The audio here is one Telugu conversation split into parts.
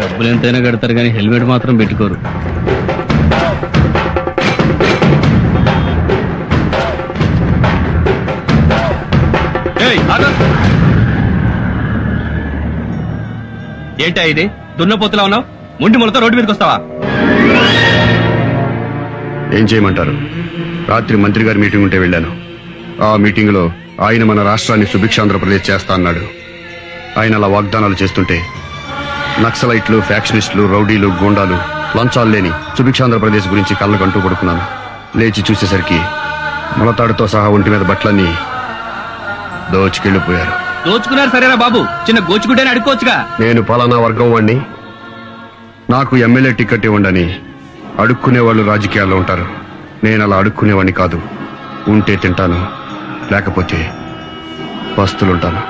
డబ్బులు ఎంతైనా కడతారు కానీ హెల్మెట్ మాత్రం పెట్టుకోరు. ఏంటా ఇది? దున్నపోతులా ఉన్నావు, ముండి మొలతో రోడ్డు మీదకి వస్తావా? ఏం చేయమంటారు? రాత్రి మంత్రి గారి మీటింగ్ ఉంటే వెళ్ళాను. ఆ మీటింగ్ లో ఆయన మన రాష్ట్రాన్ని సుభిక్షాంధ్రప్రదేశ్ చేస్తా అన్నాడు. ఆయన అలా వాగ్దానాలు చేస్తుంటే నక్సలైట్లు, ఫ్యాక్షనిస్టులు, రౌడీలు, గూండాలు లంచాలు లేని సుభిక్షాంధ్రప్రదేశ్ గురించి కళ్ళకంటూ పడుకున్నాను. లేచి చూసేసరికి మొలతాడుతో సహా ఒంటి మీద బట్టలన్నీ దోచుకెళ్లిపోయారు. దోచుకున్నారు సరేనా బాబు, చిన్న గోచుకుంటేనే అడుక్కోవచ్చుగా. నేను పలానా వర్గం వాణ్ణి, నాకు ఎమ్మెల్యే టికెట్ ఇవ్వండి అడుక్కునే వాళ్ళు రాజకీయాల్లో ఉంటారు. నేను అలా అడుక్కునేవాడిని కాదు. ఉంటే తింటాను, లేకపోతే పస్తులుంటాను.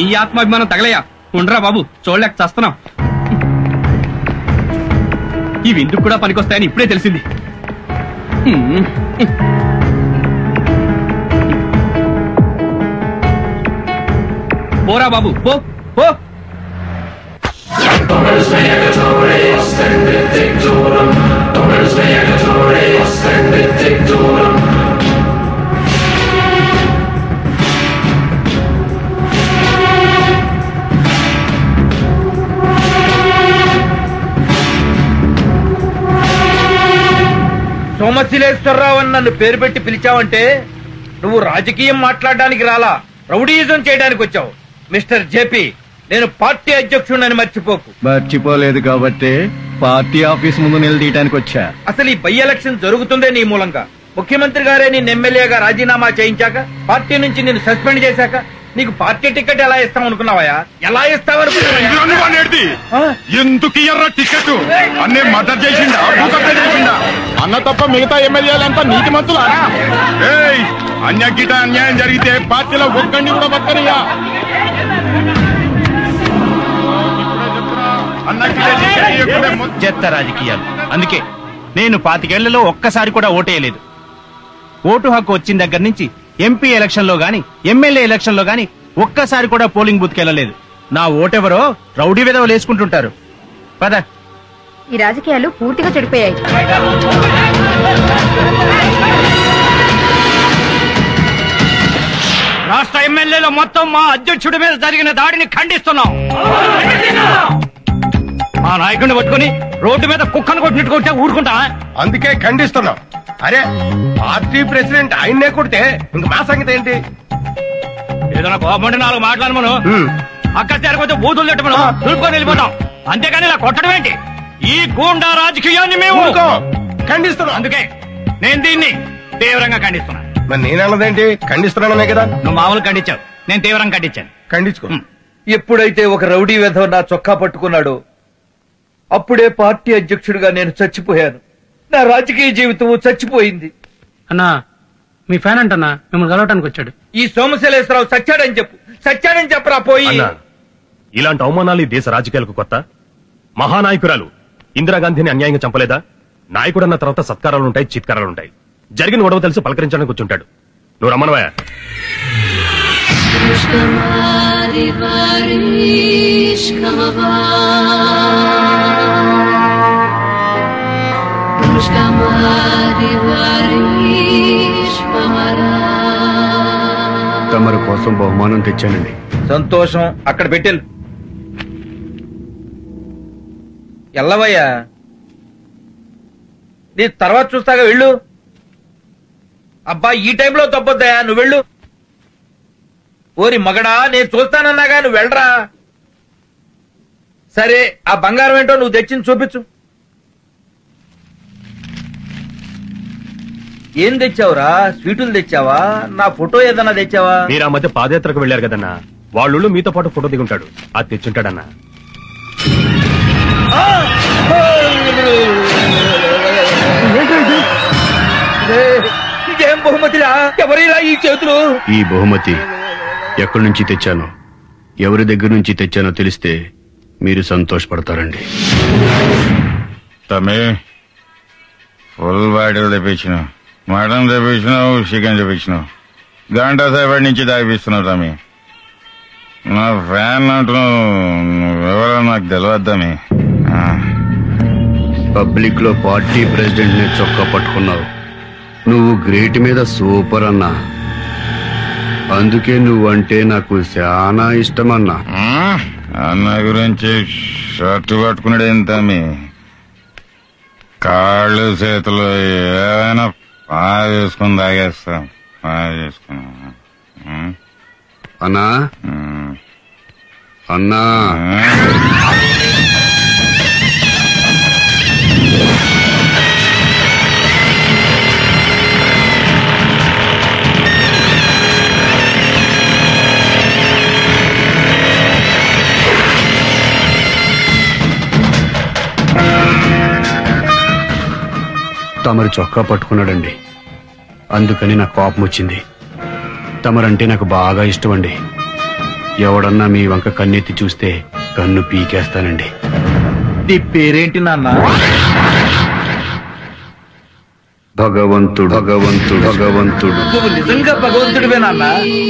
నీ ఆత్మాభిమానం తగలయ్యా. ఉండరా బాబు, చూడలేక చస్తున్నాం. ఇవి ఇందుకు కూడా పనికొస్తాయని ఇప్పుడే తెలిసింది. పోరా బాబు, పో పో. సోమశిలేశ్వరరావు అని నన్ను పేరు పెట్టి పిలిచావంటే నువ్వు రాజకీయం మాట్లాడడానికి రాలా, రౌడీయిజం చేయడానికి వచ్చావు. మిస్టర్ జేపీ, నేను పార్టీ అధ్యక్షుడిని మర్చిపోకు. మర్చిపోలేదు కాబట్టి పార్టీ ఆఫీస్ ముందు నిలదీయడానికి వచ్చా. అసలు ఈ బై ఎలక్షన్ జరుగుతుందే నీ మూలంగా. ముఖ్యమంత్రి గారే నిన్ను ఎమ్మెల్యేగా రాజీనామా చేయించాక, పార్టీ నుంచి నిన్ను సస్పెండ్ చేశాక నీకు పార్టీ టికెట్ ఎలా ఇస్తాం అనుకున్నావా? ఎలా ఇస్తావనుకున్నావా? ఎందుకు ఇయ్యర్రా టికెట్? అన్నే మద్దతు చేసిండా, చేసిండా అన్న తప్ప మిగతా ఎమ్మెల్యేలంతా నీతి మంతులా? అన్యాగిట అన్యాయం జరిగితే పార్టీలో ఒక్కడిని కూడా పక్కనియా. చెత్త రాజకీయాలు. అందుకే నేను 25 ఏళ్లలో ఒక్కసారి కూడా ఓటేయలేదు. ఓటు హక్కు వచ్చిన దగ్గర నుంచి ఎంపీ ఎలక్షన్ లో గాని, ఎమ్మెల్యే ఎలక్షన్ లో గాని ఒక్కసారి కూడా పోలింగ్ బూత్ కెళ్ళలేదు. నా ఓటెవరో రౌడీ విధవలు వేసుకుంటుంటారు. పద. ఈ రాజకీయాలు పూర్తిగా చెడిపోయాయి. రాష్ట్ర ఎమ్మెల్యేలు మొత్తం మా అధ్యక్షుడి మీద జరిగిన దాడిని ఖండిస్తున్నాం. మా నాయకుడిని పట్టుకుని రోడ్డు మీద కుక్కను కొట్టినట్టు కొట్టే ఊరుకుంటా? అందుకే ఖండిస్తున్నాం. అరే, పార్టీ ప్రెసిడెంట్ ఆయన్నే కొడితే ఇంక మా సంగతి ఏంటి? ఏదైనా కోపంటే 4 మాట్లాడు మనం. అక్కడ చేరకపోతే బూతులు తిట్ట మనం దులుపుకొని వెళ్ళిపోతాం. అంతేగాని ఇలా కొట్టడం ఏంటి? ఈ గూండా రాజకీయాన్ని మేము ఖండిస్తున్నాం. అందుకే నేను దీన్ని తీవ్రంగా ఖండిస్తున్నాను. మరి నేనన్నదేంటి? ఖండిస్తున్నాననే కదా. నువ్వు మామూలు ఖండించావు, నేను తీవ్రంగా ఖండించాను. ఖండించుకో. ఎప్పుడైతే ఒక రౌడీ వెధవ నా చొక్కా పట్టుకున్నాడో అప్పుడే పార్టీ అధ్యక్షుడిగా నేను చచ్చిపోయాను. నా రాజకీయ జీవితం చచ్చిపోయింది. అన్నా, మీ ఫ్యాన్ అంటన్నా మిమ్మల్ని కలవటానికి వచ్చాడు. ఈ సోమశిలేశ్వరరావు సచ్చాడని చెప్పు. సచ్చాడని చెప్పరా పోయి. ఇలాంటి అవమానాలు దేశ రాజకీయాలకు కొత్త? మహానాయకురాలు ఇందిరాగాంధీని అన్యాయంగా చంపలేదా? నాయకుడన్న తర్వాత సత్కారాలుంటాయి, చిత్కారాలుంటాయి. జరిగిన గొడవ తెలిసి పలకరించడానికి కూర్చుంటాడు. నువ్వు రమ్మనవా? తమరి కోసం బహుమానం తెచ్చానండి. సంతోషం. అక్కడ పెట్టెళ్ళు. ఎల్లవయ్యా, నీ తర్వాత చూస్తాగా, వెళ్ళు. అబ్బా, ఈ టైంలో తప్పొద్దయా, నువ్వు వెళ్ళు. ఓరి మగడా, నేను చూస్తానన్నాగా, నువ్వు వెళ్ళరా. సరే ఆ బంగారం ఏంటో నువ్వు తెచ్చింది చూపించు. ఏం తెచ్చావురా? స్వీటులు తెచ్చావా? నా ఫోటో ఏదన్నా తెచ్చావా? మీరు ఆ మధ్య పాదయాత్రకు వెళ్ళారు కదన్నా, వాళ్ళు మీతో పాటు ఫోటో దిగుంటాడు, అది తెచ్చుంటాడన్నా. ఇదేం బహుమతిరా? ఎవరిలా ఈ చేతులు? ఈ బహుమతి ఎక్కడి నుంచి తెచ్చానో, ఎవరి దగ్గర నుంచి తెచ్చానో తెలిస్తే మీరు సంతోషపడతారండి. తమ్మి ఫుల్ బాటిల్ తెప్పించినావు, మటన్ తెప్పించినావు, చికెన్ తెప్పించినావు, గంట సేపటి నుంచి తాగిపిస్తున్నావు తమ్మి. నా ఫ్యాన్ అంటున్నావు, నువ్వెవరో నాకు తెలియదు తమ్మి. పబ్లిక్ లో పార్టీ ప్రెసిడెంట్ ని చొక్కా పట్టుకున్నావు. నువ్వు గ్రేట్ మీద సూపర్ అన్నా, అందుకే నువ్వంటే నాకు చాలా ఇష్టమన్నా. అన్న గురించి షర్టు పట్టుకున్నాడు ఏం తమ్మి? కాళ్ళు చేతులు ఏమైనా బాగా చేసుకుని తాగేస్తాం, బాగా చేసుకున్నా. అన్నా అన్నా తమరు చొక్కా పట్టుకున్నాడండి, అందుకని నాకు కోపం వచ్చింది. తమరంటే నాకు బాగా ఇష్టం అండి. ఎవడన్నా మీ వంక కన్నెత్తి చూస్తే కన్ను పీకేస్తానండి. నీ పేరేంటి నాన్న? భగవంతుడు భగవంతుడు భగవంతుడు. నువ్వు నిజంగా భగవంతుడివే నాన్న.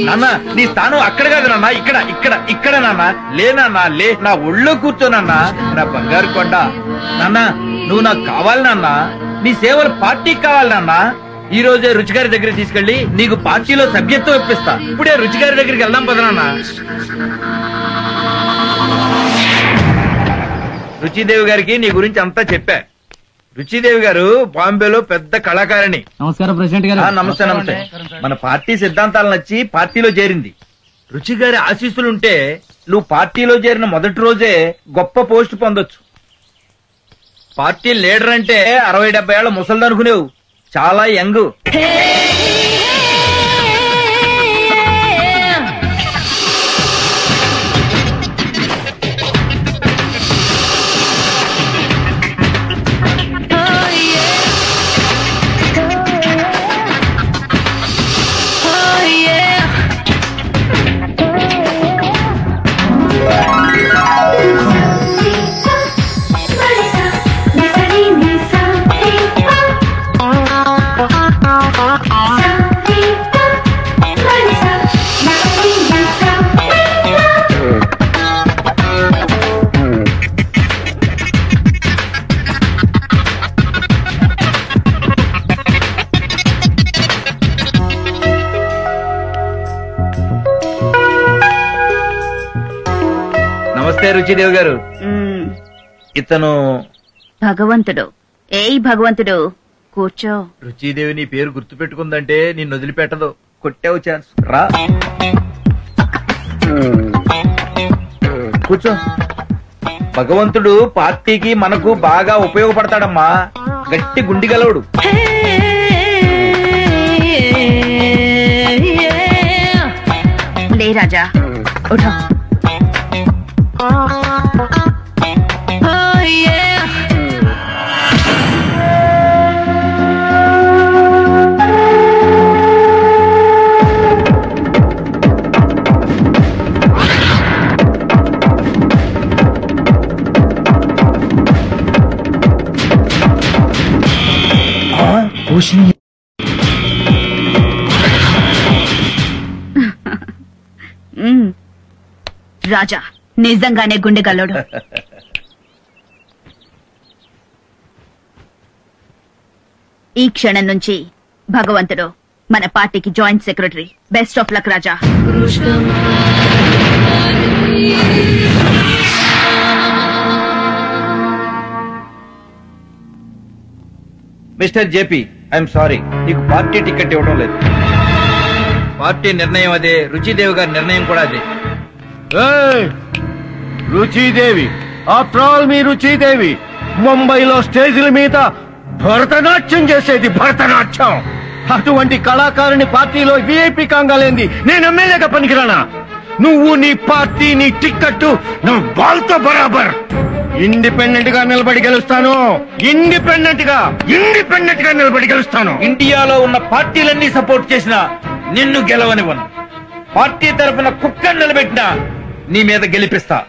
నాన్న నీ స్థానం అక్కడ కాదు నాన్న, ఇక్కడ ఇక్కడ ఇక్కడ నాన్న. లే నాన్న లే, నా ఒళ్ళో కూర్చోనన్నా, నా బంగారు కొండ. నాన్న నువ్వు నాకు కావాలి నాన్న, నీ సేవలు పార్టీకి కావాలి నాన్న. ఈ రోజే రుచిగారి దగ్గరికి తీసుకెళ్లి నీకు పార్టీలో సభ్యత్వం ఇప్పిస్తా. ఇప్పుడే రుచిగారి దగ్గరికి వెళ్దాం పద నాన్న. రుచిదేవి గారికి నీ గురించి అంతా చెప్పా. రుచిదేవి గారు బాంబేలో పెద్ద కళాకారిణి. నమస్కారం ప్రెసిడెంట్ గారు. నమస్తే నమస్తే. మన పార్టీ సిద్ధాంతాలు నచ్చి పార్టీలో చేరింది. రుచి గారి ఆశీస్సులుంటే నువ్వు పార్టీలో చేరిన మొదటి రోజే గొప్ప పోస్ట్ పొందొచ్చు. పార్టీ లీడర్ అంటే 60-70 ఏళ్ల ముసలిది అనుకునేవు, చాలా యంగ్. నమస్తే రుచిదేవి గారు. ఇతను భగవంతుడు. ఏయ్ భగవంతుడు, కూర్చో. రుచిదేవి నీ పేరు గుర్తు పెట్టుకుందంటే నిన్ను వదిలిపెట్టదు. కొట్టావు ఛాన్స్. రా కూర్చో. భగవంతుడు పార్టీకి మనకు బాగా ఉపయోగపడతాడమ్మా. గట్టి గుండి గలవుడు. లే రాజా, ఉఠో. రాజా నిజంగానే గుండెగల్లోడు. ఈ క్షణం నుంచి భగవంతుడు మన పార్టీకి joint secretary. Best of luck Raja. Mister JP, I'm sorry, నీకు పార్టీ టికెట్ ఇవ్వడం లేదు. పార్టీ నిర్ణయం అదే, రుచిదేవి గారి నిర్ణయం కూడా అదే. రుచిదేవి ఆఫ్టర్ ఆల్ మీరు రుచిదేవి ముంబైలో స్టేజీల మీద భరతనాట్యం చేసేది భరతనాట్యం. అటువంటి కళాకారుని పార్టీలో విఐపి కాంగాలేంది నేను ఎమ్మెల్యేగా పనికిరానా? నువ్వు నీ పార్టీ నీ టిక్కెట్టు నువ్వు వాళ్ళతో బరాబర్. ఇండిపెండెంట్ గా నిలబడి గెలుస్తాను. ఇండిపెండెంట్ గా నిలబడి గెలుస్తాను. ఇండియాలో ఉన్న పార్టీలన్నీ సపోర్ట్ చేసినా నిన్ను గెలవనివ్వను. పార్టీ తరఫున కుక్కను నిలబెట్టినా నీ మీద గెలిపిస్తా.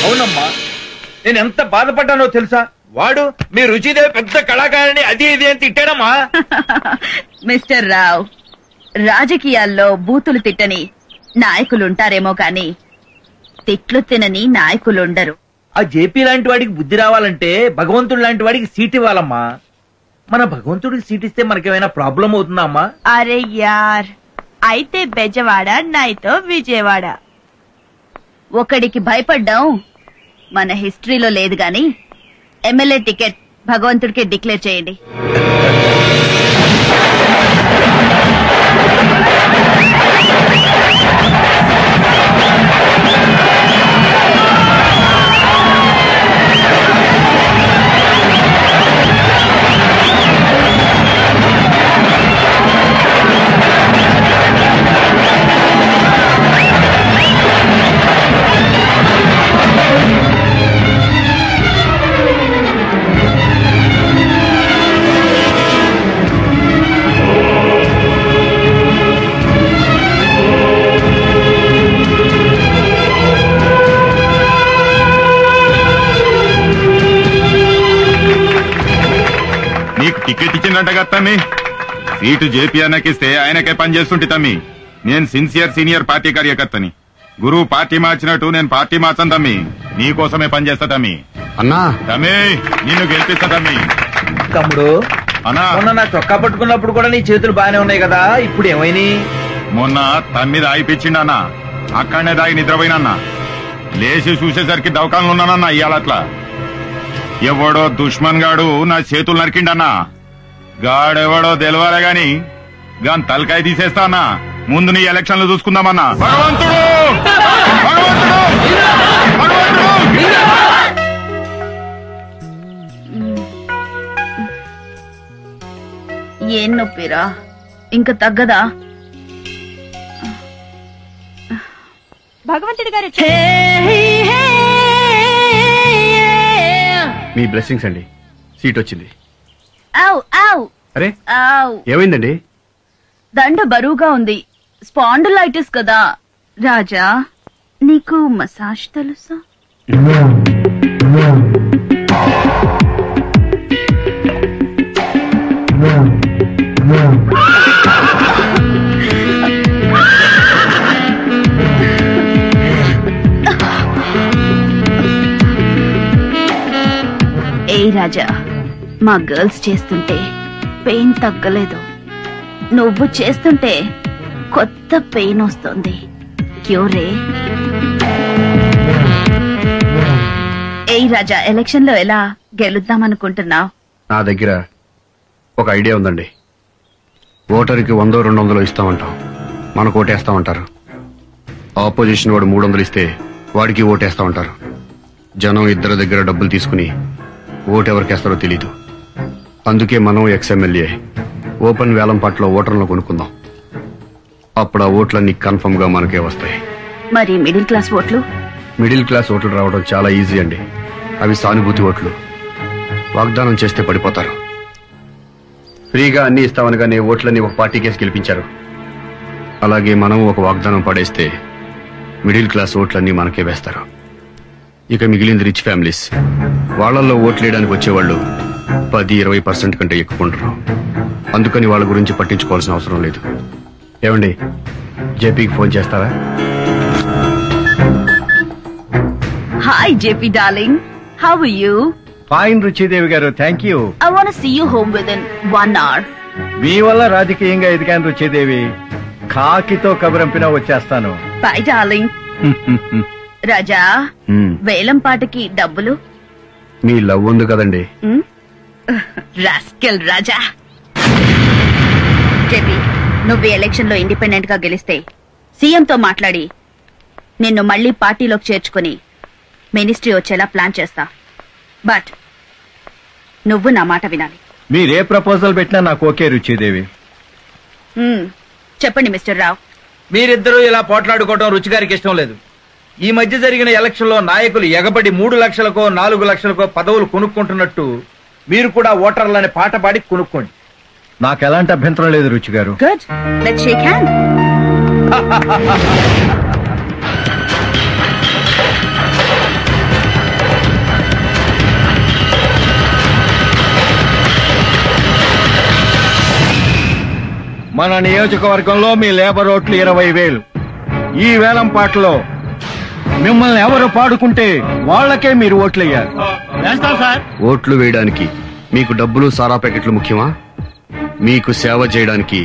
అవునమ్మా, నేను ఎంత బాధపడ్డానో తెలుసా? వాడు మీ రుచిదేవి పెద్ద కళాకారిని అది ఇది అని తిట్టాడమ్మా. మిస్టర్ రావ్, రాజకీయాల్లో బూతులు తిట్టని నాయకులుంటారేమో కాని తిట్లు తినని నాయకులుండరు. ఆ జేపీ లాంటి వాడికి బుద్ధి రావాలంటే భగవంతుడు లాంటి వాడికి సీట్ ఇవ్వాలమ్మా. మన భగవంతుడికి సీట్ ఇస్తే మనకేమైనా ప్రాబ్లం అవుతుందా అమ్మా? అరే యార్, అయితే బెజవాడ నైతో విజయవాడ. ఒకడికి భయపడ్డాం మన హిస్టరీలో లేదు గాని ఎమ్మెల్యే టికెట్ భగవంతుడికి డిక్లేర్ చేయండి. టికెట్ ఇచ్చిందంటగా తమ్మి. సీటు జేపీ అన్నకిస్తే ఆయనకే పని చేస్తుంటే తమ్మి. నేను సిన్సియర్ సీనియర్ పార్టీ కార్యకర్తని. గురువు పార్టీ మార్చినట్టు నేను పార్టీ మార్చను తమ్మి. నీకోసమే పని చేస్తా తమ్మి. అన్నా తమ్మి, నిన్ను గెలిపిస్తా తమ్మి. తమ్ముడు, అన్నా మొన్న నా చొక్కా పట్టుకున్నప్పుడు కూడా నీ చేతులు బానే ఉన్నాయి కదా, ఇప్పుడు ఏమైనా? మొన్న తమ్మిది ఆగిపించిండన్నా. అక్కడనే దాగి నిద్రపోయినన్నా. లేచి చూసేసరికి దవకాలను ఉన్నానన్నా. ఇయ్యాలట్లా ఎవడో దుష్మన్ గాడు నా చేతులు నరికిండన్నా. గాడెవడో తెలవాలే గాని గాని తలకాయ తీసేస్తా అన్నా. ముందు నీ ఎలక్షన్లు చూసుకుందామన్నా. భగవంతుడు భగవంతుడు భగవంతుడు. ఏం నొప్పిరా, ఇంకా తగ్గదా? భగవంతుడి గారు మీ బ్లెస్సింగ్స్ అండి. సీట్ వచ్చింది. ఆవ్ ఆవ్ అరే ఆవ్. ఏమైందండి? దండ బరువుగా ఉంది. స్పాండిలైటిస్ కదా. రాజా, నీకు మసాజ్ తెలుసా? ఏ రాజా, మా గర్ల్స్ చేస్తుంటే పెయిన్ తగ్గలేదు. నువ్వు చేస్తుంటే కొత్త పెయిన్ వస్తుంది. క్యూరే. ఏ రాజా, ఎలక్షన్ లో ఎలా గెలుద్దామనుకుంటున్నావు? నా దగ్గర ఒక ఐడియా ఉందండి. ఓటర్కి 100-200 ఇస్తామంటాం. మనకు ఓటేస్తామంటారు. ఆపోజిషన్ వాడు 300 ఇస్తే వాడికి ఓటేస్తామంటారు. జనం ఇద్దరి దగ్గర డబ్బులు తీసుకుని ఓటెవరికేస్తారో తెలీదు. అందుకే మనం ఎక్స్ఎమ్మెల్యే ఓపెన్ వేలం పాటలో ఓటర్లను కొనుక్కుందాం. అప్పుడు ఆ ఓట్లన్నీ కన్ఫర్మ్ గా మనకే వస్తాయి. మరి మిడిల్ క్లాస్ ఓట్లు? మిడిల్ క్లాస్ ఓట్లు రావడం చాలా ఈజీ అండి. అవి సానుభూతి ఓట్లు. వాగ్దానం చేస్తే పడిపోతారు. ఫ్రీగా అన్ని ఇస్తామనగానే ఓట్లన్నీ ఒక పార్టీకేసి గెలిపించారు. అలాగే మనం ఒక వాగ్దానం పడేస్తే మిడిల్ క్లాస్ ఓట్లన్నీ మనకే వేస్తారు. ఇక మిగిలింది రిచ్ ఫ్యామిలీస్. వాళ్లలో ఓట్లేయడానికి వచ్చేవాళ్ళు 10-20% కంటే ఎక్కువ ఉండరు. అందుకని వాళ్ళ గురించి పట్టించుకోవాల్సిన అవసరం లేదు. ఏమండి, జేపీకి ఫోన్ చేస్తారా? Hi JP darling, how are you? Fine Ruchidevi గారు, thank you. I want see you home within 1 hour. మీ వల్ల రాజకీయంగా ఎదిగాను రుచిదేవి. కాకితో కబురంపినా వచ్చేస్తాను. By darling. రాజా వేలం పాటకి డబ్బులు మీ లవ్ ఉంది కదండి. రాస్కెల్ రాజా. జేపీ, నువ్వు ఎలక్షన్ లో ఇండిపెండెంట్ గా గెలిస్తే సీఎంతో మాట్లాడి నిన్ను మళ్లీ పార్టీలోకి చేర్చుకుని మినిస్ట్రీ వచ్చేలా ప్లాన్ చేస్తా. బట్ నువ్వు నా మాట వినాలి. మీరే ప్రపోజల్ పెట్టినా నాకు ఓకే రుచిదేవి. చెప్పండి మిస్టర్ రావు. మీరిద్దరూ ఇలా పోట్లాడుకోవడం రుచిగారికి ఇష్టం లేదు. ఈ మధ్య జరిగిన ఎలక్షన్ లో నాయకులు ఎగబడి 3 లక్షలకో 4 లక్షలకో పదవులు కొనుక్కుంటున్నట్టు మీరు కూడా ఓటర్లని పాట పాడి కొనుక్కోండి. నాకు ఎలాంటి అభ్యంతరం లేదు రుచి గారు. Good, let's shake hand. మన నియోజకవర్గంలో మీ లేబర్ ఓట్లు 20,000. ఈ వేలం పాటలో మిమ్మల్ని ఎవరు పాడుకుంటే వాళ్ళకే మీరు ఓట్లయ్యారు. ఓట్లు వేయడానికి మీకు డబ్బులు సారా ప్యాకెట్లు ముఖ్యమా? మీకు సేవ చేయడానికి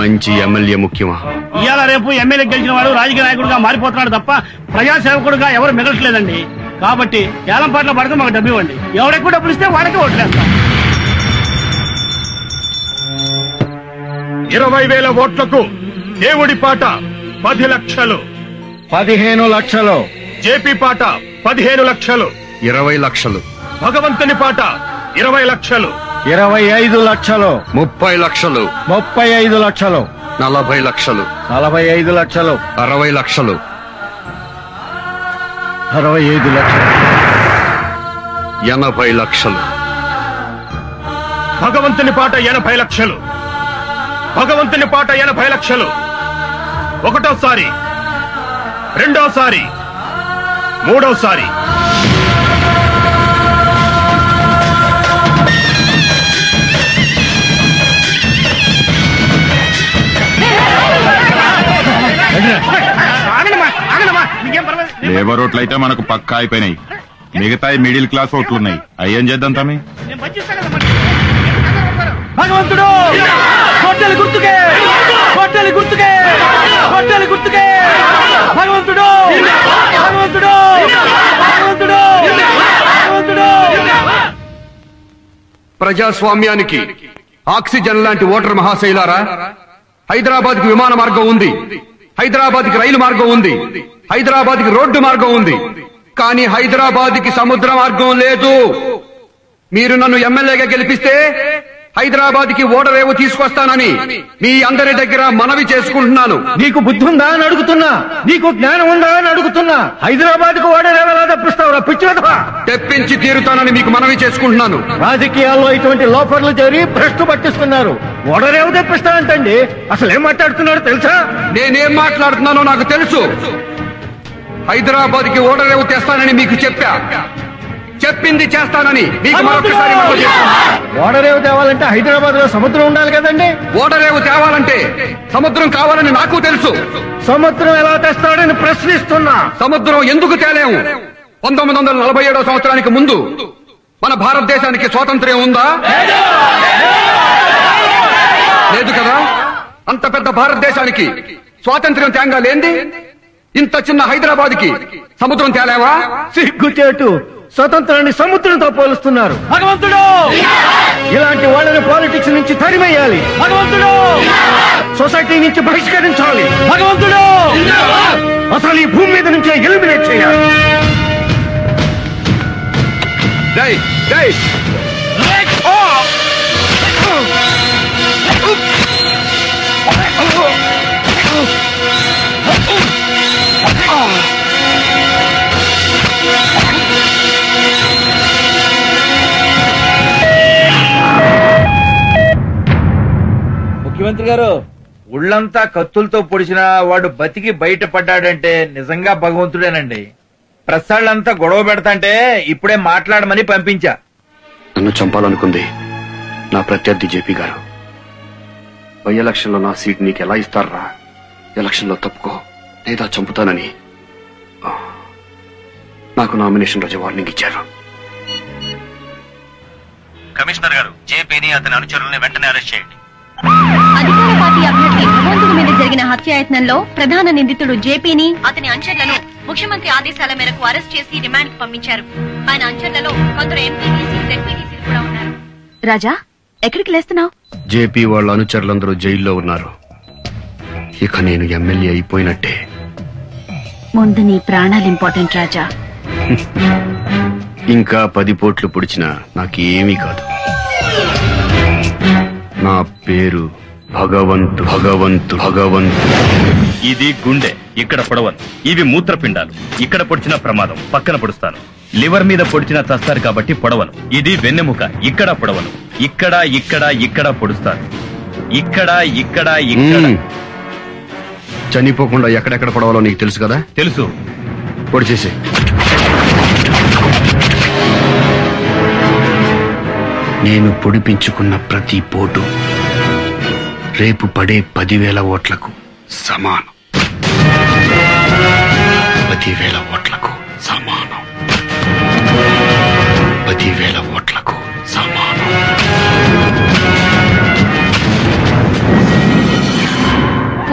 మంచి ఎమ్మెల్యే ముఖ్యమా? ఇవాళ రేపు ఎమ్మెల్యే గెలిచిన వాడు రాజకీయ నాయకుడిగా మారిపోతున్నాడు తప్ప ప్రజాసేవకుడుగా ఎవరు మిగలట్లేదండి. కాబట్టి ఏలం పాటలో పడితే మాకు డబ్బు ఇవ్వండి. ఎవరెక్కువ డబ్బులు ఇస్తే వాడికే ఓట్లేస్తాం. 20,000 ఓట్లకు దేవుడి పాట 10 లక్షలు. 15 లక్షలు. జేపీ పాట 15 లక్షలు. 20 లక్షలు. భగవంతుని పాట 20 లక్షలు. 25 లక్షలు. 30 లక్షలు. 35 లక్షలు. 40 లక్షలు. 45 లక్షలు. 60 లక్షలు. 65 లక్షలు. 80 లక్షలు. భగవంతుని పాట 80 లక్షలు. భగవంతుని పాట 80 లక్షలు. ఒకటోసారి, రెండోసారి, మూడోసారి. లేబర్ ఓట్లు అయితే మనకు పక్కా అయిపోయినాయి. మిగతా మిడిల్ క్లాస్ ఓట్లున్నాయి. అయ్యేం చేద్దాం తమ్మి? భగవంతుడు కొట్టెలు గుర్తుకే, కొట్టెలు గుర్తుకే, కొట్టెలు గుర్తుకే. భగవంతుడు, భగవంతుడు, భగవంతుడు, భగవంతుడు. ప్రజాస్వామ్యానికి ఆక్సిజన్ లాంటి ఓటర్ మహాశైలారా, హైదరాబాద్ కి విమాన మార్గం ఉంది, హైదరాబాద్ కి రైలు మార్గం ఉంది, హైదరాబాద్ కి రోడ్డు మార్గం ఉంది. కానీ హైదరాబాద్ కి సముద్ర మార్గం లేదు. మీరు నన్ను ఎమ్మెల్యేగా గెలిపిస్తే హైదరాబాద్ కి ఓడరేవు తీసుకొస్తానని మీ అందరి దగ్గర మనవి చేసుకుంటున్నాను. నీకు బుద్ధి ఉందా అని అడుగుతున్నా, నీకు జ్ఞానం ఉందా అని అడుగుతున్నా. హైదరాబాద్ కు ఓడరేవు ఎలా తప్పిస్తావురా పిచ్చివా? తెప్పించి తీరుతానని మీకు మనవి చేసుకుంటున్నాను. రాజకీయాల్లో ఇటువంటి లోపర్లు చేరి భ్రష్టు పట్టిస్తున్నారు. ఓడరేవు తెప్పిస్తానంటండి. అసలు ఏం మాట్లాడుతున్నారో తెలుసా? నేనేం మాట్లాడుతున్నానో నాకు తెలుసు. హైదరాబాద్ కి ఓడరేవు తెస్తానని మీకు చెప్పా. చెప్పింది చేస్తానని మీకు మరొకసారి మనవి చేస్తున్నాను. ఓడరేవు తేవాలంటే హైదరాబాద్ లో సముద్రం ఉండాలి కదండి. ఓడరేవు తేవాలంటే సముద్రం కావాలని నాకు తెలుసు. సముద్రం ఎలా తెస్తాడని ప్రశ్నిస్తున్నా. సముద్రం ఎందుకు తేలేము? 1947 సంవత్సరానికి ముందు మన భారతదేశానికి స్వాతంత్ర్యం ఉందా? లేదు కదా. అంత పెద్ద భారతదేశానికి స్వాతంత్ర్యం తేంగా లేంది ఇంత చిన్న హైదరాబాద్ కి సముద్రం తేలేవా? సిగ్గుచేటు, స్వతంత్రాన్ని సముద్రంతో పోలుస్తున్నారు. భగవంతుడు, ఇలాంటి వాళ్ళని పాలిటిక్స్ నుంచి తరిమేయాలి. భగవంతుడు, సొసైటీ నుంచి బహిష్కరించాలి. భగవంతుడు, అసలు ఈ భూమి మీద నుంచే ఎలిమినేట్ చేయాలి. జై జై ముఖ్యమంత్రి గారు, ఉళ్ళంతా కత్తులతో పొడిచినా వాడు బతికి బయటపడ్డాడంటే నిజంగా భగవంతుడేనండి. ప్రసాళ్ళంతా గొడవ పెడతాంటే ఇప్పుడే మాట్లాడమని పంపించా. నన్ను చంపాలనుకుంది నా ప్రత్యర్థి జేపీ గారు. బై ఎలక్షన్ లో నా సీట్ నీకు ఎలా ఇస్తారా? ఎలక్షన్ లో తప్పుకో లేదా చంపుతానని నాకు నామినేషన్ రోజు వార్నింగ్ ఇచ్చారు. కమిషనర్ గారు, జేపీని అతని అనుచరుల్ని వెంటనే అరెస్ట్ చేయండి. అధికార పార్టీ అభ్యర్థి భగవంతుడి మీద జరిగిన హత్యాయత్నంలో ప్రధాన నిందితుడు జేపీని అతని అనుచరులను ముఖ్యమంత్రి ఆదేశాల మేరకు అరెస్ట్ చేసి రిమాండ్ కు పంపించారు. ఆయన అనుచరులలో కొందరు ఎంపీటీసీ జెడ్పీటీసీలు కూడా ఉన్నారు. రాజా, ఎక్కడికి లేస్తున్నావు? జేపీ వాళ్ళ అనుచరులందరూ జైల్లో ఉన్నారు. ఇక నేను ఎమ్మెల్యే అయిపోయినట్టే. ముందు నీ ప్రాణాలు ఇంపార్టెంట్ రాజా. ఇంకా 10 పోట్లు పొడిచినా నాకేమీ కాదు. నా పేరు భగవంతు. ఇది గుండె, ఇక్కడ పొడవను. ఇవి మూత్రపిండాలు, ఇక్కడ పొడిచిన ప్రమాదం, పక్కన పొడుస్తాను. లివర్ మీద పొడిచిన చస్తారు కాబట్టి పొడవను. ఇది వెన్నెముక, ఇక్కడ పొడవను. ఇక్కడ పొడుస్తాను. ఇక్కడ చనిపోకుండా ఎక్కడెక్కడ పడవాలో నీకు తెలుసు కదా? తెలుసు. పొడిచేసి నేను పొడిపించుకున్న ప్రతి పోటు రేపు పడే 10,000 ఓట్లకు సమానం. 10,000 ఓట్లకు సమానం. 10,000 ఓట్లకు సమానం.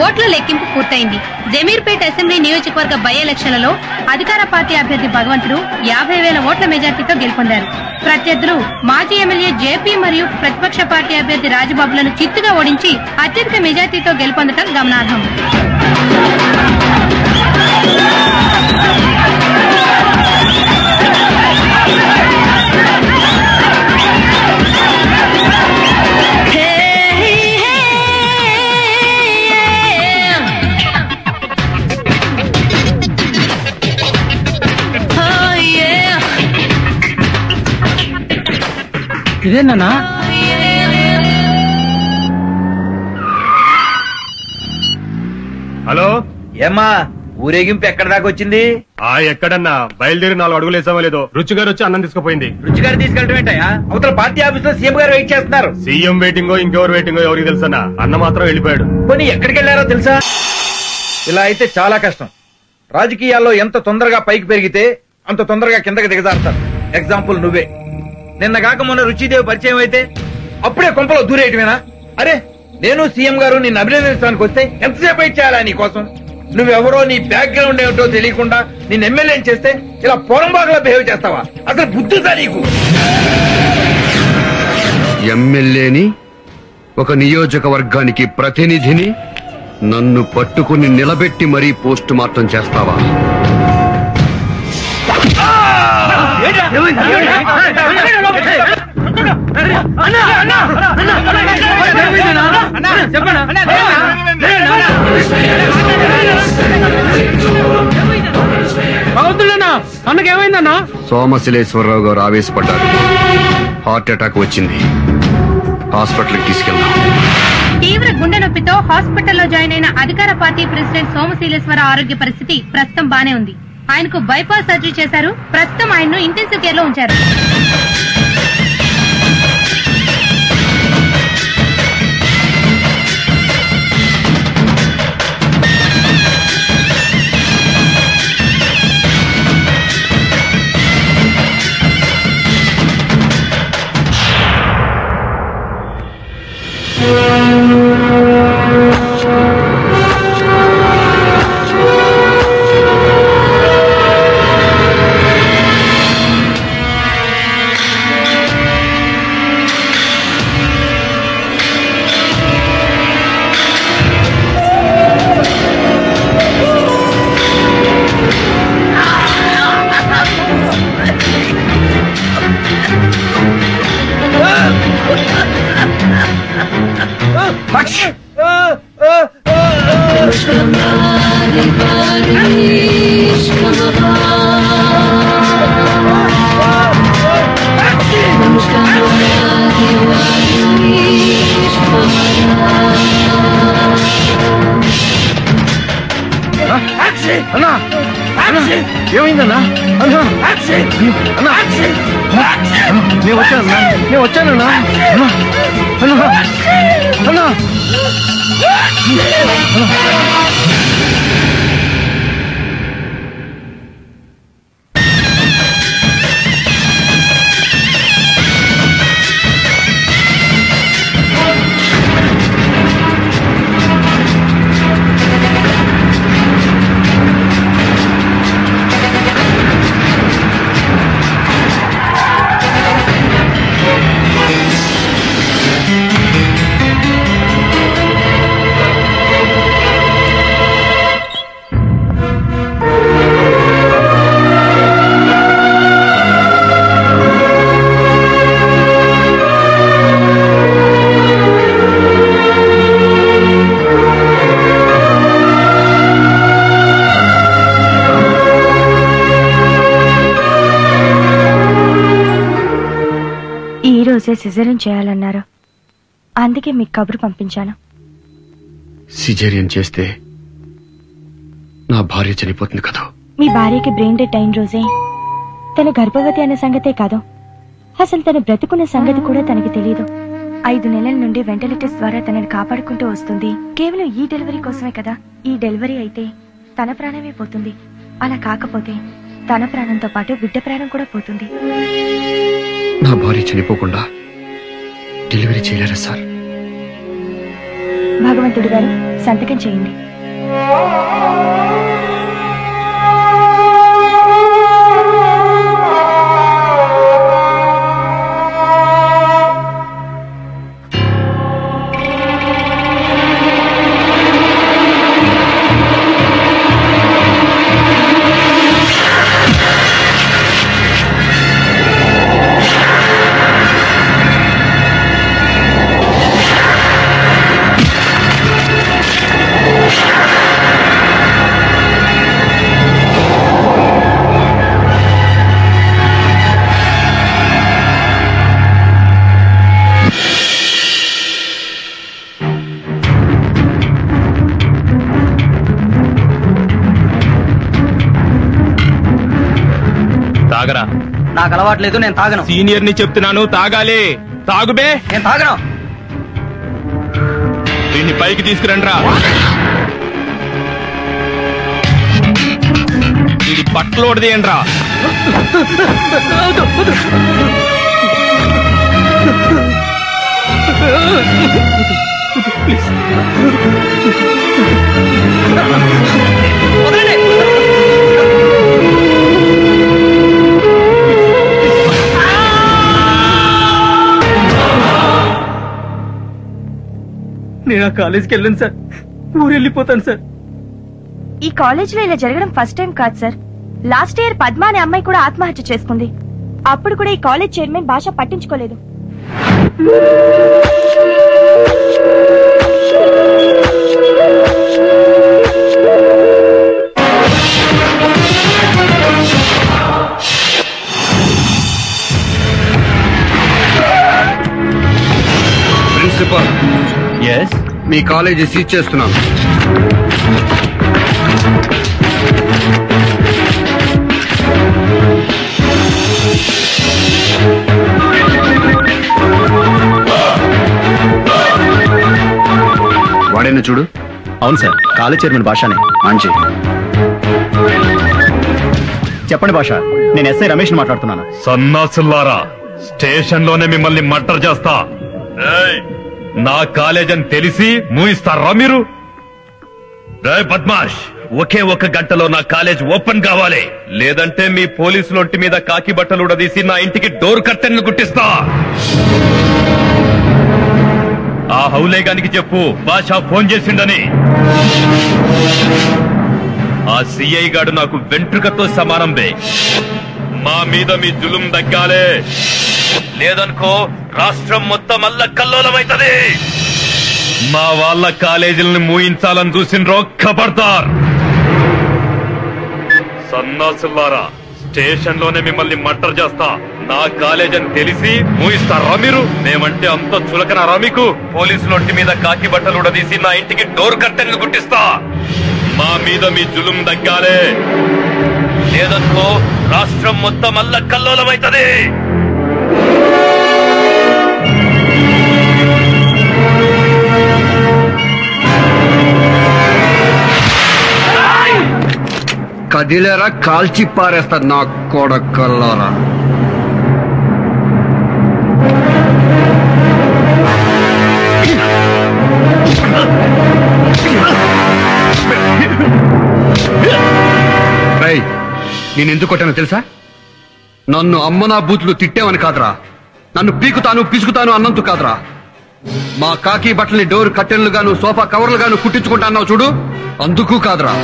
ఓట్ల లెక్కింపు పూర్తయింది. జమీర్పేట అసెంబ్లీ నియోజకవర్గ బై ఎలక్షన్లలో అధికార పార్టీ అభ్యర్థి భగవంతుడు 50,000 ఓట్ల మెజార్టీతో గెలుపొందారు. ప్రత్యర్థులు మాజీ ఎమ్మెల్యే జేపీ మరియు ప్రతిపక్ష పార్టీ అభ్యర్థి రాజబాబులను చిత్తుగా ఓడించి అత్యధిక మెజార్టీతో గెలుపొందడం గమనార్హం. ఇదేనా? హలో, ఏమ్మా ఊరేగింపు ఎక్కడ దాకా వచ్చింది? ఎక్కడన్నా బయలుదేరి 4 అడుగులు వేసామో లేదో రుచిగారు వచ్చి అన్నం తీసుకుపోయింది. రుచిగారు తీసుకెళ్ళటం ఏంటయ్యా? అవతల పార్టీ ఆఫీస్ లో సీఎం గారు వెయిట్ చేస్తున్నారు. సీఎం వెయిటింగో ఇంకెవరు వెయిటింగో ఎవరికి తెలుసన్నా? అన్న మాత్రం వెళ్ళిపోయాడు. పోనీ ఎక్కడికి వెళ్ళారో తెలుసా? ఇలా అయితే చాలా కష్టం. రాజకీయాల్లో ఎంత తొందరగా పైకి పెరిగితే అంత తొందరగా కిందకి దిగజారుతారు. ఎగ్జాంపుల్ నువ్వే. నిన్న కాక మొన్న రుచిదేవి పరిచయం అయితే అప్పుడే కొంపలో దూరేయటమేనా? అరే, నేను సీఎం గారు నిన్ను అభినందించడానికి వస్తే ఎంతసేపు వెయిట్ చేయాలా నీ కోసం? నువ్వెవరో, నీ బ్యాక్గ్రౌండ్ ఏమిటో తెలియకుండా నేను ఎమ్మెల్యే చేస్తే ఇలా పొరంబాగులా బిహేవ్ చేస్తావా? అసలు బుద్ధిదా నీకు? ఎమ్మెల్యేని, ఒక నియోజకవర్గానికి ప్రతినిధిని నన్ను పట్టుకుని నిలబెట్టి మరీ పోస్ట్ మార్టం చేస్తావా? అన్నకేమైందన్నా? సోమశిలేశ్వరరావు గారు ఆవేశపడ్డారు. హార్ట్ అటాక్ వచ్చింది. హాస్పిటల్కి తీసుకెళ్దాం. తీవ్ర గుండె నొప్పితో హాస్పిటల్లో జాయిన్ అయిన అధికార పార్టీ ప్రెసిడెంట్ సోమశీలేశ్వర ఆరోగ్య పరిస్థితి ప్రస్తుతం బానే ఉంది. ఆయనకు బైపాస్ సర్జరీ చేశారు. ప్రస్తుతం ఆయన్ను ఇంటెన్సివ్ కేర్ లో ఉంచారు. ఏమైందన్నా? నేను వచ్చానన్నా. రోజే సిజేరియన్ చేయాలన్నారు. అందుకే మీకు కబురు పంపించాను. సిజేరియన్ చేస్తే నా భార్య చనిపోతుంది కదా? మీ భార్యకి బ్రెయిన్ డెడ్ అయిన రోజే తను గర్భవతి అన్న సంగతే కాదు, అసలు తను బ్రతుకున్న సంగతి కూడా తనకి తెలియదు. 5 నెలల నుండి వెంటిలేటర్స్ ద్వారా తనని కాపాడుకుంటూ వస్తుంది. కేవలం ఈ డెలివరీ కోసమే కదా. ఈ డెలివరీ అయితే తన ప్రాణమే పోతుంది. అలా కాకపోతే తన ప్రాణంతో పాటు బిడ్డ ప్రాణం కూడా పోతుంది. నా భార్య చనిపోకుండా డెలివరీ చేయలేరా సార్? భగవంతుడి గారు సంతకం చేయండి. తాగరా. నాకు అలవాట్లేదు, నేను తాగను. సీనియర్ ని చెప్తున్నాను, తాగాలి. తాగుబే. నేను తాగను. దీన్ని పైకి తీసుకురండి రా. ఇది బట్టలు ఓడదీయండి రా. నేను ఆ కాలేజీకి వెళ్ళను సార్, ఊరు వెళ్ళిపోతాను సార్. ఈ కాలేజీలో ఇలా జరగడం ఫస్ట్ టైం కాదు సార్. లాస్ట్ ఇయర్ పద్మ అనే అమ్మాయి కూడా ఆత్మహత్య చేసుకుంది. అప్పుడు కూడా ఈ కాలేజ్ చైర్మన్ భాష పట్టించుకోలేదు. ప్రిన్సిపల్, మీ కాలేజీ సీజ్ చేస్తున్నాను. వాడేనా చూడు. అవును సార్, కాలేజ్ చైర్మన్ భాషనే. మంచి. చెప్పండి భాష, నేను ఎస్ఐ రమేష్ మాట్లాడుతున్నాను. సన్నాసులారా, స్టేషన్ లోనే మిమ్మల్ని మర్డర్ చేస్తా. నా కాలేజ్ అని తెలిసి మూయిస్తారా మీరు? బద్మాష్, ఒకే 1 గంటలో నా కాలేజ్ ఓపెన్ కావాలి, లేదంటే మీ పోలీసుల ఒంటి మీద కాకి బట్టలు ఉడదీసి నా ఇంటికి డోర్ కర్టెన్లు గుట్టిస్తా. ఆ హౌలేగానికి చెప్పు బాషా ఫోన్ చేసిండని. ఆ సిఐ గాడు నాకు వెంట్రుకతో సమానం బే. మా మీద మీ జులుం దగ్గాలే, లేదనుకో రాష్ట్రం మొత్తం అల్లకల్లోలమైతది. మా వాళ్ళ కాలేజీలను మూయించాలని చూసిండ్రో ఖబర్దార్. సన్నాసులారా, స్టేషన్ లోనే మిమ్మల్ని మర్డర్ చేస్తా. నా కాలేజ్ అని తెలిసి మూయిస్తారా మీరు? మేమంటే అంత చులకనారా మీకు? పోలీసులొంటి మీద కాకి బట్టలు ఉడదీసి నా ఇంటికి డోర్ కర్టెన్లు గుట్టిస్తా. మా మీద మీ జులుం దగ్గాలే, లేదనుకో రాష్ట్రం మొత్తం అల్లకల్లోలమైతది. కదిలేరా కాల్చి పారేస్తా నా కొడకల్లారా. నేనెందుకు కొట్టానో తెలుసా? నన్ను అమ్మనా బూతులు తిట్టావని కాదురా, నన్ను పీకుతాను పిసుకుతాను అన్నందుకు కాదురా. మా కాకి బట్టల్ని డోర్ కట్టెన్లు గాను సోఫా కవర్లు గాను కుట్టించుకుంటా అన్నావు చూడు, అందుకు కాదురా.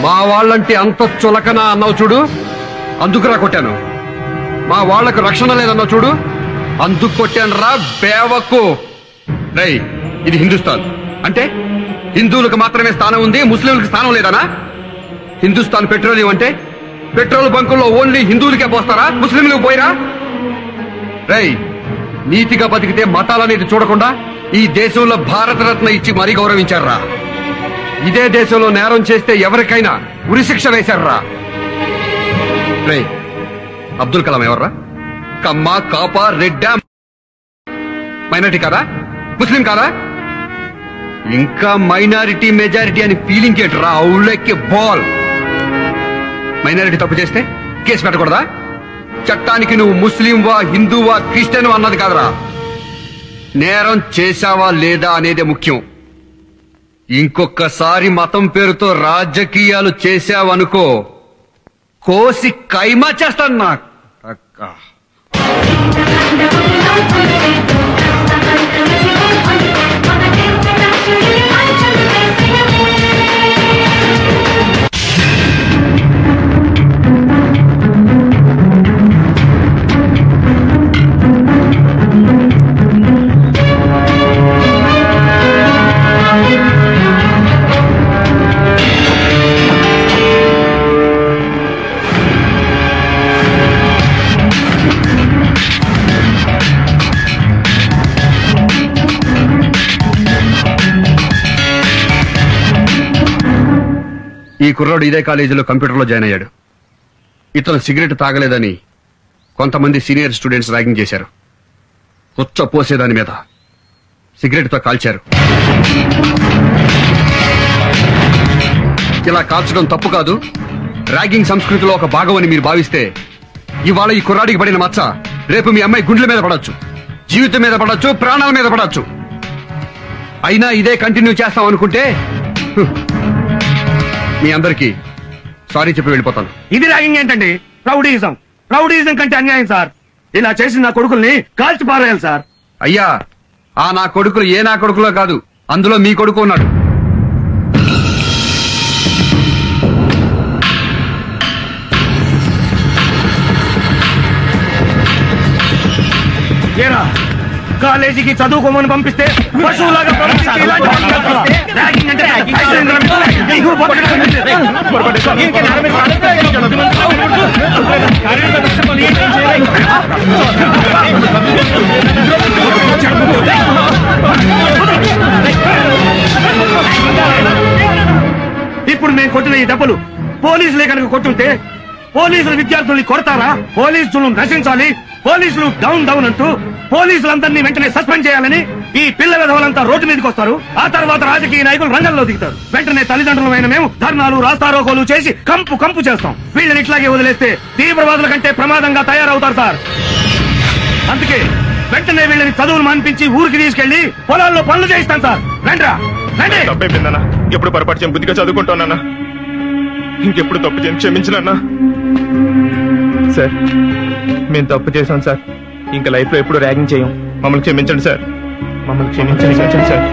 మా వాళ్ళంటే అంత చులకనా అన్నావు చూడు, అందుకురా కొట్టాను. మా వాళ్లకు రక్షణ లేదన్నావు చూడు, అందుకు కొట్టాను రా బేవకు. రై, ఇది హిందుస్థాన్ అంటే హిందువులకు మాత్రమే స్థానం ఉంది, ముస్లింలకు స్థానం లేదనా? హిందుస్థాన్ పెట్రోలియం అంటే పెట్రోల్ బంకుల్లో ఓన్లీ హిందువులకే పోస్తారా, ముస్లింలకు పోయిరా? రేయ్, నీతిగా బతికితే మతాలనేది చూడకుండా ఈ దేశంలో భారతరత్న ఇచ్చి మరీ గౌరవించారా. ఇదే దేశంలో నేరం చేస్తే ఎవరికైనా ఉరిశిక్ష వేశారా. రేయ్, అబ్దుల్ కలాం ఎవర్రా? కమ్మ, కాపా, రెడ్డా, మైనారిటీ కాదా? ముస్లిం కాదా? ఇంకా మైనారిటీ మెజారిటీ అని ఫీలింగ్ ఏంటరా? ఔలెక్కి బాల్. మైనారిటీ తప్పు చేస్తే కేసు పెట్టకూడదా? చట్టానికి నువ్వు ముస్లింవా, హిందూవా, క్రిస్టియన్ అన్నది కాదురా, నేరం చేశావా లేదా అనేదే ముఖ్యం. ఇంకొకసారి మతం పేరుతో రాజకీయాలు చేశావనుకో, కోసి కైమా చేస్తాను. నా అక్క ఈ కుర్రాడు ఇదే కాలేజీలో కంప్యూటర్లో జాయిన్ అయ్యాడు. ఇతను సిగరెట్ తాగలేదని కొంతమంది సీనియర్ స్టూడెంట్స్ ర్యాగింగ్ చేశారు. ఉచ్చ పోసేదాని మీద సిగరెట్తో కాల్చారు. ఇలా కాల్చడం తప్పు కాదు, ర్యాగింగ్ సంస్కృతిలో ఒక భాగం అని మీరు భావిస్తే ఇవాళ ఈ కుర్రాడికి పడిన మచ్చ రేపు మీ అమ్మాయి గుండెల మీద పడొచ్చు, జీవితం మీద పడొచ్చు, ప్రాణాల మీద పడొచ్చు. అయినా ఇదే కంటిన్యూ చేస్తాం అనుకుంటే మీ అందరికీ సారీ చెప్పి వెళ్ళిపోతాను. ఇది ర్యాగింగ్ ఏంటండి? రౌడీయిజం కంటే అన్యాయం సార్. ఇలా చేసి నా కొడుకుల్ని కాల్చి పారేయాలి సార్. అయ్యా, ఆ నా కొడుకులు ఏ నా కొడుకులో కాదు, అందులో మీ కొడుకు ఉన్నాడు. ఏరా, కాలేజీకి చదువుకోమని పంపిస్తే పశువులాగా ప్రవర్తించి ఇలాంటి పనులు చేస్తావా? ర్యాగింగ్ అంటే ఇప్పుడు మేము కొట్టిన ఈ డబ్బులు పోలీసులే కనుక కొట్టుంటే పోలీసులు విద్యార్థుల్ని కొడతారా? పోలీసులు నశించాలి, పోలీసులు డౌన్ డౌన్ అంటూ పోలీసులందరినీ వెంటనే సస్పెండ్ చేయాలని ఈ పిల్ల విధవలంతా రోడ్డు మీదకి వస్తారు. ఆ తర్వాత రాజకీయ నాయకులు రంగంలో దిగుతారు. వెంటనే తల్లిదండ్రులమైన మేము ధర్నాలు, రాస్తారోకోలు చేసి కంపు చేస్తాం. వీళ్ళని ఇట్లాగే వదిలేస్తే తీవ్రవాదుల కంటే ప్రమాదంగా తయారవుతారు సార్. అందుకే వెంటనే వీళ్ళని చదువులు మాన్పించి ఊరికి తీసుకెళ్లి పొలాల్లో పనులు చేయిస్తాం సార్. రండి రండి. తప్పైపోయిందన్నా, ఎప్పుడు పొరపాటు చేయం, బుద్ధిగా చదువుకుంటానన్నా. ఇంకెప్పుడు తప్పు చేయని క్షమించనన్నా. సార్, మేము తప్పు చేశాం సార్. ఇంకా లైఫ్ లో ఎప్పుడు ర్యాగింగ్ చేయం. మమ్మల్ని క్షమించండి సార్, మమ్మల్ని క్షమించండి సార్.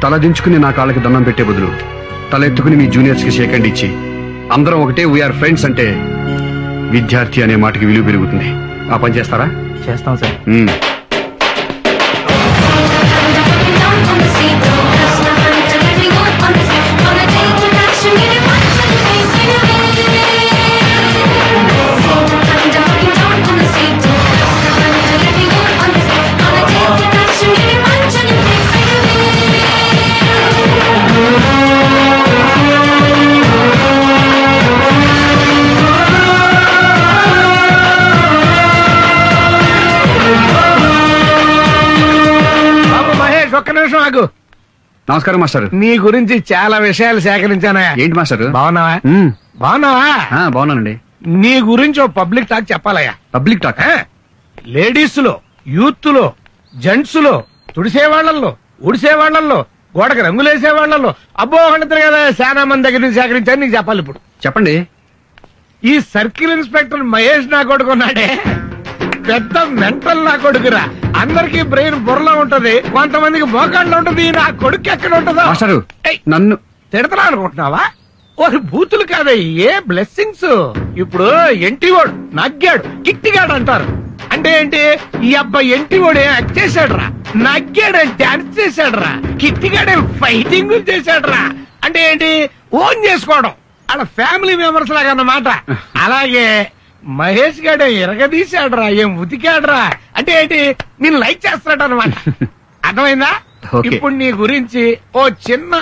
తల దించుకుని నా కాళ్ళకి దండం పెట్టే బదులు తలెత్తుకుని మీ జూనియర్స్ కి షేక్ హ్యాండ్ ఇచ్చి అందరం ఒకటే వీఆర్ ఫ్రెండ్స్ అంటే విద్యార్థి అనే మాటకి విలువ పెరుగుతుంది. ఆ పని చేస్తారా? చేస్తాం సార్. ఒక్క నిమిషం ఆగు. నమస్కారం మాస్టర్. నీ గురించి చాలా విషయాలు సేకరించానా. ఏంటి మాస్టర్? బాగున్నావా? బాగున్నానండి. నీ గురించి ఓ పబ్లిక్ టాక్ చెప్పాలయ్యా. Public talk? లేడీస్ లో, యూత్ లో, జెంట్స్ లో, తుడిసేవాళ్లలో, ఉడిసేవాళ్లలో, గోడకి రంగులేసేవాళ్లలో, అబ్బో అంటారు కదా, చాలా మంది దగ్గర నుంచి సేకరించాను. నీకు చెప్పాలి ఇప్పుడు. చెప్పండి. ఈ సర్కిల్ ఇన్స్పెక్టర్ మహేష్ నా కొడుకున్నాడే, పెద్ద మెంటల్ నా కొడుకురా. అందరికి బ్రెయిన్ బుర్రలో ఉంటది, కొంతమందికి మోకాళ్ళలో ఉంటది. నా కొడుకు ఎక్కడ ఉంటుందో. నన్ను తిడతలా అనుకుంటున్నావా? ఒక బూతులు కాదే, ఏ బ్లెస్సింగ్స్. ఇప్పుడు ఎంటివాడు నగ్గాడు, కిట్టిగాడు అంటారు. అంటే ఏంటి? ఈ అబ్బాయి ఎంటివాడు ఏం యాక్ట్ చేశాడు రా, నగ్గాడేం డాన్స్ చేశాడు రా, కిట్టిగాడేం ఫైటింగ్ చేశాడు రా. అంటే ఏంటి? ఓన్ చేసుకోవడం. అలా ఫ్యామిలీ మెంబర్స్ లాగా అన్నమాట. అలాగే మహేష్ గారు ఎరగదీశాడురా, ఏం ఉతికాడురా. అంటే ఏంటి, నేను లైక్ చేస్తాడు అనమాట. అర్థమైందా? ఇప్పుడు నీ గురించి ఓ చిన్న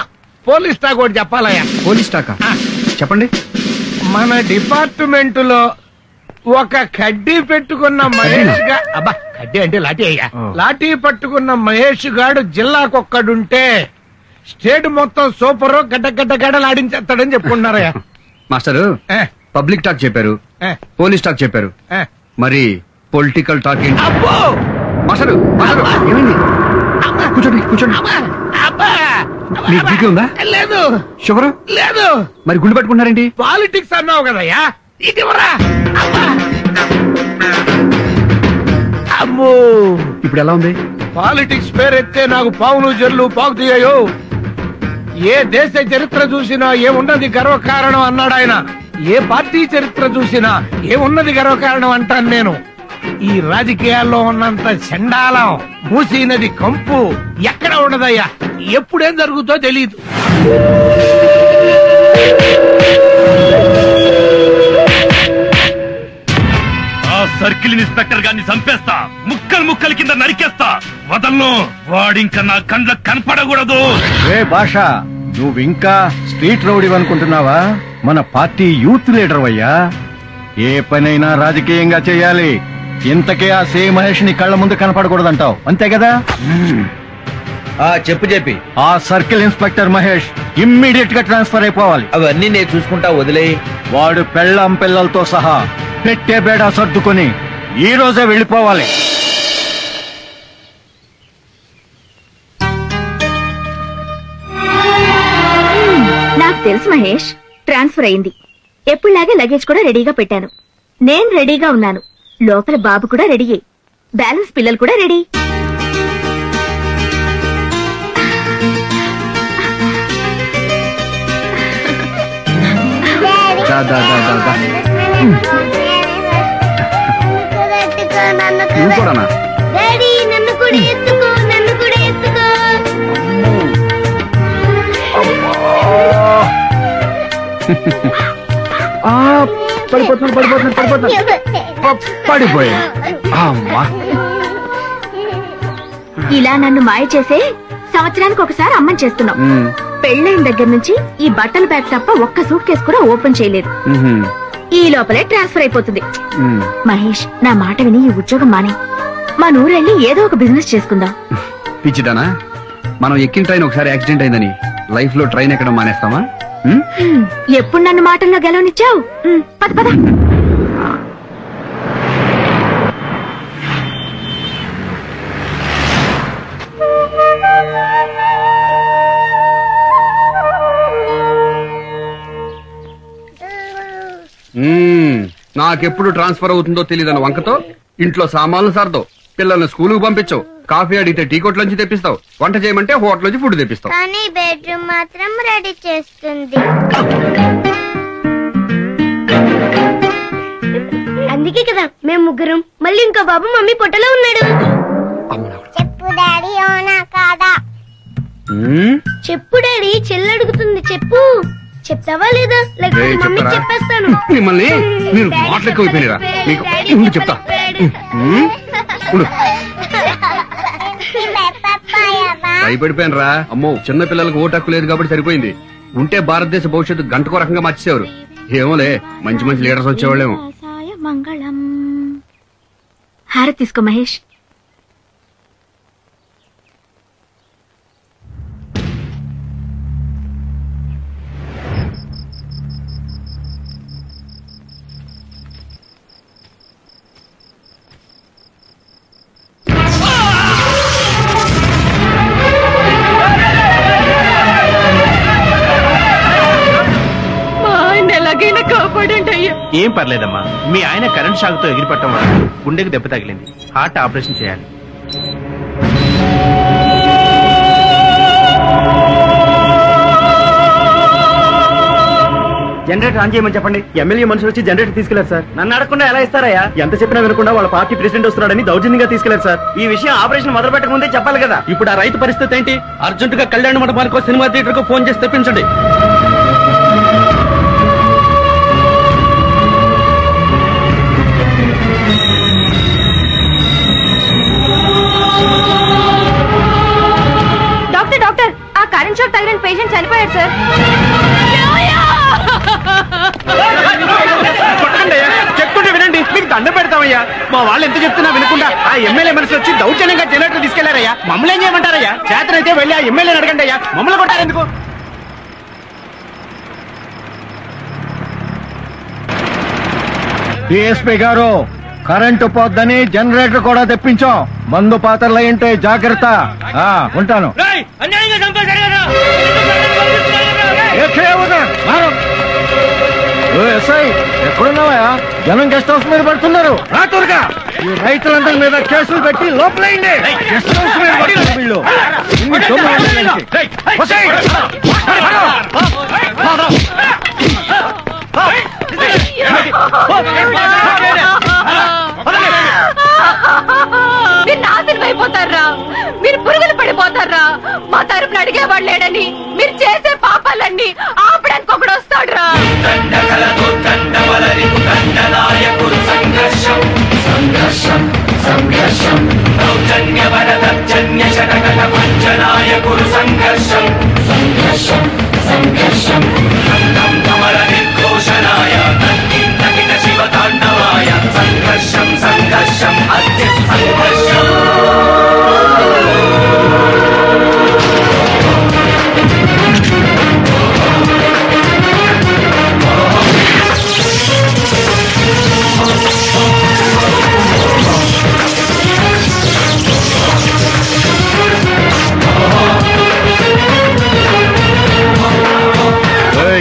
పోలీస్ టాక్ ఒకటి చెప్పాలయ్యా. పోలీస్ టాకా? చెప్పండి. మన డిపార్ట్మెంట్ లో ఒక కడ్డీ పెట్టుకున్న మహేష్ గా, అబ్బా కడ్డీ అంటే లాఠీ అయ్యా, లాఠీ పట్టుకున్న మహేష్ గాడు జిల్లాకొక్కడుంటే స్టేట్ మొత్తం సూపర్ గడ్డలాడించేస్తాడని చెప్పుకుంటున్నారయ్యా. మాస్టరు పబ్లిక్ టాక్ చెప్పారు, పోలీస్ టాక్ చెప్పారు, మరి పొలిటికల్ టాక్ ఏంటి? మాస్టరు ఏమైంది? కూర్చోండి కూర్చోండి. మీకు బీపీ ఉందా? లేదు. షుగర్ లేదు. మరి గుండు పట్టుకుంటారేంటి? పాలిటిక్స్ అన్నావు కదయ్యా, ఇదివరా. అమ్మో, ఇప్పుడు ఎలా ఉంది? పాలిటిక్స్ పేరెత్తే నాకు పావులు జల్లు పాకుతీయో. ఏ దేశ చరిత్ర చూసినా ఏమున్నది గర్వకారణం అన్నాడు ఆయన. ఏ పార్టీ చరిత్ర చూసినా ఏమున్నది గర్వకారణం అంటాను నేను. ఈ రాజకీయాల్లో ఉన్నంత చండాలం, మూసీ నది కంపు ఎక్కడ ఉండదయ్యా. ఎప్పుడేం జరుగుతో తెలియదు. ఆ సర్కిల్ ఇన్స్పెక్టర్ గారిని చంపేస్తా, ముక్కలు కింద నరికేస్తా, వదలను. వాడింక నా కండ్ల కనపడకూడదు. ఏ భాష, నువ్వు ఇంకా స్ట్రీట్ రౌడీ అనుకుంటున్నావా? మన పార్టీ యూత్ లీడర్ అయ్యా. ఏ పనైనా రాజకీయంగా చేయాలి. ఇంతకే ఆ సే మహేష్ ని కళ్ళ ముందు కనపడకూడదంటావు, అంతే కదా? చెప్పి ఆ సర్కిల్ ఇన్స్పెక్టర్ మహేష్ ఇమ్మీడియట్ గా ట్రాన్స్ఫర్ అయిపోవాలి. అవన్నీ నేను చూసుకుంటా, వదిలే. వాడు పిల్లలతో సహా పెట్టే బేడా సర్దుకొని ఈ రోజే వెళ్ళిపోవాలి. నాకు తెలుసు మహేష్, ట్రాన్స్ఫర్ అయింది. ఎప్పుడులాగే లగేజ్ కూడా రెడీగా పెట్టాను. నేను రెడీగా ఉన్నాను. లోపల బాబు కూడా రెడీ. బ్యాలెన్స్ పిల్లలు కూడా రెడీ. పడిపోయా. ఇలా నన్ను మాయ చేసే సంవత్సరానికి ఒకసారి అమ్మని చేస్తున్నావు. పెళ్ళైన దగ్గర నుంచి ఈ బట్టల బ్యాగ్ తప్ప ఒక్క సూట్ కేసు కూడా ఓపెన్ చేయలేదు. ఈ లోపలే ట్రాన్స్ఫర్ అయిపోతుంది. మహేష్, నా మాట విని ఈ ఉద్యోగం మానే మా నూరెళ్ళి ఏదో ఒక బిజినెస్ చేసుకుందాం. పిచ్చిదానా, మనం ఎక్కిన ట్రైన్ ఒకసారి యాక్సిడెంట్ అయిందని లైఫ్ లో ట్రైన్ ఎక్కడం మానేస్తామా? ఎప్పుడు నన్ను మాటల్లో గెలవనిచ్చావు? పద పద. నాకెప్పుడు ట్రాన్స్ఫర్ అవుతుందో తెలియదన్న వంకతో ఇంట్లో సామాన్లు సర్దో, పిల్లల్ని స్కూలుకు పంపించవు, కాఫీ అడిగితే టీ కొట్ల నుంచి తెప్పిస్తావు, వంట చేయమంటే హోటల్ నుంచి ఫుడ్ తెప్పిస్తావు. కానీ బెడ్రూమ్ మాత్రం రెడీ చేస్తుంది. అందుకే కదా మేము ముగ్గురం. మళ్ళీ ఇంకో బాబు మమ్మీ పొట్టలో ఉన్నాడు. చెప్పు డాడీ, అవునా కాదా? చెప్పు డాడీ, చెల్లి అడుగుతుంది. చెప్పు. చెప్తావా లేదా? లేకపోతే మమ్మీ చెప్పేస్తాను. మిమ్మల్ని మీరు మాట్లాడుకోపోయినరా? మీకు చెప్తా. భయపడిపోయినరా? అమ్మో, చిన్న పిల్లలకు ఓటు హక్కు లేదు కాబట్టి సరిపోయింది. ఉంటే భారతదేశ భవిష్యత్తు గంటకో రకంగా మార్చేసేవారు. ఏమోలే, మంచి మంచి లీడర్స్ వచ్చేవాళ్ళేమో. మంగళం. హారతి తీసుకో మహేష్. ఏం పర్లేదమ్మా, మీ ఆయన కరెంట్ షాక్ తో ఎగిరిపట్టడం వల్ల గుండెకి దెబ్బ తగిలింది. హార్ట్ ఆపరేషన్ చేయాలి. జనరేటర్ ఆన్ చేయమని చెప్పండి. ఎమ్మెల్యే మనుషులు వచ్చి జనరేటర్ తీసుకెళ్లారు సార్. నన్ను అడగకుండా ఎలా ఇస్తారయ్యా? ఎంత చెప్పినా వినకుండా వాళ్ళ పార్టీ ప్రెసిడెంట్ వస్తున్నాడని దౌర్జన్యంగా తీసుకెళ్లారు సార్. ఈ విషయం ఆపరేషన్ మొదలు పెట్టక ముందే చెప్పాలి కదా. ఇప్పుడు ఆ రైతు పరిస్థితి ఏంటి? అర్జెంటుగా కళ్యాణ మండపానికో సినిమా థియేటర్ కు ఫోన్ చేసి తెప్పించండి. కరెంట్ షాక్ తగిలిన పేషెంట్ చనిపోయాడు సార్. చెప్తుంటే వినండి, మీకు దండ పెడతామయ్యా. మా వాళ్ళు ఎంత చెప్తున్నా వినకుండా ఆ ఎమ్మెల్యే మనసు వచ్చి దౌర్జన్యంగా జనరేటర్ తీసుకెళ్లారయ్యా. మమ్మల్ని ఏం చేయమంటారయ్యా? చేతనైతే వెళ్ళి ఆ ఎమ్మెల్యేని అడగండి అయ్యా. మమ్మల్ని కొట్టారెందుకు? డిఎస్పీ గారు, కరెంటు పోద్దని జనరేటర్ కూడా తెప్పించాం. మందు పాత్రలు అయింటే జాగ్రత్త. ఉంటాను. ఎస్ఐ ఎక్కడున్నావా? జనం గెస్ట్ హౌస్ మీద పడుతున్నారు. రాత్రుగా ఈ రైతులందరి మీద కేసులు పెట్టి లోపలైంది. గెస్ట్ హౌస్ మీద పడుతున్నారు వీళ్ళు. ఇన్ని దొంగలు ఉండడానికి. వసేయ్! మీరు నాశనం అయిపోతారా? మీరు పురుగులు పడిపోతారా? మా తరపున అడిగేవాడు లేడని మీరు చేసే పాపాలన్నీ ఆపడానికి ఒకడు వస్తాడురా.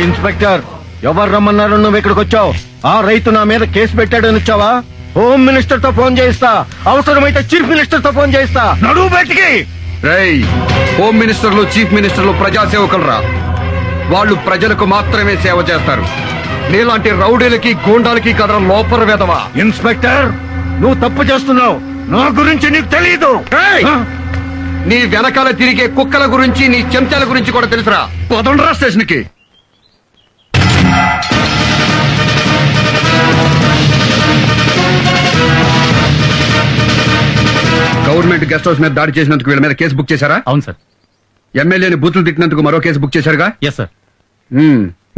ఇన్స్పెక్టర్, ఎవరు రమ్మన్నారు? నువ్వు ఇక్కడికి వచ్చావు? ఆ రైతు నా మీద కేసు పెట్టాడని వచ్చావా? హోమ్ మినిస్టర్ తో ఫోన్ చేయిస్తా, అవసరమైతే చీఫ్ మినిస్టర్ తో ఫోన్ చేయిస్తా. నడువు బయటికి. రేయ్, హోమ్ మినిస్టర్లు చీఫ్ మినిస్టర్లు ప్రజాసేవకులరా. వాళ్ళు ప్రజలకు మాత్రమే సేవ చేస్తారు. నీలాంటి రౌడీలకి గూండాలకి కదరా లోపల వెదవా. ఇన్స్పెక్టర్, నువ్వు తప్పు చేస్తున్నావు. నా గురించి నీకు తెలియదు. నీ వెనకాల తిరిగే కుక్కల గురించి, నీ చెంచాల గురించి కూడా తెలుసురా. పదండ్రా స్టేషన్ కి. గవర్నమెంట్ గెస్ట్ హౌస్ మీద దాడి చేసినందుకు వీళ్ళ మీద కేసు బుక్ చేశారా? అవును సార్. ఎమ్మెల్యేని బూతులు తిట్టినందుకు మరో కేసు బుక్ చేశారుగా? Yes sir.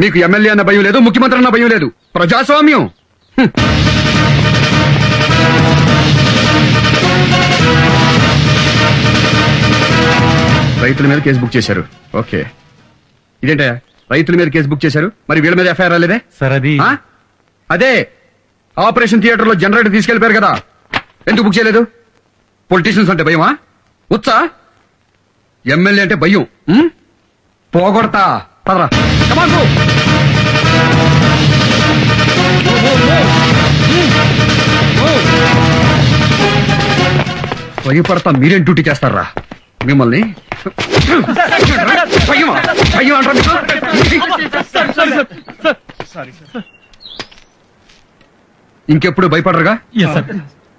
మీకు ఎమ్మెల్యే అన్న భయం లేదు, ముఖ్యమంత్రి అన్న భయం లేదు. ప్రజాస్వామ్యం. రైతుల మీద కేసు బుక్ చేశారు. ఓకే, ఇదేంటయ్యా రైతుల మీద కేసు బుక్ చేశారు, మరి వీళ్ళ మీద ఎఫ్ఐఆర్ రాలేదే? సార్ అది అదే ఆపరేషన్ థియేటర్ లో జనరేటర్ తీసుకెళ్లిపోయారు కదా, ఎందుకు బుక్ చేయలేదు? పొలిటీషియన్స్ అంటే భయమా? ఉత్సా? ఎమ్మెల్యే అంటే భయం. పోగొడతా. పదరా. భయపడతా మీరేం డ్యూటీ చేస్తారా? మిమ్మల్ని ఇంకెప్పుడు భయపడరుగా?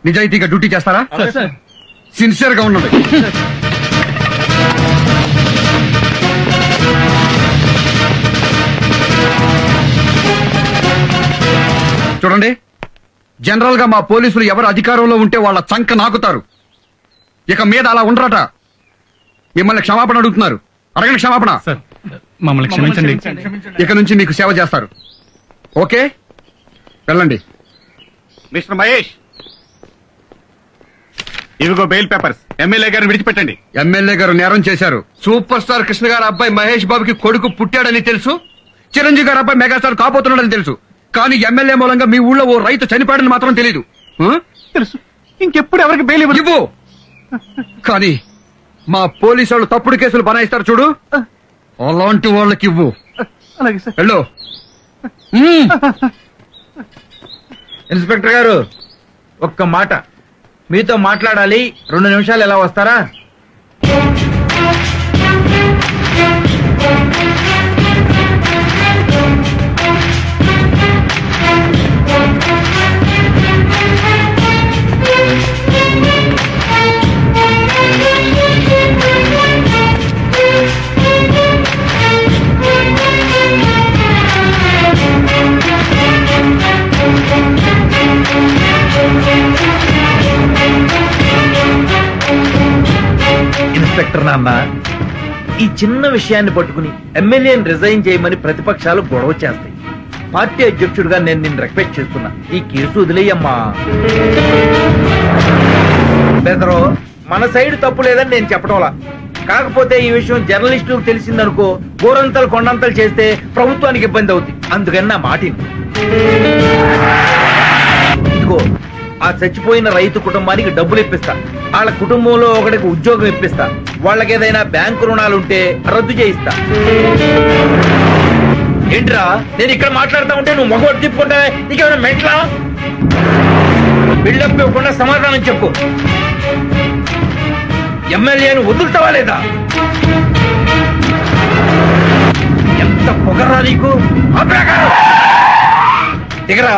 నిజాయితీగా డ్యూటీ చేస్తారా? సిన్సియర్ గా ఉన్నది. చూడండి, జనరల్ గా మా పోలీసులు ఎవరు అధికారంలో ఉంటే వాళ్ళ చంక నాకుతారు. ఇక మీద అలా ఉండరట. మిమ్మల్ని క్షమాపణ అడుగుతున్నారు. అడగండి క్షమాపణ. మమ్మల్ని క్షమించండి. ఇక నుంచి మీకు సేవ చేస్తారు. ఓకే, వెళ్ళండి. మిస్టర్ మహేష్, ఇదిగో బెయిల్ పేపర్స్. ఎమ్మెల్యే గారిని విడిచిపెట్టండి. ఎమ్మెల్యే గారు నేరం చేశారు. సూపర్ స్టార్ కృష్ణ గారి అబ్బాయి మహేష్ బాబుకి కొడుకు పుట్టాడని తెలుసు. చిరంజీవి గారి అబ్బాయి మెగాస్టార్ కాబోతున్నాడని తెలుసు. కానీ ఎమ్మెల్యే మూలంగా మీ ఊళ్ళో ఓ రైతు చనిపోయాడని మాత్రం తెలీదు. తెలుసు. ఇంకెప్పుడు ఎవరికి బెయిల్ ఇవ్వు. కానీ మా పోలీసు వాళ్ళు తప్పుడు కేసులు బనాయిస్తారు చూడు, అలాంటి వాళ్ళకి ఇవ్వు. వెళ్ళు. ఇన్స్పెక్టర్ గారు, ఒక్క మాట మీతో మాట్లాడాలి. 2 నిమిషాలు ఎలా వస్తారా? ఇన్స్పెక్టర్ నాన్న, ఈ చిన్న విషయాన్ని పట్టుకుని ఎమ్మెల్యేని రిజైన్ చేయమని ప్రతిపక్షాలు గొడవ చేస్తాయి. పార్టీ అధ్యక్షుడిగా నేను నిన్ను రిక్వెస్ట్ చేస్తున్నా, ఈ కేసు వదిలేయమ్మా. బెదరో మన సైడ్ తప్పు లేదని నేను చెప్పడంలా. కాకపోతే ఈ విషయం జర్నలిస్టులకు తెలిసిందనుకో, గోరంతలు కొండంతలు చేస్తే ప్రభుత్వానికి ఇబ్బంది అవుతుంది. అందుకని నా మాటిని. ఇదిగో ఆ చచ్చిపోయిన రైతు కుటుంబానికి డబ్బులు ఇప్పిస్తా, వాళ్ళ కుటుంబంలో ఒకటికి ఉద్యోగం ఇప్పిస్తా, వాళ్ళకి ఏదైనా బ్యాంకు రుణాలుంటే రద్దు చేయిస్తా. ఏంట్రా నేను ఇక్కడ మాట్లాడుతా ఉంటే నువ్వు మగవాడు తిప్పుకుంటా? నీకేమైనా మెంట్లా? బిల్డప్ ఇవ్వకుండా సమాధానం చెప్పు. ఎమ్మెల్యేను వదులుతావా లేదా? ఎంత పొగరా నీకు? దిగరా,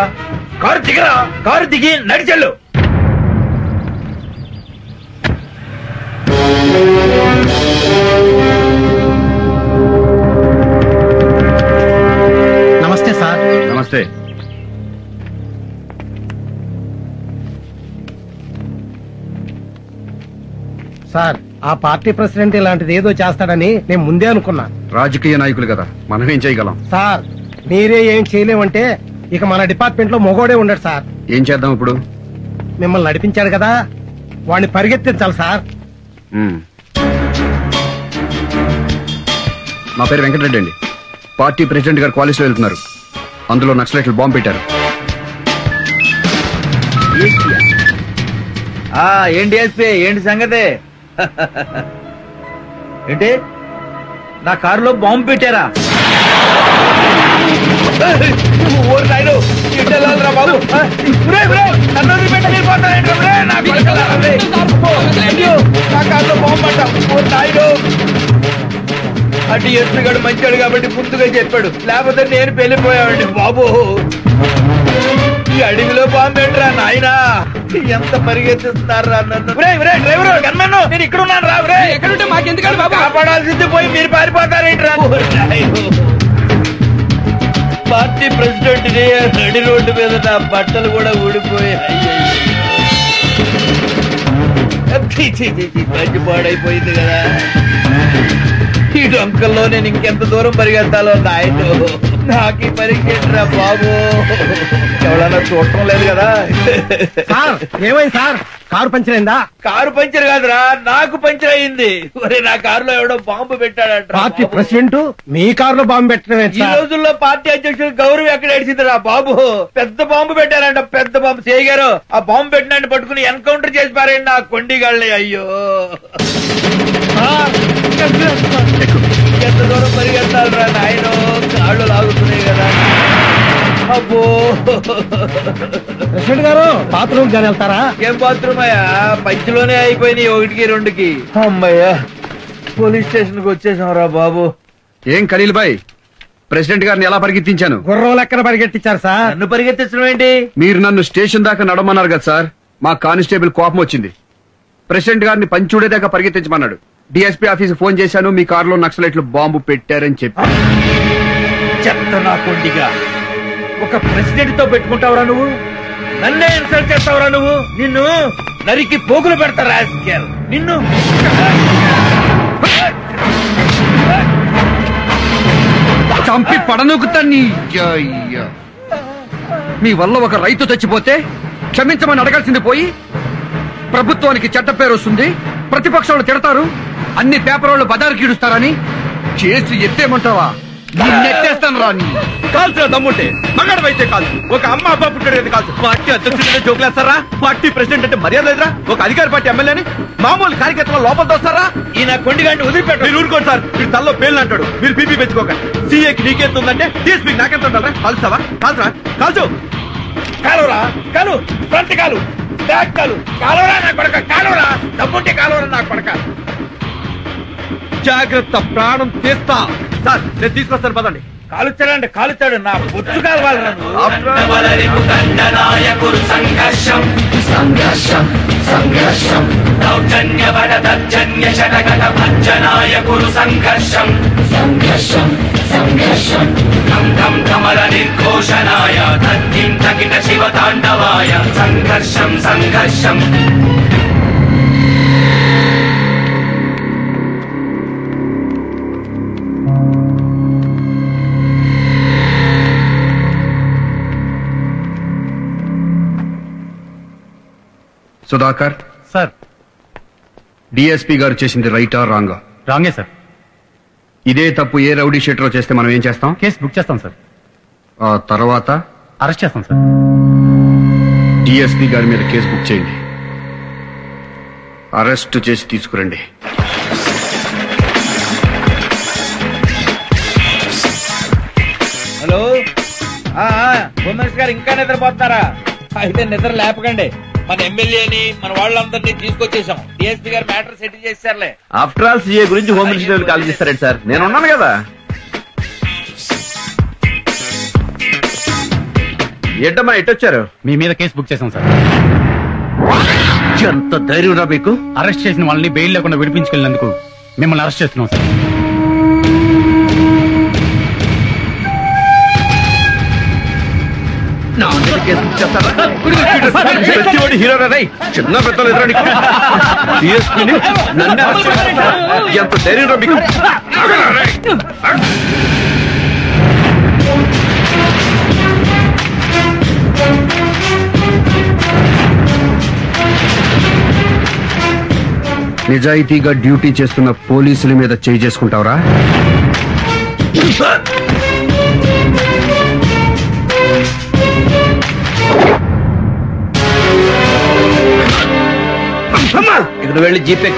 కారు దిగరా, కారు దిగి నడిచెళ్ళు. నమస్తే సార్. నమస్తే. సార్ ఆ పార్టీ ప్రెసిడెంట్ ఇలాంటిది ఏదో చేస్తాడని నేను ముందే అనుకున్నా. రాజకీయ నాయకులు కదా, మనం ఏం చేయగలం? సార్ మీరే ఏం చేయలేమంటే ఇక మన డిపార్ట్మెంట్ లో మొగోడే ఉండడు సార్. ఏం చేద్దాం ఇప్పుడు? మిమ్మల్ని నడిపించాడు కదా, వాడిని పరిగెత్తించాలి సార్. నా పేరు వెంకటరెడ్డి అండి. పార్టీ ప్రెసిడెంట్ గారు కాలేజ్ లో వెళ్తున్నారు. అందులో నక్సలైట్లు బాంబు పెట్టారు. ఏంటి ఎస్పీ, ఏంటి సంగతే? ఏంటి నా కారులో బాంబు పెట్టారా? బాబు నా కారులో బాంబు పడ్డా. అటు ఎస్పీ గడు మంచాడు కాబట్టి ముందుగా చెప్పాడు, లేకపోతే నేను పెళ్లిపోయావండి బాబు. ఈ అడవిలో బాంబు పెట్టరా నాయనా, ఎంత పరిగెత్తిస్తున్నారా నన్ను. డ్రైవర్ గన్మన్ను, నేను ఇక్కడ ఉన్నాను రా. ఎక్కడుంటే మాకెందుకండి బాబు? కాపాడాల్సింది పోయి మీరు పారిపోతారేంట్రా? పార్టీ ప్రెసిడెంట్ నడి రోడ్డు మీద నా బట్టలు కూడా ఊడిపోయాయి. మంచి పాడైపోయింది కదా. ఈ డొంకల్లో నేను ఇంకెంత దూరం పరిగెత్తాలో నాయన. నాకు ఈ పరిగెట్టరా బాబు, ఎవరన్నా చూడటం లేదు కదా. ఏమైంది సార్? కారు పంచర్ అయిందా? కారు పంచర్ కాదురా, నాకు పంచర్ అయింది. ఒరే నా కారులో ఎవడో బాంబు పెట్టాడంట. పార్టీ ప్రెసిడెంట్ మీ కారులో బాంబు పెట్టడమే. ఈ రోజుల్లో పార్టీ అధ్యక్షుడు గౌరవం ఎక్కడ ఏడిచిందిరా బాబు. పెద్ద బాంబు పెట్టారంట, పెద్ద బాంబు. చేయగారు ఆ బాంబు పెట్టినట్టు పట్టుకుని ఎన్కౌంటర్ చేసి పారండి నా కొండిగాళ్ళే. అయ్యో ఎంత దూరం పరిగెత్తాలరా నాయన, కాళ్ళు లాగుతున్నాయి కదా. అబ్బో ప్రెసిడెంట్ గారు బాత్రూమ్ కానీ వెళ్తారా? ఏం బాత్రూమ్ అయ్యా, పంచిలోనే అయిపోయినాయి 1కి 2కి. అమ్మయ్యా పోలీస్ స్టేషన్ కి వచ్చేసాం రా బాబు. ఏం ఖలీల్ భాయ్, ప్రెసిడెంట్ గారిని ఎలా పరిగెత్తించాను? గుర్రం లెక్కన పరిగెట్టించారు సార్. నన్ను పరిగెత్తించడం ఏంటి? మీరు నన్ను స్టేషన్ దాకా నడమన్నారు కదా సార్. మా కానిస్టేబుల్ కోపం వచ్చింది. ప్రెసిడెంట్ గారిని పంచుడే దాకా పరిగెత్తించమన్నాడు. డిఎస్పీ ఆఫీస్ ఫోన్ చేశాను, మీ కారులో నక్సలైట్లు బాంబు పెట్టారని చెప్పి. చెత్త నా కొండిగా, ఒక ప్రెసిడెంట్ తో పెట్టుకుంటావురా నువ్వు? నన్నే ఇన్సల్ట్ చేస్తావురా నువ్వు? నిన్ను నరికి పోగులు పెడతారా నిన్ను? చంపి పడనూకుతాన్ని. మీ వల్ల ఒక రైతు చచ్చిపోతే క్షమించమని అడగాల్సింది పోయి, ప్రభుత్వానికి చెడ్డ పేరు వస్తుంది, ప్రతిపక్షాలు తిడతారు, అన్ని పేపర్ వాళ్ళు బజారుకి ఇడుస్తారని చేసి ఎత్తేమంటావా? నెట్టేస్తాను రాని. కాల్సిన దమ్ముంటే మగాడవైతే కాల్చు. ఒక అమ్మ అబ్బా పుట్టాడు కదా కాల్చు. పార్టీ అధ్యక్షుడు జోకులేస్తారా? పార్టీ ప్రెసిడెంట్ అంటే మర్యాద లేదురా? ఒక అధికార పార్టీ ఎమ్మెల్యేని మామూలు కార్యకర్తలు లోపల తోస్తారా? ఈయన కొండిగంటే వదిలిపెట్టు. మీరు ఊరుకోండి సార్, మీరు తల్లో పేర్లు అంటాడు. మీరు పీపీ పెంచుకోకండి. సీఏకి నీకెంత ఉందంటే డిఎస్పీకి నాకెంత ఉండాలా? కాల్చుతావా? కాల్చరా? కాల్చు. కాలురా, కాలు, ఫ్రంట్ కాలు, బ్యాక్ కాలు, కాలురా నా కొడక, కాలురా. దమ్ముంటే కాలురా నా కొడక. జాగ్రత్త, ప్రాణం తీస్తా. సార్ నేను తీసుకొస్తాను పదండి. కాలుచ్చాడంటే కాలుచ్చాడు, నా బొచ్చు కాలవాలి. సంఘర్షం సంఘర్షం సంఘర్షం దౌర్జన్య వరదర్జన్య శతగత భంజనాయ కురు సంఘర్షం సంఘర్షం సంఘర్షం ధం ధం ధమల నిర్ఘోషణాయ తద్ధిం తకిట శివ తాండవాయ సంఘర్షం సంఘర్షం. సుధాకర్ సార్. డిఎస్పీ గారు చేసింది రైటా రాంగా? రాంగే సార్. ఇదే తప్పు ఏ రౌడీ షీటర్ చేస్తే మనం ఏం చేస్తాం? కేసు బుక్ చేస్తాం సార్. ఆ తర్వాత అరెస్ట్ చేస్తాం సార్. డిఎస్పీ గారి మీద కేసు బుక్ చేయండి, అరెస్ట్ చేసి తీసుకురండి. హలో, హోమ్ మినిస్టర్ గారు ఇంకా నిద్రపోతున్నారా? అయితే నిద్ర లేపకండి. మన ఎమ్మెల్యేని మన వాళ్ళందరినీ తీసుకొచ్చేసాం. డిఎస్పీ గారు మ్యాటర్ సెటిల్ చేశారులే. ఆఫ్టర్ ఆల్ సీఏ గురించి హోమ్ మినిస్టర్ కాల్ చేస్తారండి సార్. నేను ఉన్నాను కదా. ఏంటమ్మా ఎట్టొచ్చారు? మీ మీద కేసు బుక్ చేసాం సార్. ఎంత ధైర్యం రా మీకు? అరెస్ట్ చేసిన వాళ్ళని బెయిల్ లేకుండా విడిపించుకెళ్ళినందుకు మిమ్మల్ని అరెస్ట్ చేస్తున్నాం సార్. హీరో రై చిన్న పెద్దలు ఎదురా నీకు? డిఎస్పీని నన్ను ఎంత ధైర్యం రా మీకు? నిజాయితీగా డ్యూటీ చేస్తున్న పోలీసుల మీద చేయి చేసుకుంటావరా? ఇక్కడ వెళ్ళి జీపే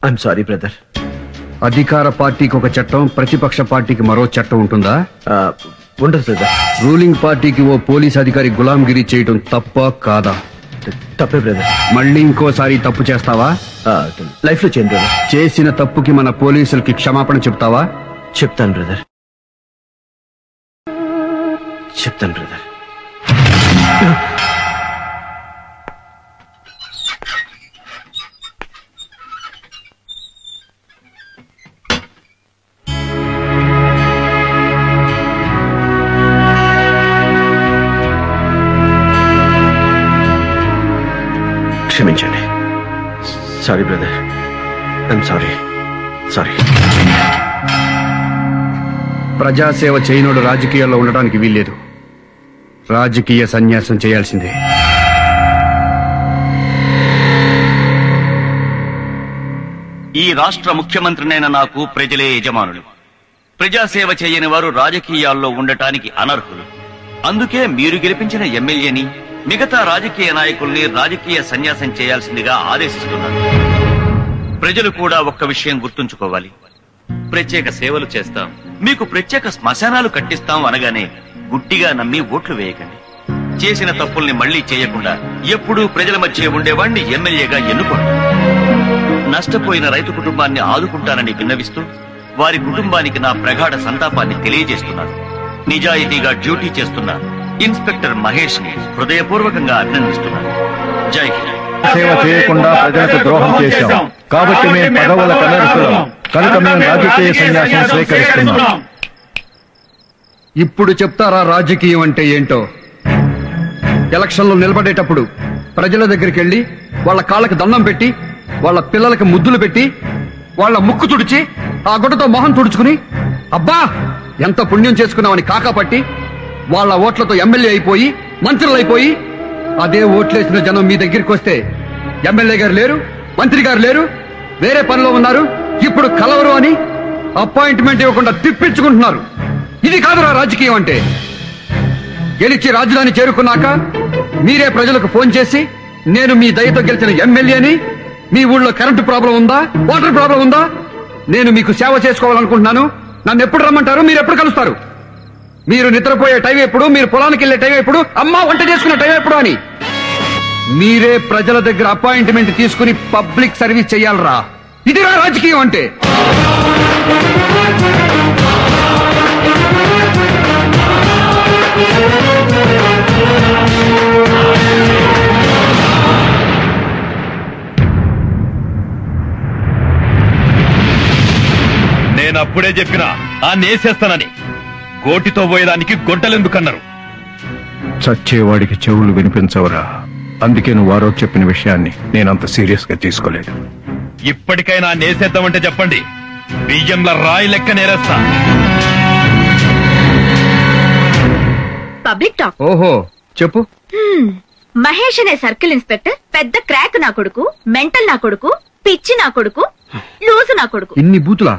ఐఎమ్ సారీ బ్రదర్. అధికార పార్టీకి ఒక చట్టం, ప్రతిపక్ష పార్టీకి మరో చట్టం ఉంటుందా? ఉండదు బ్రదర్. రూలింగ్ పార్టీకి ఓ పోలీస్ అధికారి గులాంగిరి చేయడం తప్ప కాదా? తప్పే బ్రదర్. మళ్ళీ ఇంకోసారి తప్పు చేస్తావా? లైఫ్ లో చేయను బ్రదర్. చేసిన తప్పుకి మన పోలీసులకి క్షమాపణ చెప్తావా? చెప్తాను బ్రదర్, చెప్తాను బ్రదర్. క్షమించండి. Sorry brother, I'm sorry. Sorry. ప్రజాసేవ చేయనోడు రాజకీయాల్లో ఉండడానికి వీల్లేదు. రాజకీయ సన్యాసం చేయాల్సిందే. ఈ రాష్ట్ర ముఖ్యమంత్రినైన నాకు ప్రజలే యజమానులు. ప్రజాసేవ చేయని వారు రాజకీయాల్లో ఉండటానికి అనర్హులు. అందుకే మీరు గెలిపించిన ఎమ్మెల్యేని, మిగతా రాజకీయ నాయకుల్ని రాజకీయ సన్యాసం చేయాల్సిందిగా ఆదేశిస్తున్నారు. ప్రజలు కూడా ఒక్క విషయం గుర్తుంచుకోవాలి. ప్రత్యేక సేవలు చేస్తాం, మీకు ప్రత్యేక శ్మశానాలు కట్టిస్తాం అనగానే గుట్టిగా నమ్మి ఓట్లు వేయకండి. చేసిన తప్పుల్ని మళ్లీ చేయకుండా ఎప్పుడూ ప్రజల మధ్య ఉండేవాణ్ణి ఎమ్మెల్యేగా ఎన్నుకోండి. నష్టపోయిన రైతు కుటుంబాన్ని ఆదుకుంటానని విన్నవిస్తూ వారి కుటుంబానికి నా ప్రగాఢ సంతాపాన్ని తెలియజేస్తున్నాను. నిజాయితీగా డ్యూటీ చేస్తున్న ఇన్స్పెక్టర్ మహేష్ ని హృదయపూర్వకంగా అభినందిస్తున్నాను. జై హింద్. సేవ చేయకుండా ప్రజలకు ద్రోహం చేశాం కాబట్టి మేము పదవుల కనరిస్తున్నాం. కనుక మేము రాజకీయ సన్యాసం స్వీకరిస్తున్నాం. ఇప్పుడు చెప్తారా రాజకీయం అంటే ఏంటో? ఎలక్షన్లో నిలబడేటప్పుడు ప్రజల దగ్గరికి వెళ్లి వాళ్ళ కాళ్ళకి దండం పెట్టి, వాళ్ళ పిల్లలకి ముద్దులు పెట్టి, వాళ్ళ ముక్కు తుడిచి, ఆ గుడ్డతో మొహం తుడుచుకుని అబ్బా ఎంత పుణ్యం చేసుకున్నామని కాకాపట్టి వాళ్ళ ఓట్లతో ఎమ్మెల్యే అయిపోయి మంత్రులు అయిపోయి, అదే ఓట్లేసిన జనం మీ దగ్గరికి వస్తే ఎమ్మెల్యే గారు లేరు, మంత్రి గారు లేరు, వేరే పనిలో ఉన్నారు, ఇప్పుడు కలవరు అని అపాయింట్మెంట్ ఇవ్వకుండా తిప్పించుకుంటున్నారు. ఇది కాదురా రాజకీయం అంటే. గెలిచి రాజధాని చేరుకున్నాక మీరే ప్రజలకు ఫోన్ చేసి, నేను మీ దయతో గెలిచిన ఎమ్మెల్యేని, మీ ఊళ్ళో కరెంటు ప్రాబ్లం ఉందా, వాటర్ ప్రాబ్లం ఉందా, నేను మీకు సేవ చేసుకోవాలనుకుంటున్నాను, నన్ను ఎప్పుడు రమ్మంటారు, మీరు ఎప్పుడు కలుస్తారు, మీరు నిద్రపోయే టైం ఎప్పుడు, మీరు పొలానికి వెళ్లే టైం ఎప్పుడు, అమ్మ వంట చేసుకునే టైం ఎప్పుడు అని మీరే ప్రజల దగ్గర అపాయింట్మెంట్ తీసుకుని పబ్లిక్ సర్వీస్ చెయ్యాలరా. ఇదిరా రాజకీయం అంటే. అప్పుడే చెప్పినా ఆ నేసేస్తానని. గోటితో పోయేదానికి గొడ్డలెందుకన్నారు? చచ్చేవాడికి చెవులు వినిపించవరా, అందుకే నువ్వు వారో చెప్పిన విషయాన్ని నేనంత సీరియస్ గా తీసుకోలేదు. ఇప్పటికైనా నేసేద్దామంటే చెప్పండి, బియ్యంల రాయి లెక్క నేరేస్తా. Public talk. ఓహో చెప్పు. మహేష్ అనే సర్కిల్ ఇన్స్పెక్టర్ పెద్ద క్రాక్ నా కొడుకు, మెంటల్ నా కొడుకు, పిచ్చి నా కొడుకు, లూజు నా కొడుకు. ఇన్ని బూతులా?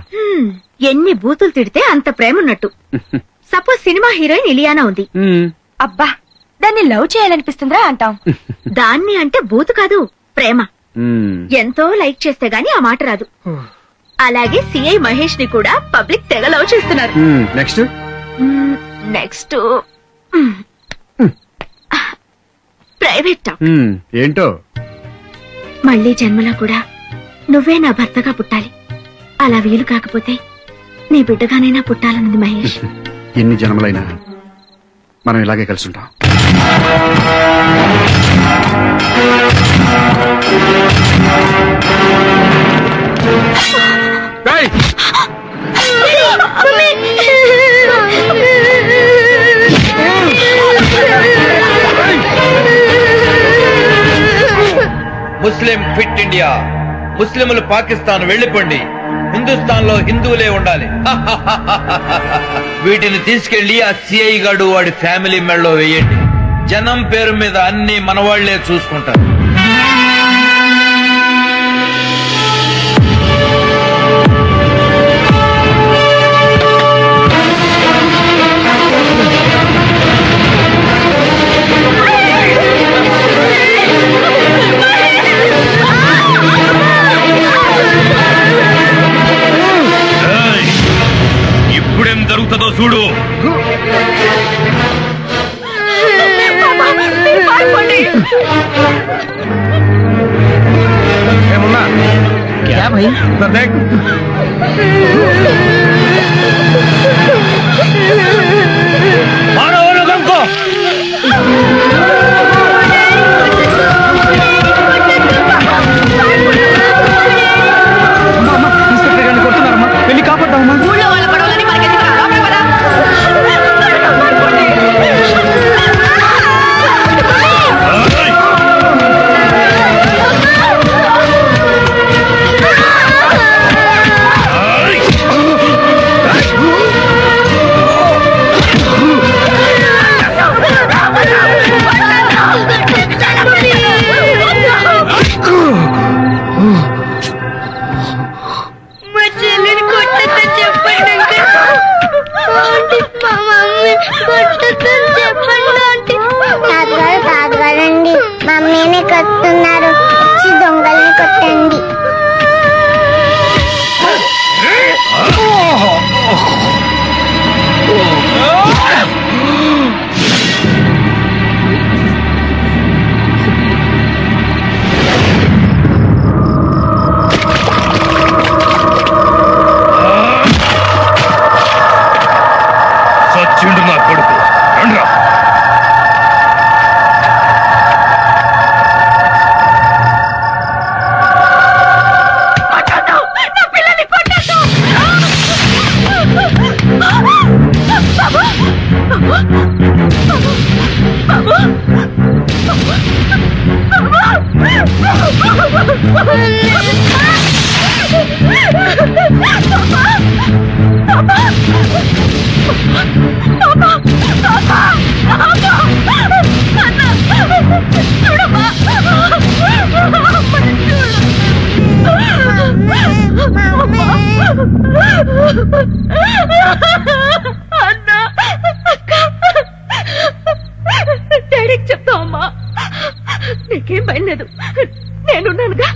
ఎన్ని బూతులు తిడితే అంత ప్రేమ ఉన్నట్టు. సపోజ్ సినిమా హీరోయిన్ ఇలియానా ఉంది. అబ్బా, దాన్ని లవ్ చేయాలనిపిస్తుందా అంటాం. దాన్ని అంటే బూతు కాదు, ప్రేమ. ఎంతో లైక్ చేస్తే గాని ఆ మాట రాదు. అలాగే సిఐ మహేష్ ని కూడా పబ్లిక్ తెగ లవ్ చేస్తున్నారు. Next next private talk. ఏంటో? మళ్ళీ జన్మలో కూడా నువ్వే నా భర్తగా పుట్టాలి. అలా వీలు కాకపోతే నీ బిడ్డగానైనా పుట్టాలన్నది మహేష్. ఎన్ని జన్మలైనా మనం ఇలాగే కలిసి ఉంటాం. ముస్లిం ఫిట్ ఇండియా. ముస్లింలు పాకిస్తాన్ వెళ్లిపోండి, హిందుస్థాన్ లో హిందువులే ఉండాలి. వీటిని తీసుకెళ్లి ఆ సిఐ గాడు వాడి ఫ్యామిలీ మెడలో వేయండి. జనం పేరు మీద అన్ని మనవాళ్లే చూసుకుంటారు. ఇప్పుడేం జరుగుతుందో చూడు. क्या भाई? मारो वो लोगों को। ఇన్స్పెక్టర్ గారిని కొడుతున్నారమ్మా, వెళ్ళి కాపాడమ్మా. ఊళ్ళో వాళ్ళ గొడవలని మనకెందుకు రా? లోపలికి పద. తాతగారండి, మమ్మీని కొట్టున్నారు, వచ్చి దొంగల్ని కొట్టండి. సచ్చిండు నా కొడుకు. రండ్రా. డాడీకి చెప్తావమ్మా, నీకేం భయం లేదు, నేనున్నానుగా.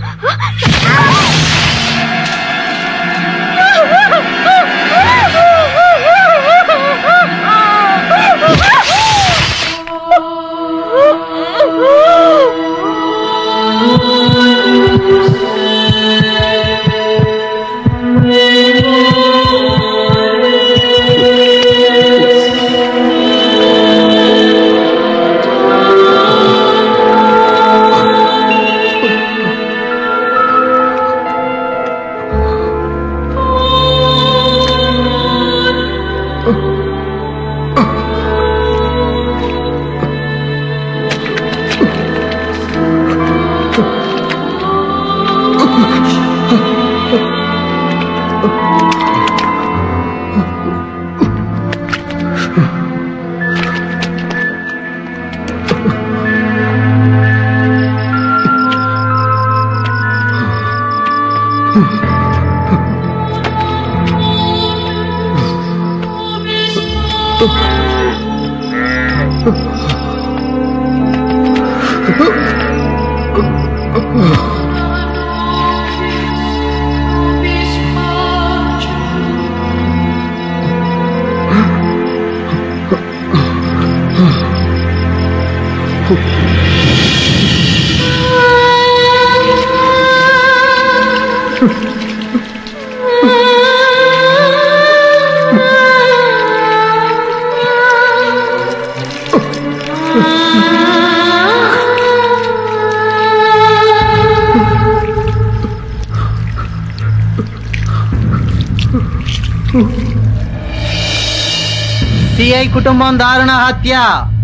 సిఐ కుటుంబం దారుణ హత్య.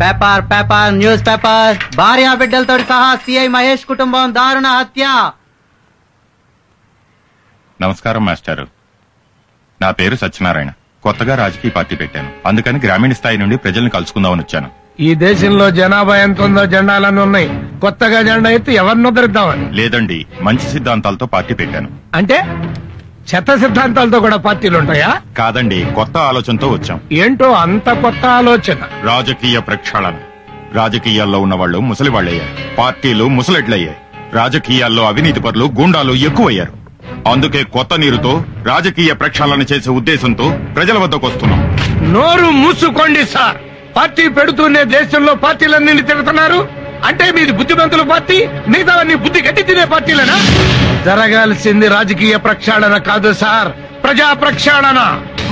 Paper paper news paper. భార్య బిడ్డలతో సహా సిఐ మహేష్ కుటుంబం దారుణ హత్య. నమస్కారం మాస్టారు. నా పేరు సత్యనారాయణ. కొత్తగా రాజకీయ పార్టీ పెట్టాను. అందుకని గ్రామీణ స్థాయి నుండి ప్రజల్ని కలుసుకుందామని వచ్చాను. ఈ దేశంలో జనాభా ఎంత ఉందో జెండాలన్నీ ఉన్నాయి. కొత్తగా జెండా ఎత్తి ఎవరిని ఉద్ధరిద్దామని? లేదండి, మంచి సిద్ధాంతాలతో పార్టీ పెట్టాను. అంటే చెత్త సిద్ధాంతాలతో కూడా పార్టీలు ఉంటాయా? కాదండి, కొత్త ఆలోచనతో వచ్చాం. ఏంటో అంత కొత్త ఆలోచన? రాజకీయ ప్రక్షాళన. రాజకీయాల్లో ఉన్న వాళ్ళు ముసలి వాళ్ళయ్యారు, పార్టీలు ముసలెడ్లయ్యాయి. రాజకీయాల్లో అవినీతి పరులు, గూండాలు ఎక్కువయ్యారు. అందుకే కొత్త నీరుతో రాజకీయ ప్రక్షాళన చేసే ఉద్దేశంతో ప్రజల వద్దకు వస్తున్నాం. నోరు మూసుకోండి సార్. పార్టీ పెడుతూనే దేశంలో పార్టీలన్నీ తిరుగుతున్నారు అంటే మీది బుద్ధిమంతుల పార్టీ, మిగతావన్నీ బుద్ధి గట్టి తినే పార్టీలేనా? జరగాల్సింది రాజకీయ ప్రక్షాళన కాదు సార్, ప్రజా ప్రక్షాళన.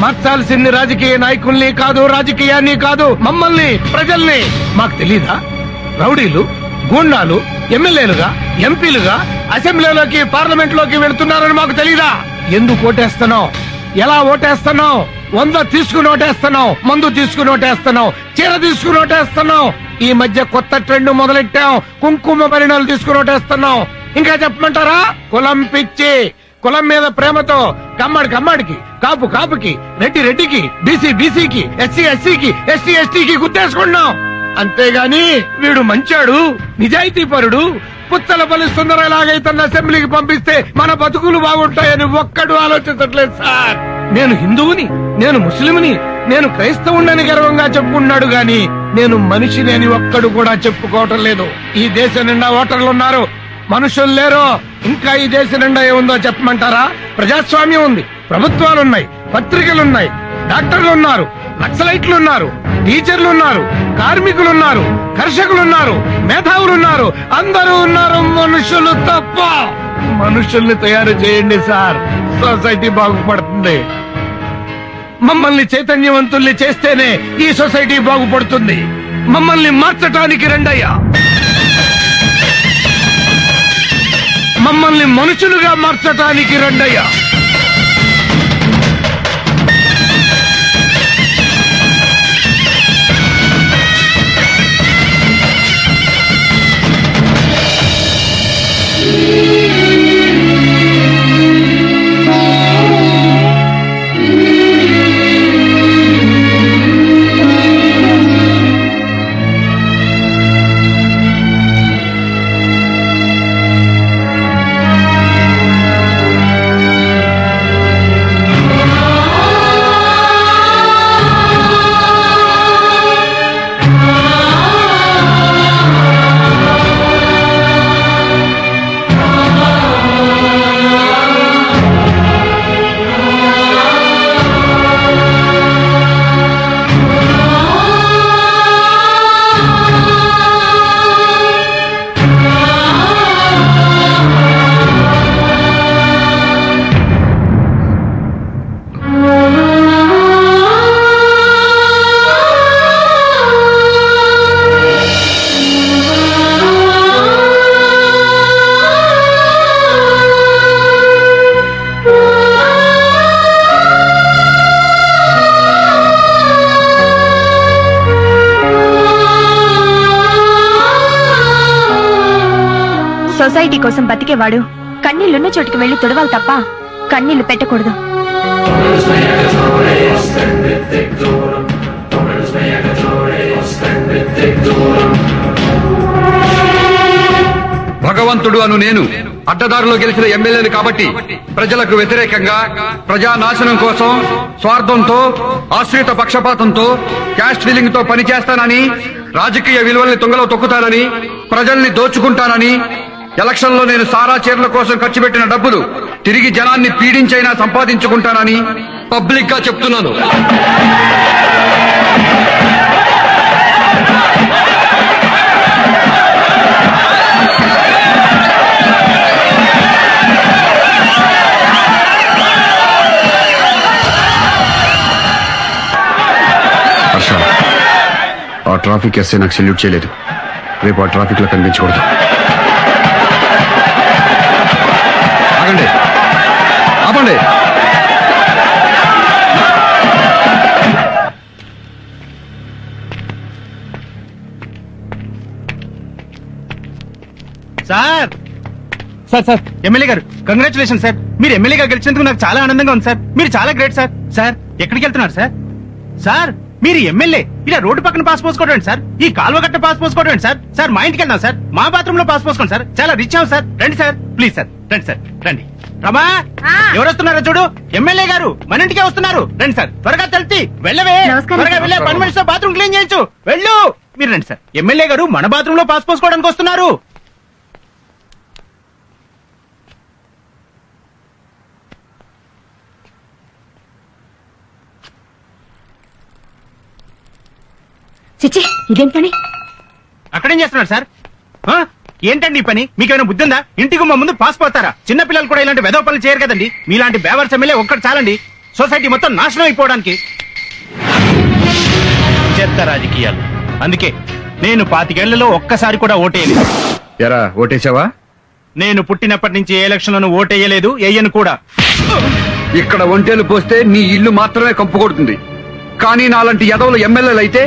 మార్చాల్సింది రాజకీయ నాయకుల్ని కాదు, రాజకీయాన్ని కాదు, మమ్మల్ని, ప్రజల్ని. మాకు తెలీదా? రౌడీలు, గూండాలు ఎమ్మెల్యేలుగా, ఎంపీలుగా అసెంబ్లీలోకి, పార్లమెంట్ లోకి వెళుతున్నారని మాకు తెలీదా? ఎందుకు ఓటేస్తున్నావు? ఎలా ఓటేస్తున్నావు? 100 తీసుకుని ఓటేస్తున్నావు, మందు తీసుకుని ఓటేస్తున్నావు, చీర తీసుకుని ఓటేస్తున్నావు. ఈ మధ్య కొత్త ట్రెండ్ మొదలెట్టాం, కుంకుమ పరిణాలు తీసుకుని ఓటేస్తున్నాం. ఇంకా చెప్పమంటారా? కులం పిచ్చి. కులం మీద ప్రేమతో కమ్మడికి, కాపు కాపుకి, రెడ్డి రెడ్డికి, బీసీ బీసీకి, ఎస్సీ ఎస్సీకి, ఎస్టీ ఎస్టీకి గుర్తేసుకున్నాం. అంతేగాని వీడు మంచాడు, నిజాయితీ పరుడు, పుచ్చలపల్లి సుందరలాగైతే అసెంబ్లీకి పంపిస్తే మన బతుకులు బాగుంటాయని ఒక్కడు ఆలోచించట్లేదు సార్. నేను హిందువుని, నేను ముస్లింని, నేను క్రైస్తవుని గర్వంగా చెప్పుకున్నాడు గాని నేను మనిషిని అని ఒక్కడు కూడా చెప్పుకోవటం లేదు. ఈ దేశం నిండా ఓటర్లు ఉన్నారు, మనుషులు లేరు. ఇంకా ఈ దేశం నిండా ఏముందో చెప్పమంటారా? ప్రజాస్వామ్యం ఉంది, ప్రభుత్వాలున్నాయి, పత్రికలున్నాయి, డాక్టర్లు ఉన్నారు, నక్సలైట్లు ఉన్నారు, టీచర్లు ఉన్నారు, కార్మికులున్నారు, కర్షకులున్నారు, మేధావులున్నారు, అందరూ ఉన్నారు. మనుషులు తప్ప. మనుషుల్ని తయారు చేయండి సార్, సొసైటీ బాగుపడుతుంది. మమ్మల్ని చైతన్యవంతుల్ని చేస్తేనే ఈ సొసైటీ బాగుపడుతుంది. మమ్మల్ని మార్చటానికి రండయ్యా. మమ్మల్ని మనుషులుగా మార్చటానికి రండయ్యా. సొసైటీ కోసం బతికేవాడు కన్నీళ్లున్న చోటుకి వెళ్లి తుడవాలి తప్ప కన్నీళ్లు పెట్టకూడదు. భగవంతుడు అను నేను అడ్డదారులో గెలిచిన ఎమ్మెల్యేలు కాబట్టి ప్రజలకు వ్యతిరేకంగా, ప్రజా నాశనం కోసం, స్వార్థంతో, ఆశ్రిత పక్షపాతంతో, క్యాస్ట్ ఫీలింగ్ తో పనిచేస్తానని రాజకీయ విలువల్ని తుంగలో తొక్కుతానని, ప్రజల్ని దోచుకుంటానని, ఎలక్షన్లో నేను సారా చీరల కోసం ఖర్చు పెట్టిన డబ్బులు తిరిగి జనాన్ని పీడించైనా సంపాదించుకుంటానని పబ్లిక్ గా చెప్తున్నాను. ఆ ట్రాఫిక్ ఎస్ఐ నాకు సెల్యూట్ చేయలేదు. రేపు ఆ ట్రాఫిక్ లో కనిపించకూడదు. ఆగండి, ఆపండి. సార్ సార్ సార్ ఎమ్మెల్యే గారు కంగ్రాచులేషన్ సార్. మీరు ఎమ్మెల్యేగా గెలిచినందుకు నాకు చాలా ఆనందంగా ఉంది సార్. మీరు చాలా గ్రేట్ సార్. సార్ ఎక్కడికి వెళ్తున్నారు సార్? సార్ మీరు ఎమ్మెల్యే ఇలా రోడ్డు పక్కన పాస్ పోసుకోవడం సార్, ఈ కాలువ గట్ట పాస్ పోసుకోవడం సార్. సార్ మా ఇంటికి వెళ్దాం సార్, మా బాత్రూమ్ లో పాస్ పోసుకోండి సార్. చాలా రిచ్ అవ్వం సార్. రండి సార్, ప్లీజ్ సార్, రండి సార్, రండి. రమా ఎవరు వస్తున్నారో చూడు, ఎమ్మెల్యే గారు మన ఇంటికే వస్తున్నారు. రండి సార్, త్వరగా తెలిసి వెళ్ళవే, త్వరగా వెళ్ళే 10 minutes లో బాత్రూమ్ క్లీన్ చేయించు. వెళ్ళు. మీరు రండి సార్, ఎమ్మెల్యే గారు మన బాత్రూమ్ లో పాస్ పోసుకోవడానికి వస్తున్నారు. చిచ్చి ఇదేం పని? అక్కడేం చేస్తున్నారు సార్? ఏంటండి ఈ పని? మీకేమైనా బుద్ధి ఉందా? ఇంటికి మా ముందు పాస్ పోతారా? చిన్న పిల్లలు కూడా ఇలాంటి వెధవ పనులు చేయరు కదండి. మీలాంటి బేవర్స్ ఎమ్మెల్యే ఒక్కటి చాలండి సొసైటీ మొత్తం నాశనం అయిపోవడానికి. చెత్త రాజకీయాలు. అందుకే నేను 25 ఏళ్లలో ఒక్కసారి కూడా ఓటేయలేదు. ఎరా ఓటేసావా? నేను పుట్టినప్పటి నుంచి ఏ ఎలక్షన్ లోనూ ఓటేయలేదు, వేయను కూడా. ఇక్కడ ఒంటేలు పోస్తే నీ ఇల్లు మాత్రమే కంపు కొడుతుంది, కానీ నాలాంటి ఎదవలు ఎమ్మెల్యేలు అయితే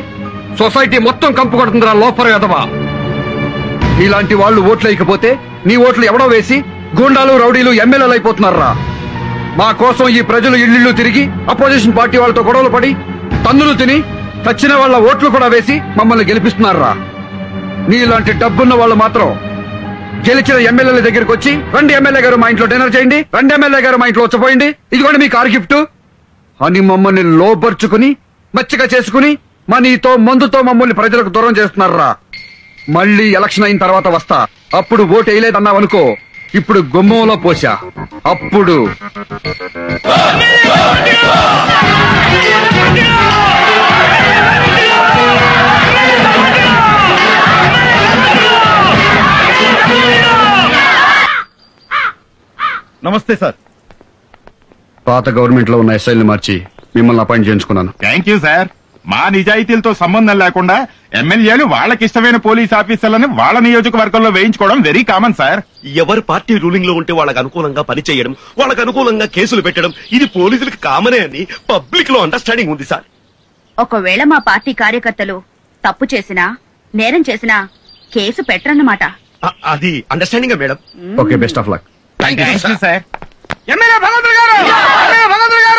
సొసైటీ మొత్తం కంపు కొడుతుందిరా లోపల ఎదవా. నీలాంటి వాళ్ళు ఓట్లు వేయకపోతే నీ ఓట్లు ఎవడో వేసి గూండాలు రౌడీలు ఎమ్మెల్యేలు అయిపోతున్నారా. మా కోసం ఈ ప్రజలు ఇళ్లిళ్ళు తిరిగి అపోజిషన్ పార్టీ వాళ్ళతో గొడవలు పడి తన్నులు తిని చచ్చిన వాళ్ళ ఓట్లు కూడా వేసి మమ్మల్ని గెలిపిస్తున్నారా. నీలాంటి డబ్బున్న వాళ్ళు మాత్రం గెలిచిన ఎమ్మెల్యేల దగ్గరికి వచ్చి రండి ఎమ్మెల్యే గారు మా ఇంట్లో డిన్నర్ చేయండి, రండి ఎమ్మెల్యే గారు మా ఇంట్లో వచ్చపోయింది, ఇదిగోండి మీ కార్ గిఫ్ట్ అని మమ్మల్ని లోపరుచుకుని మచ్చిక చేసుకుని మనీతో మందుతో మమ్మల్ని ప్రజలకు దూరం చేస్తున్నారా. మళ్ళీ ఎలక్షన్ అయిన తర్వాత వస్తా, అప్పుడు ఓటు వేయలేదన్నావనుకో, ఇప్పుడు గుమ్మంలో పోసా అప్పుడు. నమస్తే సార్. పాత గవర్నమెంట్ లో ఉన్న ఎస్ఐల్ని మార్చి మిమ్మల్ని అపాయింట్ చేయించుకున్నాను. Thank you sir. మా నిజాయితీలతో సంబంధం లేకుండా ఎమ్మెల్యేలు వాళ్ళకిష్టమైన పోలీస్ ఆఫీసర్లను వాళ్ళ నియోజకవర్గంలో వేయించుకోవడం వెరీ కామన్ సార్. ఎవరు పార్టీ రూలింగ్ లో ఉంటే వాళ్ళకు అనుకూలంగా పనిచేయడం, వాళ్ళకు అనుకూలంగా కేసులు పెట్టడం, ఇది పోలీసులకు కామనే అని పబ్లిక్ లో అండర్స్టాండింగ్ ఉంది సార్. ఒకవేళ మా పార్టీ కార్యకర్తలు తప్పు చేసినా నేరం చేసినా కేసు పెట్టరన్నమాట. అది understanding madam. Okay, best of luck. Sir. MLA భగవంతుడు గారు, ఎమ్మెల్యే భగవంతుడు గారు.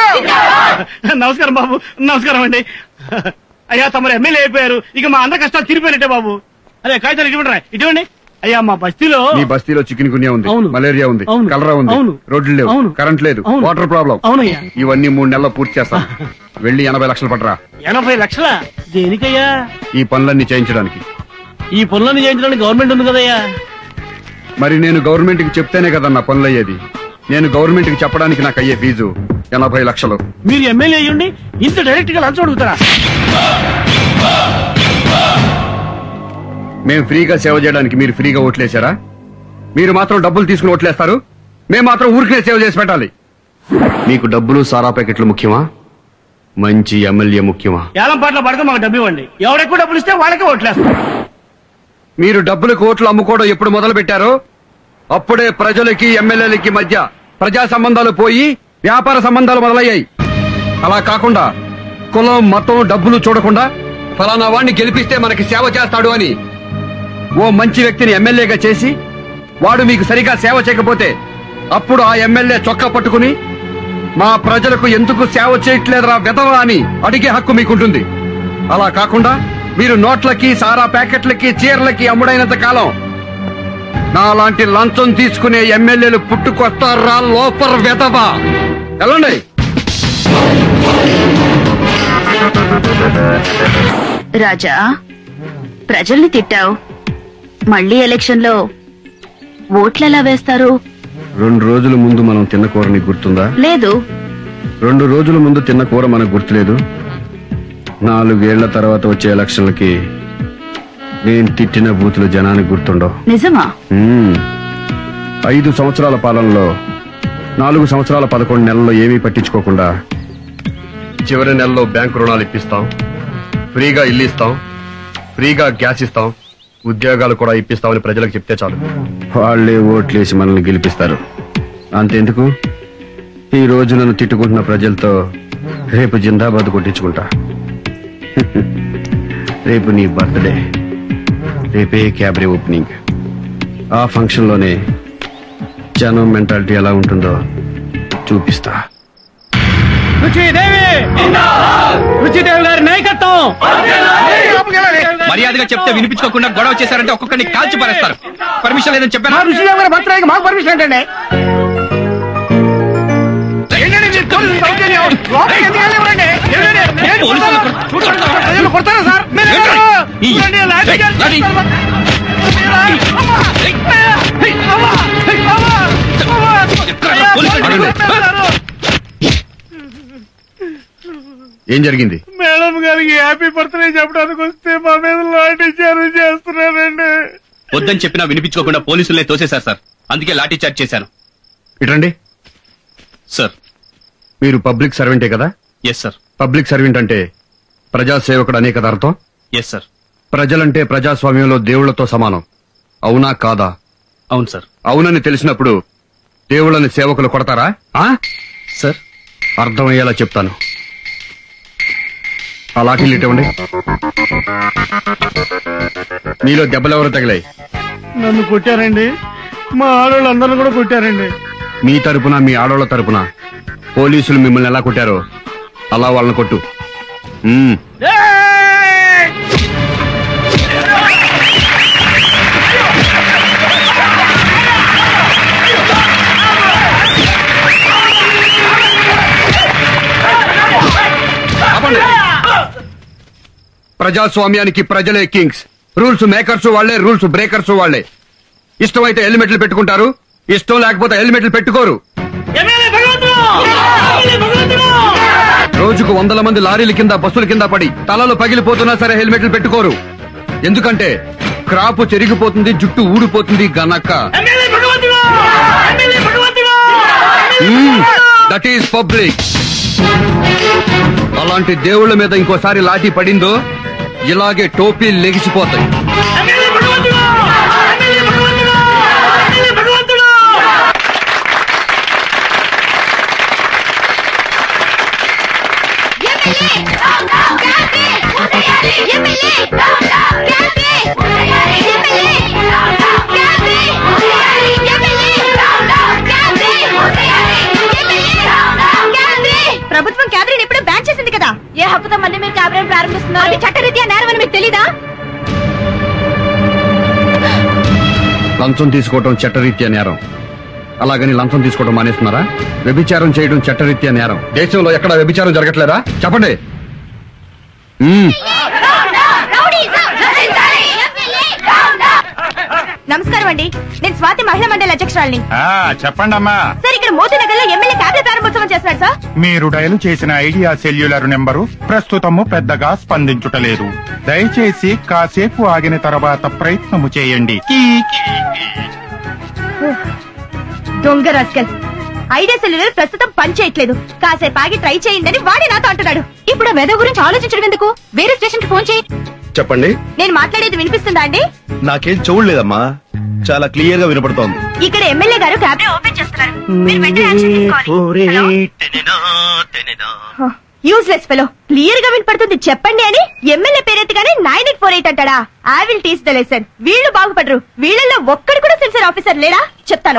నమస్కారం బాబు, నమస్కారం అండి. అయ్యా తమరు ఎమ్మెల్యే అయిపోయారు, ఇక మా అందరి కష్టాలు తీరిపోయినట్టే బాబు. అదే కాగితాలు ఇటువంటి ఇటువంటి. అయ్యా మా బస్తీలో మీ బస్తీలో చికెన్ గున్యా ఉంది, మలేరియా ఉంది, కలరా ఉంది, రోడ్లు లేవు, కరెంట్ లేదు, వాటర్ ప్రాబ్లం. అవునయ్యా. ఇవన్నీ 3 నెలల్లో పూర్తి చేస్తాం. వెళ్ళి 80 లక్షలు పట్టరా. 80 లక్షలా? దేనికయ్యా? ఈ పనులన్నీ చేయించడానికి. ఈ పనులన్నీ చేయించడానికి గవర్నమెంట్ ఉంది కదయ్యా. మరి నేను గవర్నమెంట్ కి చెప్తేనే కదా నా పనులు అయ్యేది. నేను గవర్నమెంట్ కి చెప్పడానికి నాకు అయ్యే ఫీజు 80 లక్షలు. మీరు ఎమ్మెల్యే అయ్యండి ఇంత డైరెక్ట్ గా లంచం అడుగుతారా? మేము ఫ్రీగా సేవ చేయడానికి మీరు ఫ్రీగా ఓట్లేశారా? మీరు మాత్రం డబ్బులు తీసుకుని ఓట్లేస్తారు, మేము మాత్రం ఊరికే సేవ చేసి పెట్టాలి. మీకు డబ్బులు సారా ప్యాకెట్లు ముఖ్యమా, మంచి ఎమ్మెల్యే ముఖ్యమా? ఏలం పాటలో పడక మాకు డబ్బు ఇవ్వండి, ఎవరెక్కువ డబ్బులు ఇస్తే వాళ్ళకే ఓట్లేస్తారు. మీరు డబ్బులకు ఓట్లు అమ్ముకోవడం ఎప్పుడు మొదలు పెట్టారో అప్పుడే ప్రజలకి ఎమ్మెల్యేలకి మధ్య ప్రజా సంబంధాలు పోయి వ్యాపార సంబంధాలు మొదలయ్యాయి. అలా కాకుండా కులం మతం డబ్బులు చూడకుండా ఫలానా వాడిని గెలిపిస్తే మనకి సేవ చేస్తాడు అని ఓ మంచి వ్యక్తిని ఎమ్మెల్యేగా చేసి వాడు మీకు సరిగా సేవ చేయకపోతే అప్పుడు ఆ ఎమ్మెల్యే చొక్కా పట్టుకుని మా ప్రజలకు ఎందుకు సేవ చేయట్లేదురా వెధవా అని అడిగే హక్కు మీకుంటుంది. అలా కాకుండా మీరు నోట్లకి సారా ప్యాకెట్లకి చీరలకి అమ్ముడైనంత కాలం నాలాంటి లంచం తీసుకునే ఎమ్మెల్యేలు పుట్టుకొస్తారా లోపర్ వెధవా. వెళ్ళండి. రాజా, ప్రజల్ని తిట్టావు, మళ్ళీ ఎలక్షన్ లో ఓట్లెలా వేస్తారు? 2 రోజుల ముందు మనం తిన్న కూర నీకు గుర్తుందా? లేదు. 2 రోజుల ముందు తిన్న కూర మనకు గుర్తులేదు. 4 ఏళ్ల తర్వాత వచ్చే ఎలక్షన్లకి నేను తిట్టిన బూతులు జనానికి గుర్తుండవు. నిజమా? 5 సంవత్సరాల పాలనలో 4 సంవత్సరాల 11 నెలల్లో ఏమీ పట్టించుకోకుండా చివరి నెలలో బ్యాంకు రుణాలు ఇప్పిస్తాం, ఫ్రీగా ఇల్లు ఇస్తాం, ఫ్రీగా గ్యాస్ ఇస్తాం, ఉద్యోగాలు కూడా ఇప్పిస్తామని ప్రజలకు చెప్తే చాలు, వాళ్లే ఓట్లేసి మనల్ని గెలిపిస్తారు. అంతెందుకు, ఈ రోజు నన్ను తిట్టుకుంటున్న ప్రజలతో రేపు జిందాబాద్ కొట్టించుకుంటా. రేపు నీ బర్త్డే, రేపే క్యాబరే ఓపెనింగ్. ఆ ఫంక్షన్ లోనే జనం మెంటాలిటీ ఎలా ఉంటుందో చూపిస్తా. రుచిదేవి గారి నాయకత్వం. మర్యాదగా చెప్తే వినిపించుకోకుండా గొడవ చేశారంటే ఒక్కొక్కరిని కాల్చి పారేస్తారు. పర్మిషన్ లేదని చెప్పాను. రుచిదేవి గారి బర్త్డేకి మాకు పర్మిషన్ ఏంటండి? కొడతారా సార్? ఏం జరిగింది? మేడం గారికి హ్యాపీ బర్త్డే చెప్పడానికి వస్తే మా మీద లాఠీ చార్జ్ చేస్తున్నారండి. వద్దని చెప్పినా వినిపించుకోకుండా పోలీసులే తోసేశారు సార్, అందుకే లాఠీ చార్జ్ చేశాను. ఇటండి సార్. మీరు పబ్లిక్ సర్వెంటే కదా? Yes sir. పబ్లిక్ సర్వెంట్ అంటే ప్రజాసేవకుడు అనే కదా అర్థం? Yes sir. ప్రజలంటే ప్రజాస్వామ్యంలో దేవుళ్లతో సమానం, అవునా కాదా? అవును సార్. అవునని తెలిసినప్పుడు దేవుళ్ళని సేవకులు కొడతారా? సార్ అర్థమయ్యేలా చెప్తాను. ఆ లాఠీలు ఇవ్వండి. మీలో దెబ్బలెవరు తగిలాయి? నన్ను కొట్టారండి, మా ఆడవాళ్ళందరూ కూడా కొట్టారండి. మీ తరపున మీ ఆడవాళ్ళ తరపున పోలీసులు మిమ్మల్ని ఎలా కొట్టారో అలా వాళ్ళని కొట్టు. ప్రజాస్వామ్యానికి ప్రజలే కింగ్స్. రూల్స్ మేకర్స్ వాళ్లే, రూల్స్ బ్రేకర్స్ వాళ్లే. ఇష్టమైతే హెల్మెట్లు పెట్టుకుంటారు, ఇష్టం లేకపోతే హెల్మెట్లు పెట్టుకోరు. రోజుకు 100 మంది లారీల కింద బస్సుల కింద పడి తలలు పగిలిపోతున్నా సరే హెల్మెట్లు పెట్టుకోరు. ఎందుకంటే క్రాపు చెరిగిపోతుంది, జుట్టు ఊడిపోతుంది గనక. That is public. అలాంటి దేవుళ్ళ మీద ఇంకోసారి లాఠీ పడిందో ఇలాగే టోపీలు లెగిసిపోతాయి. ప్రభుత్వం క్యాబినెట్ ఎప్పుడో బ్యాన్ చేసింది కదా, ఏ హక్కుతో మళ్ళీ మీరు క్యాబినెట్ ప్రారంభిస్తున్నారు? అది చట్టరీత్యా నేరం అని మీకు తెలీదా? లంచం తీసుకోవడం చట్టరీత్యా నేరం, అలాగని లంచం తీసుకోవడం మానేస్తున్నారా? వ్యభిచారం చేయడం చట్టరీత్యా నేరం. దేశంలో ఎక్కడ వ్యభిచారం జరగట్లేదా? చెప్పండి. నమస్కారం అండి, నేను స్వాతి మహిళా మండలి అధ్యక్షురాలిని. చెప్పండి అమ్మా. సార్, ఇక్కడ మోతీనగర్ లో ఎమ్మెల్యే క్యాబినెట్ ప్రారంభోత్సవం చేస్తున్నారు సార్. మీరు డయల్ చేసిన ఐడియా సెల్యులర్ నెంబరు ప్రస్తుతము పెద్దగా స్పందించుటలేదు. దయచేసి కాసేపు ఆగిన తర్వాత ప్రయత్నము చేయండి. దొంగ రాస్కల్, ఐడియా సెల్యులర్ ప్రస్తుతం పని చేయట్లేదు, కాసేపు ఆగి ట్రై చేయండి వాడే నాతో అంటున్నాడు. ఇప్పుడు వెద గురించి ఆలోచించడం ఎందుకు, వేరే స్టేషన్ కి ఫోన్ చేయి. చెప్పండి. నేను మాట్లాడేది వినిపిస్తుందా అండి? నాకేం చూడలేదమ్మా, చాలా క్లియర్ గా వినపడుతోంది. ఇక్కడ ఎమ్మెల్యే గారు క్యాబినెట్ ఓపెన్ చేస్తున్నారు, మీరు వెంటనే యాక్షన్ తీసుకోవాలి. యూస్లెస్ ఫెలో, క్లియర్ గా వినపడుతుంది చెప్పండి అని ఎమ్మెల్యే పేరెత్తగానే 9848 అంటాడా? I will teach the lesson. వీళ్ళు బాగుపడరు, వీళ్ళల్లో ఒక్కడు కూడా సెన్సర్ ఆఫీసర్ లేడా? చెప్తాను.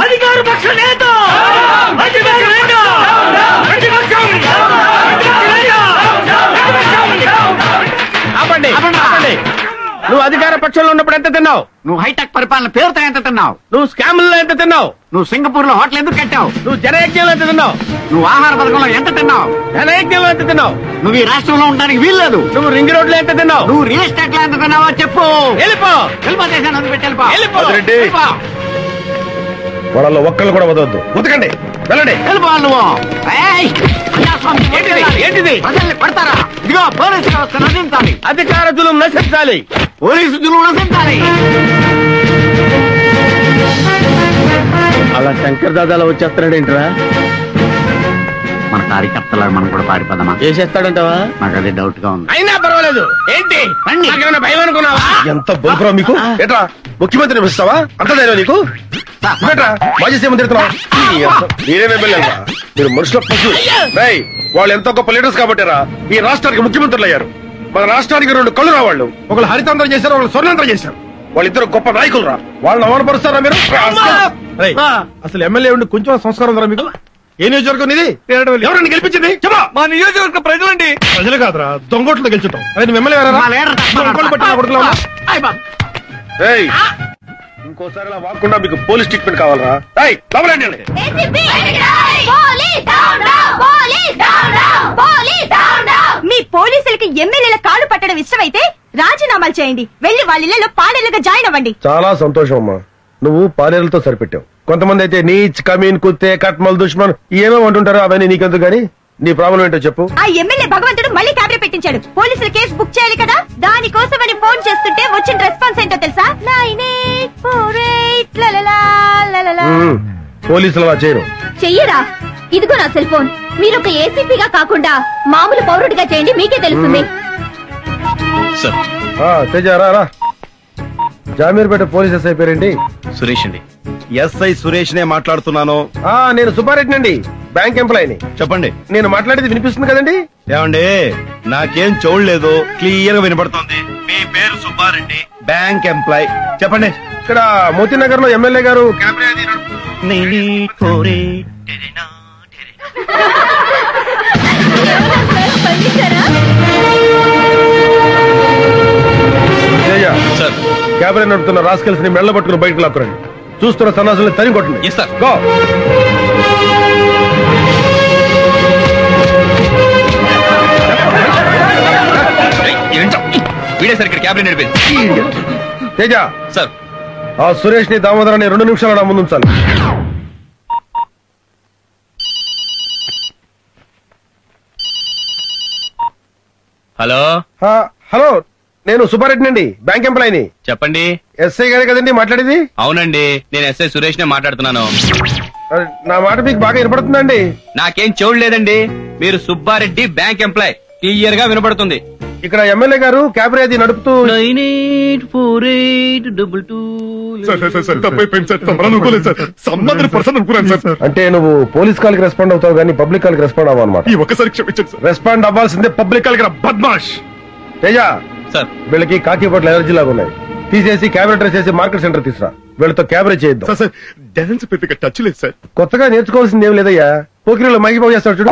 నువ్వు అధికార పక్షంలో ఉన్నప్పుడు ఎంత తిన్నావు? నువ్వు హైటెక్ పరిపాలన పేరుతో ఎంత తిన్నావు? నువ్వు స్కాముల్లో ఎంత తిన్నావు? నువ్వు సింగపూర్ లో హోటల్ ఎందుకు కట్టావు? నువ్వు జనయజ్ఞంలో ఎంత తిన్నావు? నువ్వు ఆహార పథకంలో ఎంత తిన్నావు? జనయజ్ఞంలో ఎంత తిన్నావు? నువ్వు ఈ రాష్ట్రంలో ఉండడానికి వీల్లేదు. నువ్వు రింగ్ రోడ్ లో ఎంత తిన్నావు? నువ్వు రియల్ ఎస్టేట్ లో ఎంత తిన్నావో చెప్పు. వెళ్ళిపో. దేశాన్ని వదిలిపెట్టి వెళ్ళిపో. రెడ్డి వాళ్ళలో ఒక్కళ్ళు కూడా వదవద్దు. ఉతకండి, వెళ్ళండి. వెళ్ళిపోవాలి నువ్వు. ఏంటిది? ప్రజల్ని పడతారా? ఇదిగో పోలీసు వ్యవస్థ నశించాలి. అధికార జులుం నశించాలి. పోలీసు జులుం నశించాలి. అలా శంకర్ దాదాలో వచ్చేస్తాడేంట్రా? మన కార్యకర్తలా మనం కూడా పారిపోదామా? చేసేస్తాడంటావా? నాకు అదే డౌట్ గా ఉంది. అయినా పర్వాలేదు. ఏంటి నాకేమైనా భయం అనుకున్నావా? ఎంత బొంకురా మీకు. ఏట్రా ముఖ్యమంత్రిని పిలుస్తావా? అంత ధైర్యం నీకు? మాజీ సీఎం తిడుతున్నావు. మీరు మనుషుల పశువు. వాళ్ళు ఎంతో గొప్ప లీడర్స్ కాబట్టిరా ఈ రాష్ట్రానికి ముఖ్యమంత్రులు అయ్యారు. మన రాష్ట్రానికి 2 కళ్ళు రావాళ్ళు. ఒకళ్ళు హరితాంధ్రం చేశారు, ఒకళ్ళు స్వర్ణాంధ్రం చేశారు. వాళ్ళిద్దరు గొప్ప నాయకులు రా. వాళ్ళని అవమానపరుస్తారా మీరు? అసలు ఎమ్మెల్యే ఉండి కొంచెం సంస్కారం ఉందా మీకు? ఏ నియోజకవర్గం ఇది? ఎవరండి గెలిపించింది? చెప్పా. మా నియోజకవర్గ ప్రజలండి. ప్రజలు కాదురా, దొంగోట్లు గెలుచుతాం. అది ఎమ్మెల్యే ఇంకోసారి వాకుండా మీకు పోలీస్ ట్రీట్మెంట్ కావాలరా? మీ పోలీసులకి ఎమ్మెల్యేల కాలు పట్టడం ఇష్టమైతే రాజీనామాలు చేయండి. వెళ్లి వాళ్ళ ఇళ్లలో పాడేలుగా జాయిన్ అవ్వండి. చాలా సంతోషం అమ్మా. నువ్వు పాలేరులతో సరిపెట్టావు. కొంతమంది అయితే నీచ్, కమీన్, కుత్తే, కట్మల్, దుష్మన్ ఏమేమి అంటుంటారో అవన్నీ నీకెందుకు గానీ నీ ప్రాబ్లం ఏంటో చెప్పు. ఆ ఎమ్మెల్యే భగవంతుడు మళ్ళీ క్యాబినెట్ పెట్టించాడు. పోలీసులు కేసు బుక్ చేయాలి కదా, దానికోసమని ఫోన్ చేస్తుంటే వచ్చిన రెస్పాన్స్ ఏంటో తెలుసా? పోలీసులు అలా చేయరు. చెయ్యరా? ఇదిగో నా సెల్ ఫోన్. మీరు ఒక ఏసీపీగా కాకుండా మామూలు పౌరుడిగా చేయండి, మీకే తెలుస్తుంది. తేజారా జామీర్పేట పోలీస్ ఎస్ఐ పేరేంటి? సురేష్ అండి. ఎస్ఐ సురేష్ నే మాట్లాడుతున్నాను. నేను సుబ్బారెడ్డి అండి, బ్యాంక్ ఎంప్లాయీని. చెప్పండి. నేను మాట్లాడేది వినిపిస్తుంది కదండి? ఏమండి, నాకేం చూడలేదు, క్లియర్ గా వినపడుతోంది. మీ పేరు సుబ్బారెడ్డి, బ్యాంక్ ఎంప్లాయ్. చెప్పండి. ఇక్కడ మోతీనగర్ లో ఎమ్మెల్యే గారు క్యాబినెట్ నడుపుతున్న రాస్కెల్స్ ని మెళ్ళ పట్టుకుని బయటకు లాక్కురండి. చూస్తున్న సన్నాసుల్ని తరిగి కొట్టండి. గో. తేజ సార్, ఆ సురేష్ ని దామోదరాన్ని 2 నిమిషాలు నా ముందు ఉంచాలి. హలో. హలో, నేను సుబ్బారెడ్డి అండి, బ్యాంక్ ఎంప్లాయీని. చెప్పండి. ఎస్ఐ గారే కదండి మాట్లాడేది? అవునండి, నేను ఎస్ఐ సురేష్ నే మాట్లాడుతున్నాను. నా మాట మీకు బాగా వినపడుతుందండి? నాకేం చూడలేదండి. మీరు సుబ్బారెడ్డి, బ్యాంక్ ఎంప్లాయ్, క్లియర్ గా వినపడుతుంది. ఇక్కడ ఎమ్మెల్యే గారు క్యాబ్ నడుపుతూ అంటే నువ్వు పోలీస్ కాల్ కి రెస్పాండ్ అవుతావు కానీ పబ్లిక్ కాల్ కి రెస్పాండ్ అవ్వ అనమాట. ఒక్కసారి క్షమించండి సార్. రెస్పాండ్ అవ్వాల్సిందే పబ్లిక్ కాల్ కి. బద్మాష్. తేజ సార్, వీళ్ళకి కాకి బొట్లు ఎలర్జీ లాగా ఉన్నాయి. తీసేసి క్యాబినెట్ డ్రెస్ చేసి మార్కెట్ సెంటర్ తీసురా. వీళ్ళతో క్యాబరేజ్ చేద్దాం. డాన్స్ పెద్దగా టచ్ లేదు సార్. కొత్తగా నేర్చుకోవాల్సింది ఏం లేదయ్యా. పోకిరీలో మైకి చేస్తాడు చూడు.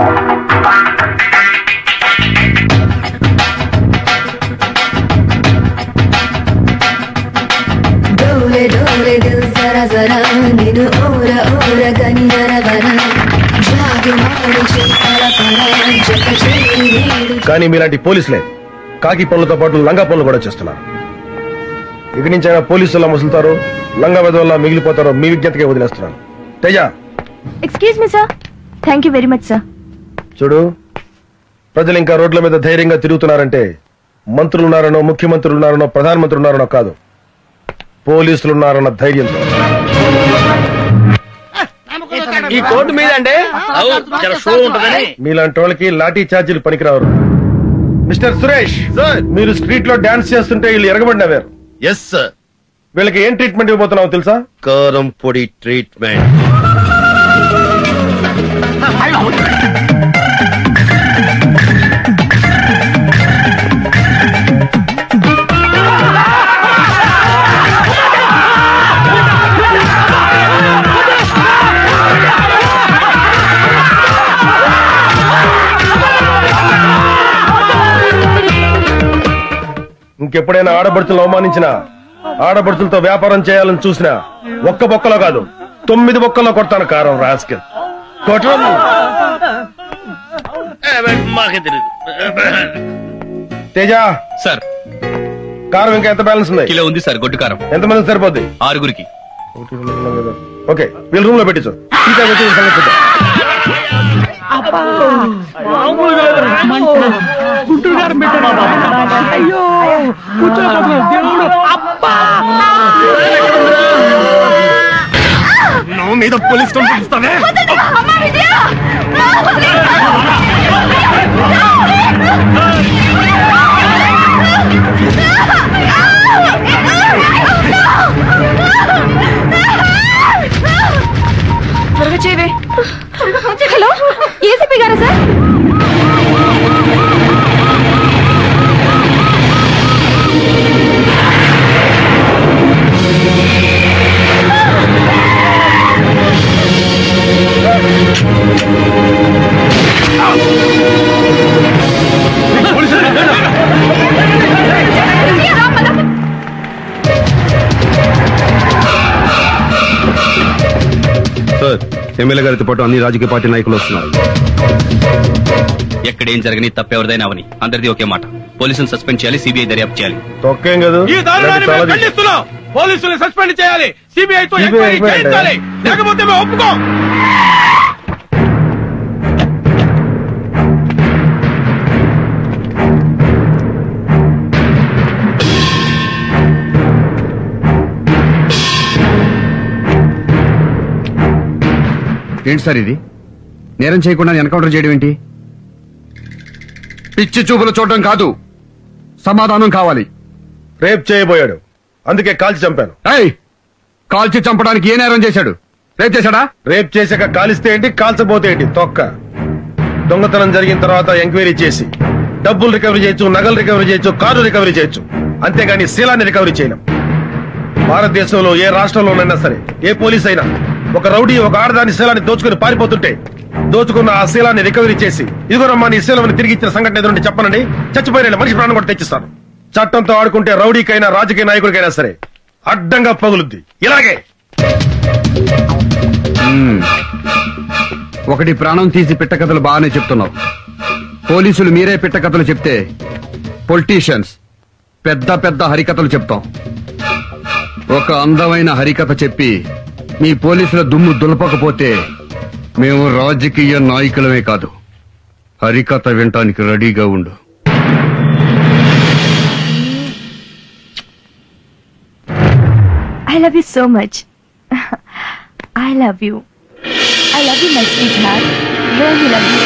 కానీ మీలాంటి పోలీసులే కాకి పనులతో పాటు లంగా పనులు కూడా చేస్తున్నారు. ఇక్కడి నుంచి అయినా పోలీసులా ముసులుతారో లంగా వెదవల్లా మిగిలిపోతారో మీ విజ్ఞతకే వదిలేస్తున్నాను. Teja. Excuse me sir. Thank you very much sir. చూడు, ప్రజలు ఇంకా రోడ్ల మీద ధైర్యంగా తిరుగుతున్నారంటే మంత్రులున్నారనో, ముఖ్యమంత్రులున్నారనో, ప్రధానమంత్రి ఉన్నారనో కాదు, పోలీసులున్నారన్న ధైర్యంతో. ఈ కోర్టు మీద అంటే మీలాంటి వాళ్ళకి లాఠీ ఛార్జీలు పనికిరారు. మిస్టర్ సురేష్, మీరు స్ట్రీట్ లో డాన్స్ చేస్తుంటే వీళ్ళు ఎరగబడినవారు. Yes sir. వీళ్ళకి ఏం ట్రీట్మెంట్ ఇవ్వబోతున్నావు తెలుసా? కారం పొడి ట్రీట్మెంట్. ఇంకెప్పుడైనా ఆడబడుచులు అవమానించినా ఆడబడుచులతో వ్యాపారం చేయాలని చూసినా ఒక్క బొక్కలో కాదు 9 బొక్కల్లో కొడతాను కారం రాస్కెల్. తేజ సార్ కారం ఇంకా ఎంత బ్యాలెన్స్ ఉంది? కిలో ఉంది సార్. గొడ్డు కారం ఎంతమంది సరిపోద్ది? 6గురికి. ఓకే వీళ్ళ రూమ్ లో పెట్టించు. నువ్వు మీద పోలీస్ కంప్లైంట్ ఇస్తావే? త్వరగా చేయవే. హలో ఏసీపీ గారా సార్? సార్, ఎమ్మెల్యే గారితో పాటు అన్ని రాజకీయ పార్టీ నాయకులు వస్తున్నారు. ఎక్కడేం జరగని తప్పెవరిదైనా అవని అందరిది ఒకే మాట. పోలీసులు సస్పెండ్ చేయాలి, సిబిఐ దర్యాప్తు చేయాలి. తొక్కేం కాదు. ఈ దారుణాన్ని మేము ఖండిస్తున్నాం. పోలీసులు సస్పెండ్ చేయాలి, సిబిఐతో ఎంక్వైరీ చేయించాలి, లేకపోతే మేము ఒప్పుకోం. ఏంటి సార్ ఇది? నేరం చేయకుండా ఎన్కౌంటర్ చేయడం ఏంటి? పిచ్చి చూపులు చూడడం కాదు, సమాధానం కావాలి. రేప్ చేయబోయాడు, అందుకే కాల్చి చంపాను. కాల్చి చంపడానికి ఏ నేరం చేశాడు? రేప్ చేశాడా? రేప్ చేశాక కాలిస్తే ఏంటి, కాల్చబోతే ఏంటి? తొక్క. దొంగతనం జరిగిన తర్వాత ఎంక్వైరీ చేసి డబ్బులు రికవరీ చేయొచ్చు, నగలు రికవరీ చేయొచ్చు, కారు రికవరీ చేయొచ్చు, అంతేగాని శీలాన్ని రికవరీ చేయలేం. భారతదేశంలో ఏ రాష్ట్రంలోనైనా సరే ఏ పోలీస్ అయినా ఒక రౌడీ ఒక ఆడదాని శీలాన్ని దోచుకుని పారిపోతుంటే దోచుకున్న ఆ శీలాన్ని రికవరీ చేసి ఇదిగోనమ్మా నీ శీలం తిరిగి ఇచ్చిన సంఘటన ఎదురుంటే చెప్పనండి, చచ్చిపోయిన మనిషి ప్రాణం కూడా తెచ్చిస్తాను. చట్టంతో ఆడుకుంటే రౌడీకైనా రాజకీయ నాయకుడికైనా సరే అడ్డంగా పగులుద్ది. ఇలాగే ఒకటి ప్రాణం తీసి పిట్టకథలు బాగానే చెప్తున్నావు. పోలీసులు మీరే పిట్టకథలు చెప్తే పొలిటీషియన్స్ పెద్ద పెద్ద హరికథలు చెప్తాం. ఒక అందమైన హరికథ చెప్పి మీ పోలీసుల దుమ్ము దులపకపోతే మేము రాజకీయ నాయకులమే కాదు, హరికథ వినటానికి రెడీగా ఉండు. I love you so much. I love you. I love you, my sweetheart. Really love you.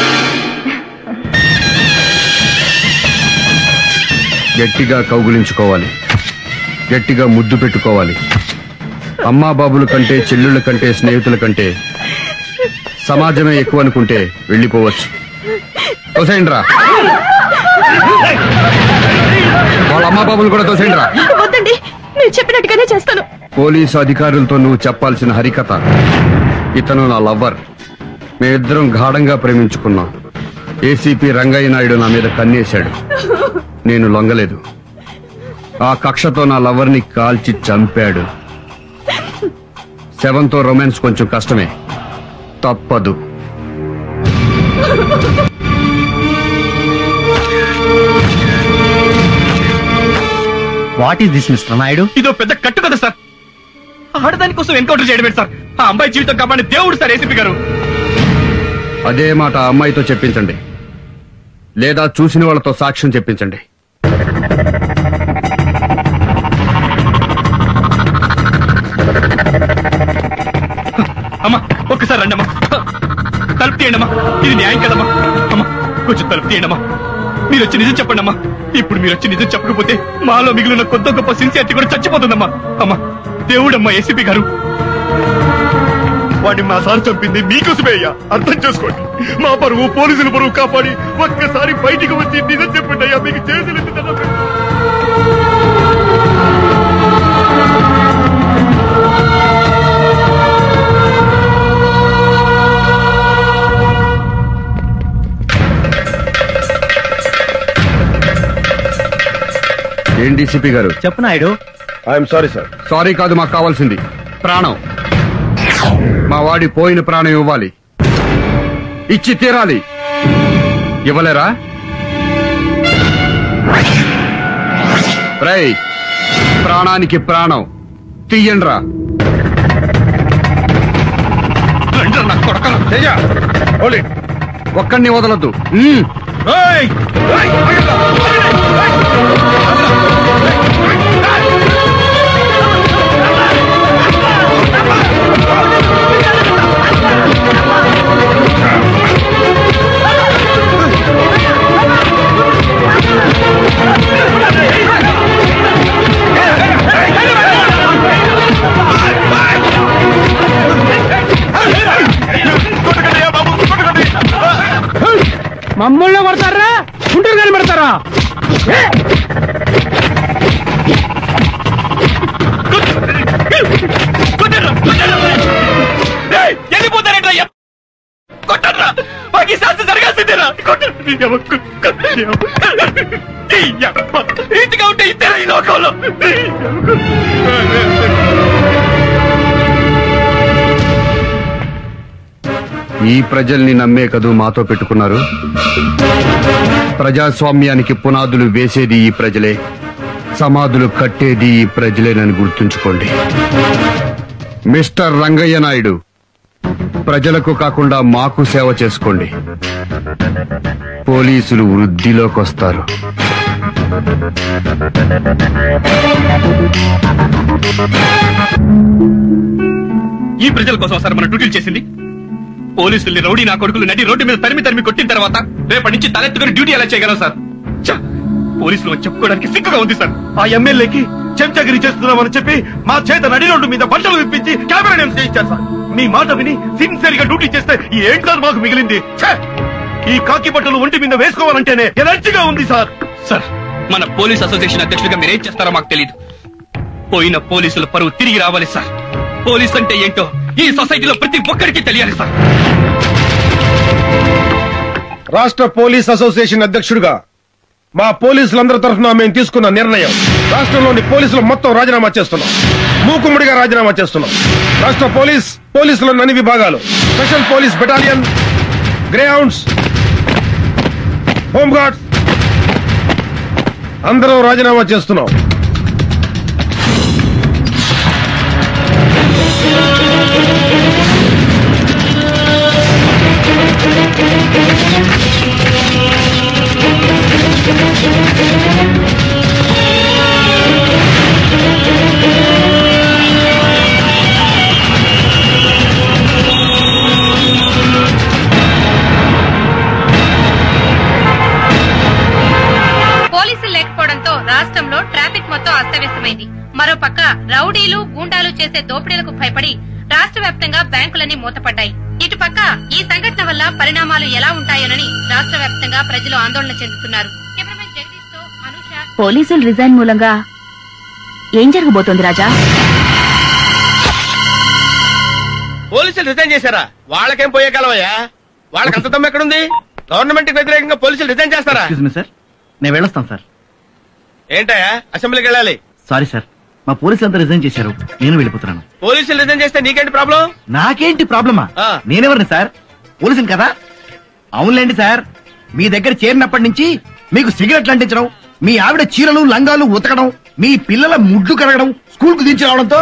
గట్టిగా కౌగులించుకోవాలి, గట్టిగా ముద్దు పెట్టుకోవాలి. అమ్మా బాబుల కంటే, చెల్లుళ్ళ కంటే, స్నేహితుల కంటే సమాజమే ఎక్కువ అనుకుంటే వెళ్ళిపోవచ్చు. తోసేయండిరా, వాళ్ళ అమ్మా బాబులు కూడా తోసేయండిరా. వద్దండి, నేను చెప్పినట్టుగానే చేస్తాను. పోలీసు అధికారులతో నువ్వు చెప్పాల్సిన హరికథ, ఇతను నా లవ్వర్, మేమిద్దరం గాఢంగా ప్రేమించుకున్నాం. ఏసీపీ రంగయ్య నాయుడు నా మీద కన్నేశాడు, నేను లొంగలేదు. ఆ కక్షతో నా లవర్ని కాల్చి చంపాడు. శవంతో రొమాన్స్ కొంచెం కష్టమే, తప్పదు. What is this mister Naidu? ఇదో పెద్ద కట్టు కదా సార్. ఆడదాని కోసం ఎన్కౌంటర్ చేయడమే సార్. ఆ అమ్మాయి జీవితం కాపాడి దేవుడు సార్ ఏసీపీ గారు. అదే మాట ఆ అమ్మాయితో చెప్పించండి, లేదా చూసిన వాళ్ళతో సాక్ష్యం చెప్పించండి. అమ్మా ఒక్కసారి రండి అమ్మా, తలుపు తీయండి అమ్మా, ఇది న్యాయం కదమ్మా. అమ్మా కొంచెం తలుపు తీయండి అమ్మా, మీరు వచ్చి నిజం చెప్పండి అమ్మా. ఇప్పుడు మీరు వచ్చి నిజం చెప్పకపోతే మాలో మిగిలిన కొత్త గొప్ప సిన్సియారిటీ కూడా చచ్చిపోతుందమ్మా. అమ్మా దేవుడమ్మా ఏసీపీ గారు. వాడిని మా సార్ చంపింది మీకోసమే అయ్యా, అర్థం చేసుకోండి. మా పరువు, పోలీసుల పరువు కాపాడి ఒక్కసారి బయటికి వచ్చి నిజం చెప్పండి అయ్యా, మీకు చేతులు ఏంటి డీసీపీ గారు. చెప్పు Naidu. I'm sorry sir. Sorry కాదు, మాకు కావాల్సింది ప్రాణం. మా వాడి పోయిన ప్రాణం ఇవ్వాలి, ఇచ్చి తీరాలి. ఇవ్వలేరా? రేయ్, ప్రాణానికి ప్రాణం తీయండ్రా. ఒక్కడిని వదలద్దు. మమ్మల్ని కొడతారా, గుంటూరు కానీ పెడతారా? వెళ్ళిపోతారేంట్రా? కొట్టరా, మాకు శాస్త్రం జరగాల్సిందేరా. ఇంటిగా ఉంటే ఇద్దరు ఈ లోకంలో. ఈ ప్రజల్ని నమ్మే కదూ మాతో పెట్టుకున్నారు. ప్రజాస్వామ్యానికి పునాదులు వేసేది ఈ ప్రజలే, సమాధులు కట్టేది ఈ ప్రజలేనని గుర్తుంచుకోండి. మిస్టర్ రంగయ్య నాయుడు, ప్రజలకు కాకుండా మాకు సేవ చేసుకోండి. పోలీసులు వృద్ధిలోకి వస్తారు. ఈ ప్రజల కోసం సార్ మన డ్యూటీలు చేసింది. పోలీసుల్ని రౌడీ నా కొడుకులు నడి రోడ్డు మీద తరిమి కొట్టిన తర్వాత రేపటి నుంచి తలెత్తుకుని డ్యూటీ ఎలా చేయగలం సార్? పోలీసులు చెప్పుకోవడానికి సిగ్గుగా ఉంది సార్. ఆ ఎమ్మెల్యేకి చెంచగిరి చేస్తున్నామని చెప్పి మా చేత నడి రోడ్డు మీద బట్టలు విప్పించి కెమెరా నేమ్స్ చేయించారు సార్. మీ మాట విని సిన్సియర్ గా డ్యూటీ చేస్తే ఏం సార్ మాకు మిగిలింది? ఈ కాకి బట్టలు ఒంటి మీద వేసుకోవాలంటేనే ఎనర్జీగా ఉంది సార్. సార్, మన పోలీస్ అసోసియేషన్ అధ్యక్షుడిగా మీరేం చేస్తారో మాకు తెలియదు. పోయిన పోలీసుల పరువు తిరిగి రావాలి సార్. పోలీస్ అంటే ఏంటో ఈ సొసైటీలో ప్రతి ఒక్కరికి తెలియాలి సార్. రాష్ట్ర పోలీస్ అసోసియేషన్ అధ్యక్షుడిగా మా పోలీసులందరి తరఫున మేము తీసుకున్న నిర్ణయం, రాష్ట్రంలోని పోలీసులు మొత్తం రాజీనామా చేస్తున్నాం. మూకుమ్మడిగా రాజీనామా చేస్తున్నాం. రాష్ట్ర పోలీసులోని అన్ని విభాగాలు, special police battalion, greyhounds, home guards అందరూ రాజీనామా చేస్తున్నాం. పోలీసులు లేకపోవడంతో రాష్ట్రంలో ట్రాఫిక్ మొత్తం అస్తవ్యస్తమైంది. మరోపక్క రౌడీలు గూండాలు చేసే దోపిడీలకు భయపడి రాష్ట్ర వ్యాప్తంగా బ్యాంకులన్నీ మూతపడ్డాయి. ఇటుపక్క ఈ సంఘటన వల్ల పరిణామాలు ఎలా ఉంటాయోనని రాష్ట్ర వ్యాప్తంగా ప్రజలు ఆందోళన చెందుతున్నారు. కెమెరామెన్ జగదీష్ తో అనుష. పోలీసులు రిజైన్ మూలంగా ఏం జరగబోతోంది రాజా? పోలీసులు రిజైన్ చేశారా? వాళ్ళకేం పోయే కాలమయ్యా? వాళ్ళకి అంత దమ్ము ఎక్కడుంది? గవర్నమెంట్ కి వ్యతిరేకంగా పోలీసులు రిజైన్ చేస్తారా? సార్, నేను వెళ్ళొస్తాను సార్. ఏంటయ్యా, అసెంబ్లీకి వెళ్ళాలి. సారీ సార్, మా పోలీసులంతా రిజైన్ చేశారు, నేను వెళ్ళిపోతున్నాను. పోలీసులు రిజైన్ చేస్తే నీకేంటి ప్రాబ్లం? నాకేంటి ప్రాబ్లమా? నేనెవరిని సార్? పోలీసుని కదా. అవునులేండి సార్, మీ దగ్గర చేరినప్పటి నుంచి మీకు సిగరెట్లు అంటించడం, మీ ఆవిడ చీరలు లంగాలు ఉతకడం, మీ పిల్లల ముడ్లు కరగడం, స్కూల్ కు దించి రావడంతో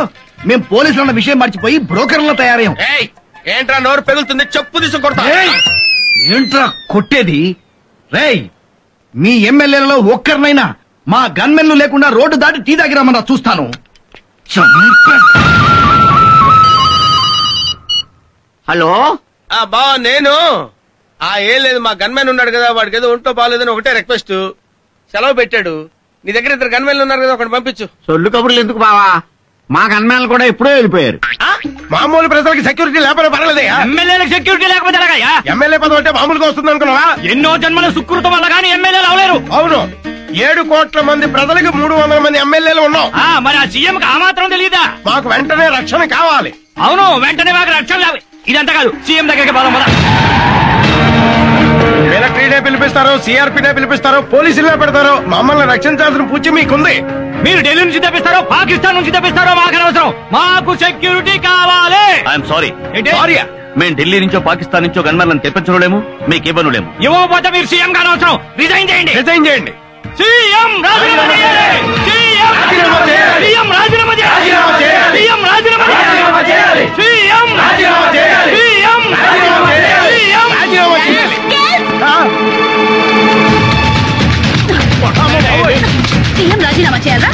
మేము పోలీసులు అన్న విషయం మర్చిపోయి బ్రోకర్లో తయారయ్యాం. ఏంట్రా నోరు పెగులుతుంది? చెప్పు తీసుకొడతా. ఏంట్రా కొట్టేది? రేయ్, మీ ఎమ్మెల్యేలలో ఒక్కరినైనా మా గన్మెన్లు లేకుండా రోడ్డు దాటి టీ దగ్గర రమ్మన్నా చూస్తాను. హలో బా, నేను ఏం లేదు, మా గన్మెన్ ఉన్నాడు కదా, వాడికి ఏదో ఒంట్లో బాగాలేదని ఒకటే రిక్వెస్ట్. సెలవు పెట్టాడు. నీ దగ్గర ఇద్దరు గన్మెన్లు ఉన్నారు కదా, ఒకటి పంపించు. సొల్లు కబుర్లు ఎందుకు బావా? మా గన్మెన్లు కూడా ఎప్పుడో వెళ్ళిపోయారు. మామూలు ప్రజలకి సెక్యూరిటీ లేకపోతే పర్వాలేదయ్యా. ఎమ్మెల్యేలకు సెక్యూరిటీ లేకపోతే ఎలాగయ్యా? ఎమ్మెల్యే పదవి అంటే మామూలుగా వస్తుంది అనుకున్నావా? ఎన్నో జన్మల సుకృతం వల్ల కానీ ఎమ్మెల్యేలు అవలేరు. అవును, 7 కోట్ల మంది ప్రజలకు 300 మంది ఎమ్మెల్యేలు ఉన్నాం. మరి ఆ సీఎం కి ఆ మాత్రం తెలియదా? మాకు వెంటనే రక్షణ కావాలి. అవును, వెంటనే మాకు రక్షణ కావాలి. ఇదంతా కాదు, సీఎం దగ్గరికి పోదాం కదా. మిలిటరీనే పిలిపిస్తారు, సిఆర్పీనే పిలిపిస్తారు, పోలీసులనే పెడతారు. మమ్మల్ని రక్షించాల్సిన పూచి మీకుంది. మీరు ఢిల్లీ నుంచి తెప్పిస్తారో పాకిస్తాన్ నుంచి తెప్పిస్తారో మాకు అనవసరం, మాకు సెక్యూరిటీ కావాలి. I'm sorry. మేము ఢిల్లీ నుంచో పాకిస్తాన్ నుంచో గన్మెన్లను తెప్పించలేము, మీకు ఇవ్వనులేము. ఇవ్వకపోతే మీరు సీఎం గా అనవసరం, రిజైన్ చేయండి. రిజైన్ చేయండి. సీఎం రాజీనామా చేయాలి. సీఎం రాజీనామా చేయాలి. సీఎం రాజీనామా చేయాలి. సీఎం రాజీనామా చేయాలి. సీఎం రాజీనామా చేయాలి. సీఎం రాజీనామా చేయాలి. సీఎం రాజీనామా చేయాలి. సీఎం రాజీనామా చేయాలా?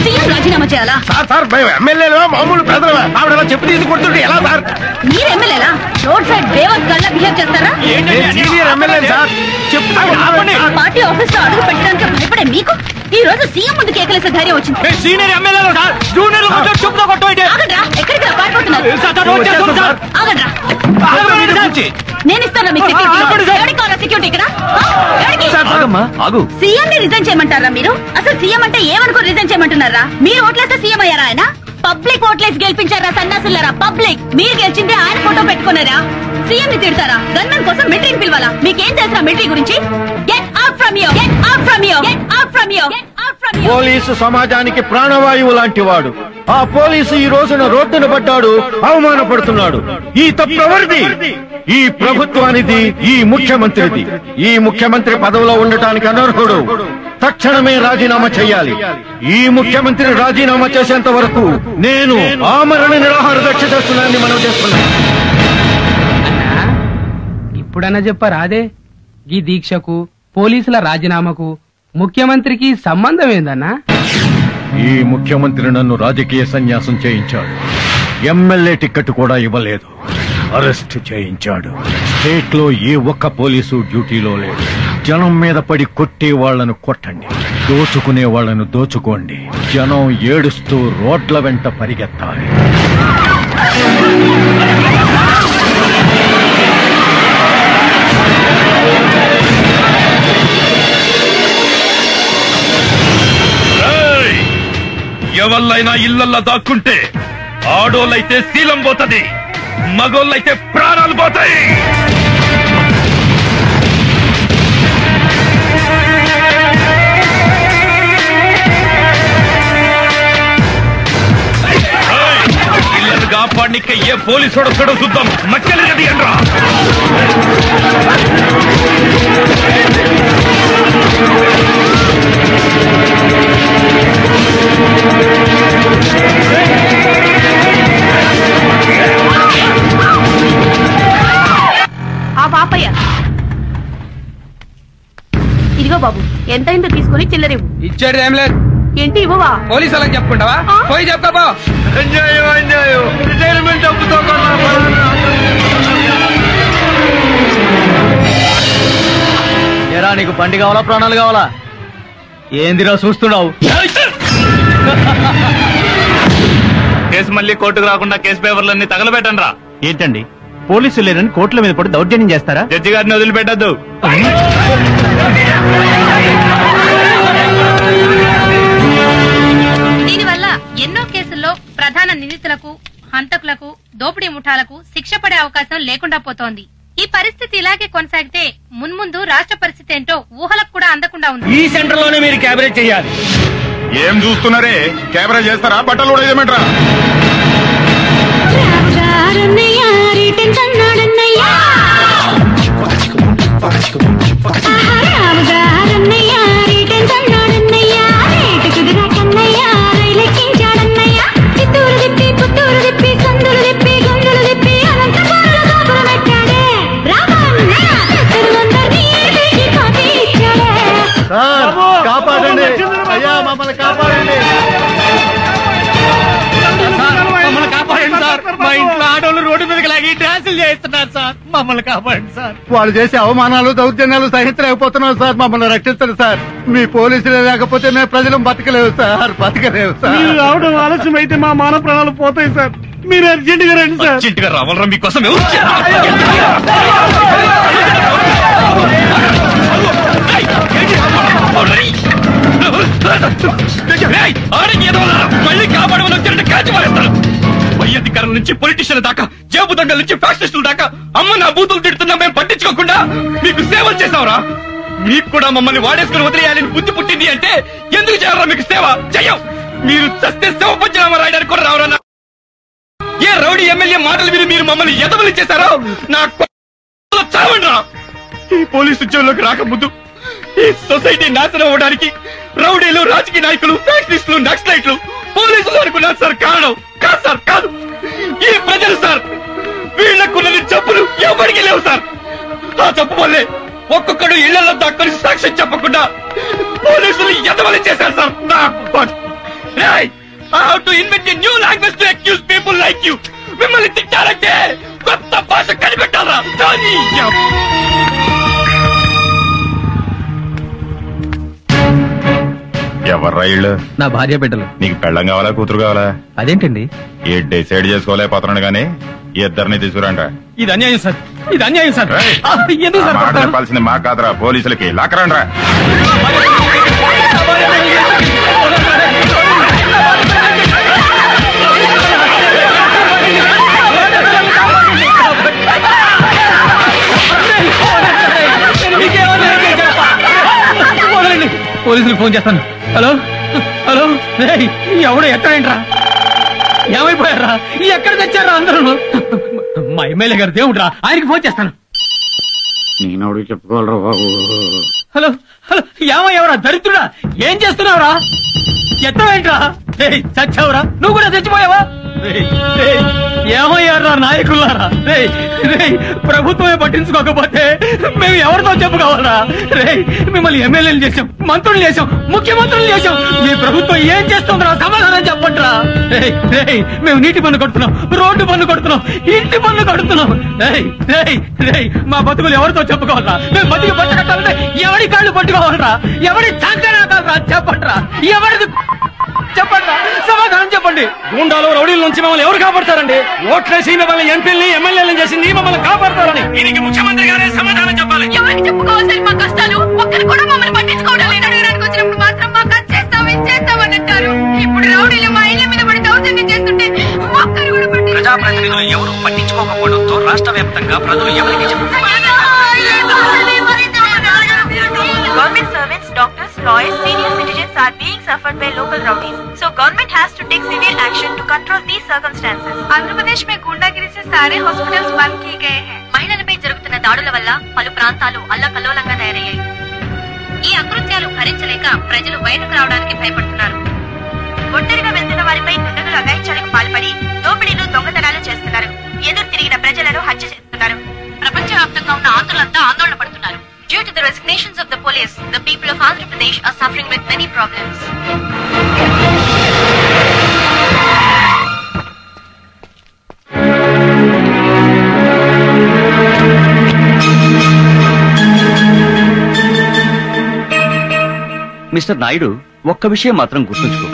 సీఎం రాజీనామా చేయాలా? సార్ మేము ఎమ్మెల్యేలు మామూలు ప్రజలు, ఆవిడ చెప్పు తీసుకుంటుంటే ఎలా సార్? మీరు ఎమ్మెల్యేలా? రోడ్ సైడ్ బేవత్ గల్లా బిహేవ్ చేస్తారా? సీనియర్ ఎమ్మెల్యే సార్, చెప్తాను. పార్టీ ఆఫీస్ లో అడుగు పెట్టడానికి భయపడే మీకు ఈ రోజు సీఎం ముందు కేకలేసే ధైర్యం వచ్చింది. సీనియర్ ఎమ్మెల్యేలు సార్, జూనియర్ చెప్తా కొట్టు. ఆగండ్రా, ఎక్కడికి పారిపోతున్నారు? ఆగండ్రా, నేను ఇస్తాను మీకు సెక్యూరిటీ ఇక్కడ. సీఎం ని రిజైన్ చేయమంటారా మీరు? అసలు సీఎం అంటే ఏమనుకో రిజైన్ చేయమంటున్నారా? మీరు ఓట్లేస్తే సీఎం అయ్యారా ఆయన? పబ్లిక్ ఓట్లేసి గెలిపించారా సన్నాసులారా? పబ్లిక్ మీరు గెలిచింది ఆయన ఫోటో పెట్టుకున్నారా? సీఎం ని తిడతారా? గన్మెన్ కోసం మిలిటరీని పిలవాలా? మీకేం తెలుసా మిలిటరీ గురించి? Get out from here, get out from here, get out from here, get out from here. Police సమాజానికి ప్రాణవాయువు లాంటి వాడు. ఆ పోలీసు ఈ రోజున రోడ్డున పడ్డాడు, అవమానపడుతున్నాడు. ఈ తప్పెవరిది? ఈ ప్రభుత్వానిది, ఈ ముఖ్యమంత్రిది. ఈ ముఖ్యమంత్రి పదవిలో ఉండటానికి అనర్హుడు. తక్షణమే రాజీనామా చేయాలి. ఈ ముఖ్యమంత్రి రాజీనామా చేసేంత వరకు నేను ఆమరణ నిరాహార దీక్ష చేస్తున్నానని మనం చేస్తున్నాం. ఇప్పుడన్నా చెప్పారా అదే ఈ దీక్షకు పోలీసుల రాజీనామాకు ముఖ్యమంత్రికి సంబంధం ఏందన్నా? ఈ ముఖ్యమంత్రి నన్ను రాజకీయ సన్యాసం చేయించాడు. ఎమ్మెల్యే టికెట్ కూడా ఇవ్వలేదు, అరెస్ట్ చేయించాడు. స్టేట్ లో ఏ ఒక్క పోలీసు డ్యూటీలో లేడు. జనం మీద పడి కొట్టే వాళ్లను కొట్టండి, దోచుకునే వాళ్లను దోచుకోండి. జనం ఏడుస్తూ రోడ్ల వెంట పరిగెత్తాలి. ఎవళ్ళైనా ఇళ్లల్లో దాక్కుంటే ఆడోళ్ళైతే శీలం పోతుంది, మగోళ్ళైతే ప్రాణాలు పోతాయి. ఇళ్లను కాపాడిక ఏ పోలీసు వస్తాడో చూద్దాం. మక్కలు గది అండ్రా. ఆ పాపయ్య ఇదిగో బాబు, ఎంతైందో తీసుకుని చిల్లరివ్వు. ఇచ్చాడు ఏం లేదు. ఏంటి ఇవ్వవా? పోలీసు వాళ్ళకి చెప్పుకుంటావా? పోయి చెప్పుకోబో. అన్యాయం అన్యాయం, రిటైర్మెంట్ డబ్బుతో ఏరా నీకు బండి కావాలా ప్రాణాలు కావాలా? ఏందిరా చూస్తున్నావు? కేసు మళ్ళీ కోర్టుకు రాకుండా కేసు పేపర్లన్నీ తగలబెట్టండి రా. ఏంటండి పోలీసులు లేరని కోర్టుల మీద పడి దౌర్జన్యం చేస్తారా? జడ్జి గారిని వదిలిపెట్టద్దు. దీనివల్ల ఎన్నో కేసుల్లో ప్రధాన నిందితులకు, హంతకులకు, దోపిడీ ముఠాలకు శిక్ష పడే అవకాశం లేకుండా పోతోంది. ఈ పరిస్థితి ఇలాగే కొనసాగితే మున్ముందు రాష్ట్ర పరిస్థితి ఏంటో ఊహలకు కూడా అందకుండా ఉంది. ఈ సెంటర్ లోనే మీరు క్యాబినెట్ చేయాలి. ఏం చూస్తున్నారే? కెమెరా చేస్తారా? బట్టలు కూడా ఏమంటారా? కాపాడండి అయ్యా, మమ్మల్ని కాపాడండి. మమ్మల్ని కాపాడండి సార్. మా ఇంట్లో ఆడవాళ్ళు రోడ్డు మీదకి లాగి డ్యాన్సులు చేస్తున్నారు సార్. మమ్మల్ని కాపాడండి సార్. వాళ్ళు చేసే అవమానాలు, దౌర్జన్యాలు సహించలేకపోతున్నాం సార్. మమ్మల్ని రక్షించండి సార్. మీ పోలీసులే లేకపోతే మేము ప్రజలు బతకలేవు సార్, బతకలేవు సార్. మీరు రావడం ఆలస్యం అయితే మా మానవ ప్రాణాలు పోతాయి సార్. మీరు అర్జెంట్ గా రండి సార్. అర్జెంట్ గా రావాలరా మీకోసం. మళ్ళీ కాపాడమని వచ్చారంటే కాచి మారేస్తారు. పై అధికారుల నుంచి పొలిటీషియన్ల దాకా, జేబు దొంగల నుంచి ఫ్యాక్షనిస్టుల దాకా అమ్మ నా బూతులు తిడుతున్నా మేము పట్టించుకోకుండా మీకు సేవలు చేసావురా. మీకు కూడా మమ్మల్ని వాడేసుకుని వదిలేయాలని బుద్ధి పుట్టింది అంటే ఎందుకు చేయాలరా మీకు సేవ చెయ్యం. మీరు చస్తే సేవ పంచనామా రాయడానికి కూడా రావరన్నా. ఏ రౌడీ ఎమ్మెల్యే మాటలు విని మీరు మమ్మల్ని ఎదవలు చేశారో నా చావండ్రా. ఈ పోలీసు ఉద్యోగంలోకి రాకముందు ఈ సొసైటీ నాశనం అవ్వడానికి రౌడీలు, రాజకీయ నాయకులు, ఫ్యాక్షనిస్టులు, నక్సలైట్లు, పోలీసులు అనుకున్నారు సార్. కారణం కాదు సార్, కాదు. ఈ ప్రజలు సార్. వీళ్లకున్నది జబ్బులు ఎవరికి లేవు సార్. ఆ జబ్బు వల్లే ఒక్కొక్కడు ఇళ్లలో దాక్కుని సాక్ష్యం చెప్పకుండా పోలీసులు ఎదవలు చేశారు sir. I have to invent a new language to accuse people like you. మిమ్మల్ని తిట్టాలంటే కొత్త భాష కనిపెట్టాలా? ఎవర్రా ఇళ్ళు? నా భార్య బిడ్డలు. నీకు పెళ్ళం కావాలా, కూతురు కావాలా? అదేంటండి ఏ డిసైడ్ చేసుకోలేకపోతున్నాడు గానీ ఇద్దరిని తీసుకురండి. ఇది అన్యాయం సార్, ఇది అన్యాయం సార్. ఎందుకు సార్ మాట చెప్పాల్సింది మా కాదురా, పోలీసులకి. లాక్కరండి రా. పోలీసులకు ఫోన్ చేస్తాను. హలో హలో, ఎవడో ఎక్కడేంట్రా, ఏమైపోయారా, ఎక్కడ తెచ్చారా అందరూ? మా ఎమ్మెల్యే గారు దేవుడ్రా, ఆయనకి ఫోన్ చేస్తాను. నేను చెప్పుకోవాలరా బాబు. హలో హలో, ఏమయ్యావరా దరిద్రుడా, ఏం చేస్తున్నావురా? ఎత్తవేంట్రా, చచ్చావురా, నువ్వు కూడా చచ్చిపోయావా? ఏమయ్యారా నాయకులారా, ప్రభుత్వమే పట్టించుకోకపోతే మేము ఎవరితో చెప్పుకోవాలరా? మిమ్మల్ని ఎమ్మెల్యేలు చేశాం, మంత్రులు చేశాం, ముఖ్యమంత్రులు చేశాం. మీ ప్రభుత్వం ఏం చేస్తుందిరా, సమాధానం చెప్పండిరా. మేము నీటి పన్ను కడుతున్నాం, రోడ్డు పన్ను కడుతున్నాం, ఇంటి పన్ను కడుతున్నాం. మా బతుకులు ఎవరితో చెప్పుకోవాలరా? మేము బతికి బట్ట కట్టాలంటే ఎవరి కాళ్ళు పట్టుకోవాలరా? ఎవరి సంకరాకాలరా? చెప్పండిరా, ఎవరిది చెప్పండి, సమాధానం చెప్పండి. గుండాలు, రౌడీల నుంచి మమ్మల్ని ఎవరు కాపాడతారండి? ఓట్లేసి మిమ్మల్ని ఎంపీల్ని, ఎమ్మెల్యేలను చేసింది మమ్మల్ని కాపాడతారని దీనికి ముఖ్యమంత్రి గారే సమాధానం చెప్పాలి. ఎవరికి చెప్పుకోవాలి మా కష్టాలు? ఒక్కరు కూడా మమ్మల్ని పట్టించుకోవడం లేదు. అడగడానికి వచ్చినప్పుడు మాత్రం మాకు అది చేస్తాం, ఇది చేస్తామని అంటారు. ఇప్పుడు రౌడీలు మా ఇళ్ల మీద పడి దౌర్జన్యం చేస్తుంటే ఒక్కరు కూడా ప్రజాప్రతినిధులు ఎవరు పట్టించుకోకపోవడంతో రాష్ట్ర వ్యాప్తంగా ప్రజలు ఎవరికి చెప్పుకోవాలి? Government servants, doctors, lawyers, senior citizens are being suffered by local rowdies. So government has to take severe action to control these circumstances. Andhra Pradesh में गुंडागिरी से सारे हॉस्पिटल्स बंद किए गए हैं. మహిళలపై జరుగుతున్న దాడుల వల్ల పలు ప్రాంతాలు అల్లకల్లోలంగా తయారయ్యాయి. ఈ అకృత్యాలు భరించలేక ప్రజలు బయటకు రావడానికి భయపడుతున్నారు. ఒంటరిగా వెళ్తున్న వారిపై దుండగులు అఘాయిత్యాలకు పాల్పడి దోపిడీలు, దొంగతనాలు చేస్తున్నారు. ఎదురు తిరిగిన ప్రజలను హత్య చేస్తున్నారు. ప్రపంచవ్యాప్తంగా ఉన్న ఆంధ్రులంతా ఆందోళన పడుతున్నారు. Due to the resignations of the police, the people of Andhra Pradesh are suffering with many problems. Mister Naidu, ఒక్క విషయం మాత్రం గుర్తుంచుకో.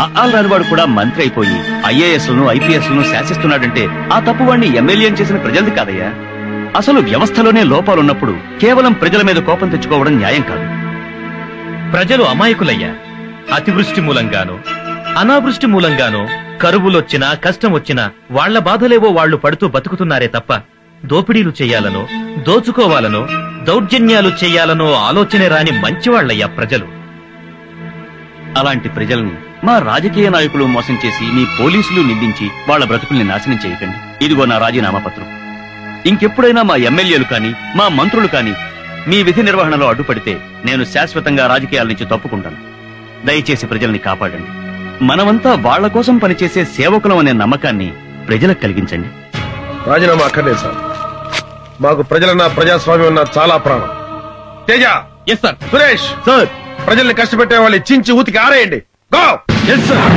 అఆల్ రానివాడు కూడా మంత్రి అయిపోయి ఐఏఎస్లను, ఐపీఎస్లను శాసిస్తున్నాడంటే ఆ తప్పు వాడిని ఎమ్మెల్యే చేసిన ప్రజలది కాదయ్యా. అసలు వ్యవస్థలోనే లోపాలున్నప్పుడు కేవలం ప్రజల మీద కోపం తెచ్చుకోవడం న్యాయం కాదు. ప్రజలు అమాయకులయ్యా. అతివృష్టి మూలంగానో, అనావృష్టి మూలంగానో కరువులొచ్చినా, కష్టం వచ్చినా వాళ్ల బాధలేవో వాళ్లు పడుతూ బతుకుతున్నారే తప్ప దోపిడీలు చెయ్యాలనో, దోచుకోవాలనో, దౌర్జన్యాలు చెయ్యాలనో ఆలోచనే రాని మంచివాళ్లయ్యా ప్రజలు. అలాంటి ప్రజల్ని మా రాజకీయ నాయకులు మోసం చేసి మీ పోలీసులు నిందించి వాళ్ల బ్రతుకుల్ని నాశనం చేయకండి. ఇదిగో నా రాజీనామా పత్రం. ఇంకెప్పుడైనా మా ఎమ్మెల్యేలు కాని, మా మంత్రులు కాని మీ విధి నిర్వహణలో అడ్డుపడితే నేను శాశ్వతంగా రాజకీయాల నుంచి తప్పుకుంటాను. దయచేసి ప్రజల్ని కాపాడండి. మనమంతా వాళ్ల కోసం పనిచేసే సేవకులం అనే నమ్మకాన్ని ప్రజలకు కలిగించండి. రాజీనామా అక్కర్లేదు సార్. మాకు ప్రజలన్నా, ప్రజాస్వామ్యం అన్నా చాలా ప్రాణం. తేజ, సురేష్ సార్, ప్రజల్ని కష్టపెట్టే వాళ్ళు చించి ఊతికి ఆరేయండి. గో. Yes sir.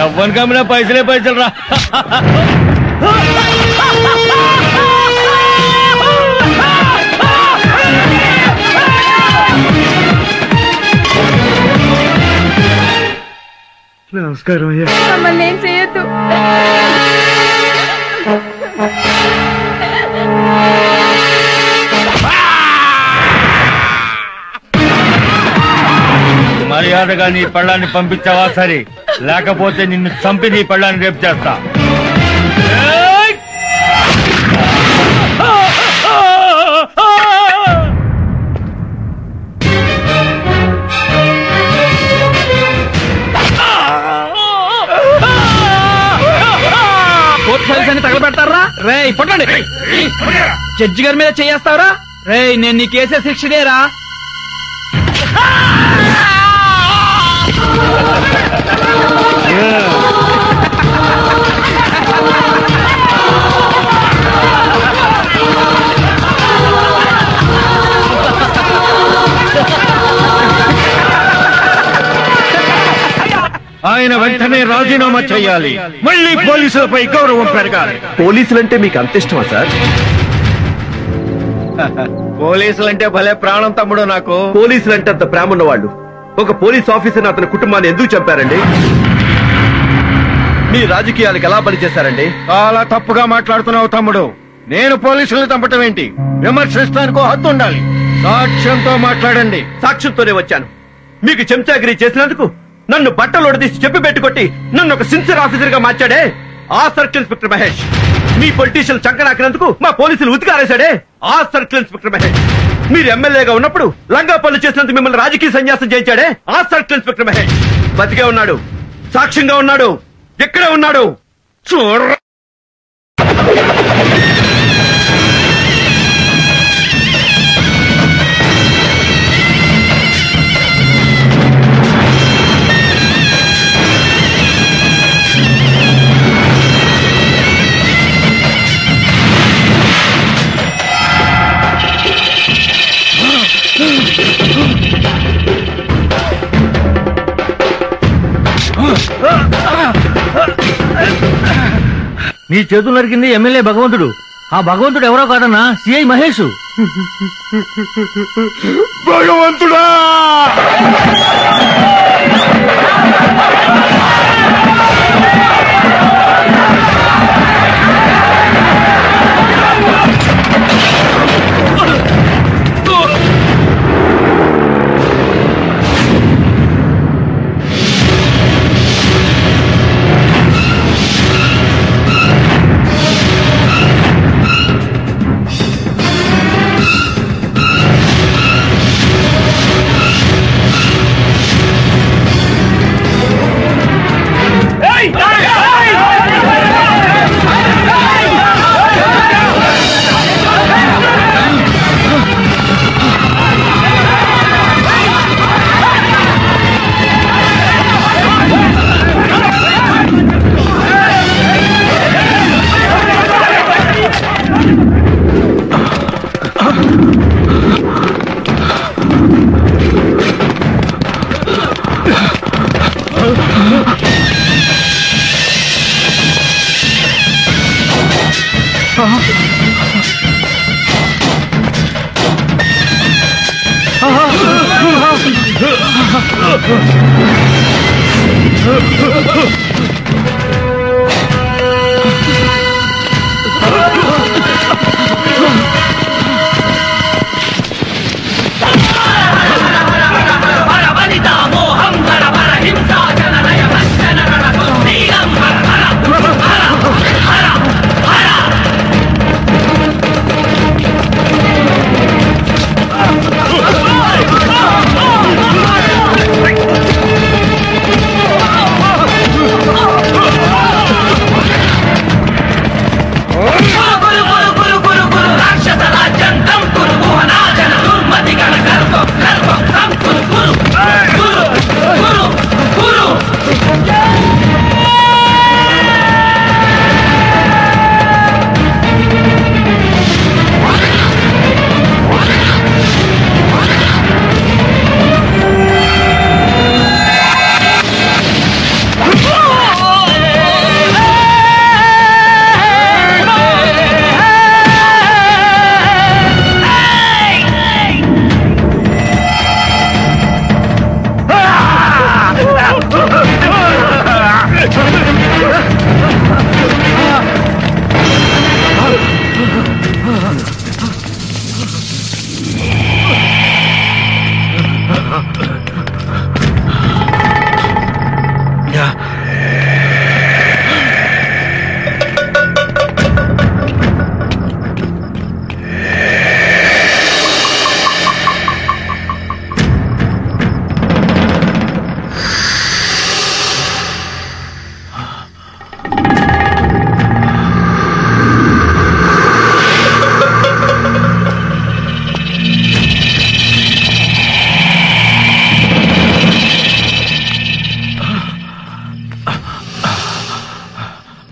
ఎవ్వని కమ్మినా పైసలే పైసలు రా. నమస్కారం అయ్యా. మమ్మల్ని ఏం చేయొద్దు. మర్యాదగా నీ పళ్ళాన్ని పంపించావా సరే, లేకపోతే నిన్ను చంపి నీ పళ్ళాన్ని రేపు చేస్తా. కోర్టు ఫైల్స్ అన్ని తగలబెడతారా? రే పట్టండి. జడ్జి గారి మీద చేస్తావరా? రే నేను నీకు వేసే శిక్షనేరా. ఆయన వెంటనే రాజీనామా చేయాలి. మళ్ళీ పోలీసులపై గౌరవం పెరగాలి. పోలీసులంటే మీకు అంత ఇష్టమా సార్? పోలీసులంటే భలే ప్రాణం తమ్ముడు నాకు. పోలీసులంటే అంత ప్రేమ ఉన్నవాళ్ళు ఒక పోలీస్ ఆఫీసర్ అతని కుటుంబాన్ని ఎందుకు చంపారండి? మీ రాజకీయాలకు ఎలా బలి చేశారండి? చాలా తప్పుగా మాట్లాడుతున్నావు తమ్ముడు. నేను పోలీసులను చంపటం ఏంటి? విమర్శిస్తానికో హద్దు ఉండాలి. సాక్ష్యంతో మాట్లాడండి. సాక్ష్యంతోనే వచ్చాను. మీకు చెంచాగిరి చేసినందుకు నన్ను బట్టలు ఒడదీసి చెప్పి పెట్టుకొట్టి నన్ను ఒక సిన్సియర్ ఆఫీసర్ గా మార్చాడే ఆ సర్కిల్ ఇన్స్పెక్టర్ మహేష్. మీ పొలిటీషియన్ చంకనాకినందుకు మా పోలీసులు ఉతికారేశాడే ఆ సర్కిల్ ఇన్స్పెక్టర్ మహేష్. మీరు ఎమ్మెల్యేగా ఉన్నప్పుడు లంగా పనులు చేసినందుకు మిమ్మల్ని రాజకీయ సన్యాసం చేయించాడే ఆ సర్కిల్ ఇన్స్పెక్టర్ మహేష్. బతికే ఉన్నాడు, సాక్ష్యంగా ఉన్నాడు, ఎక్కడే ఉన్నాడు చూడ. నీ చేతులు నరికింది ఎమ్మెల్యే భగవంతుడు. ఆ భగవంతుడు ఎవరో కాదన్నా, సిఐ మహేష్. భగవంతుడా!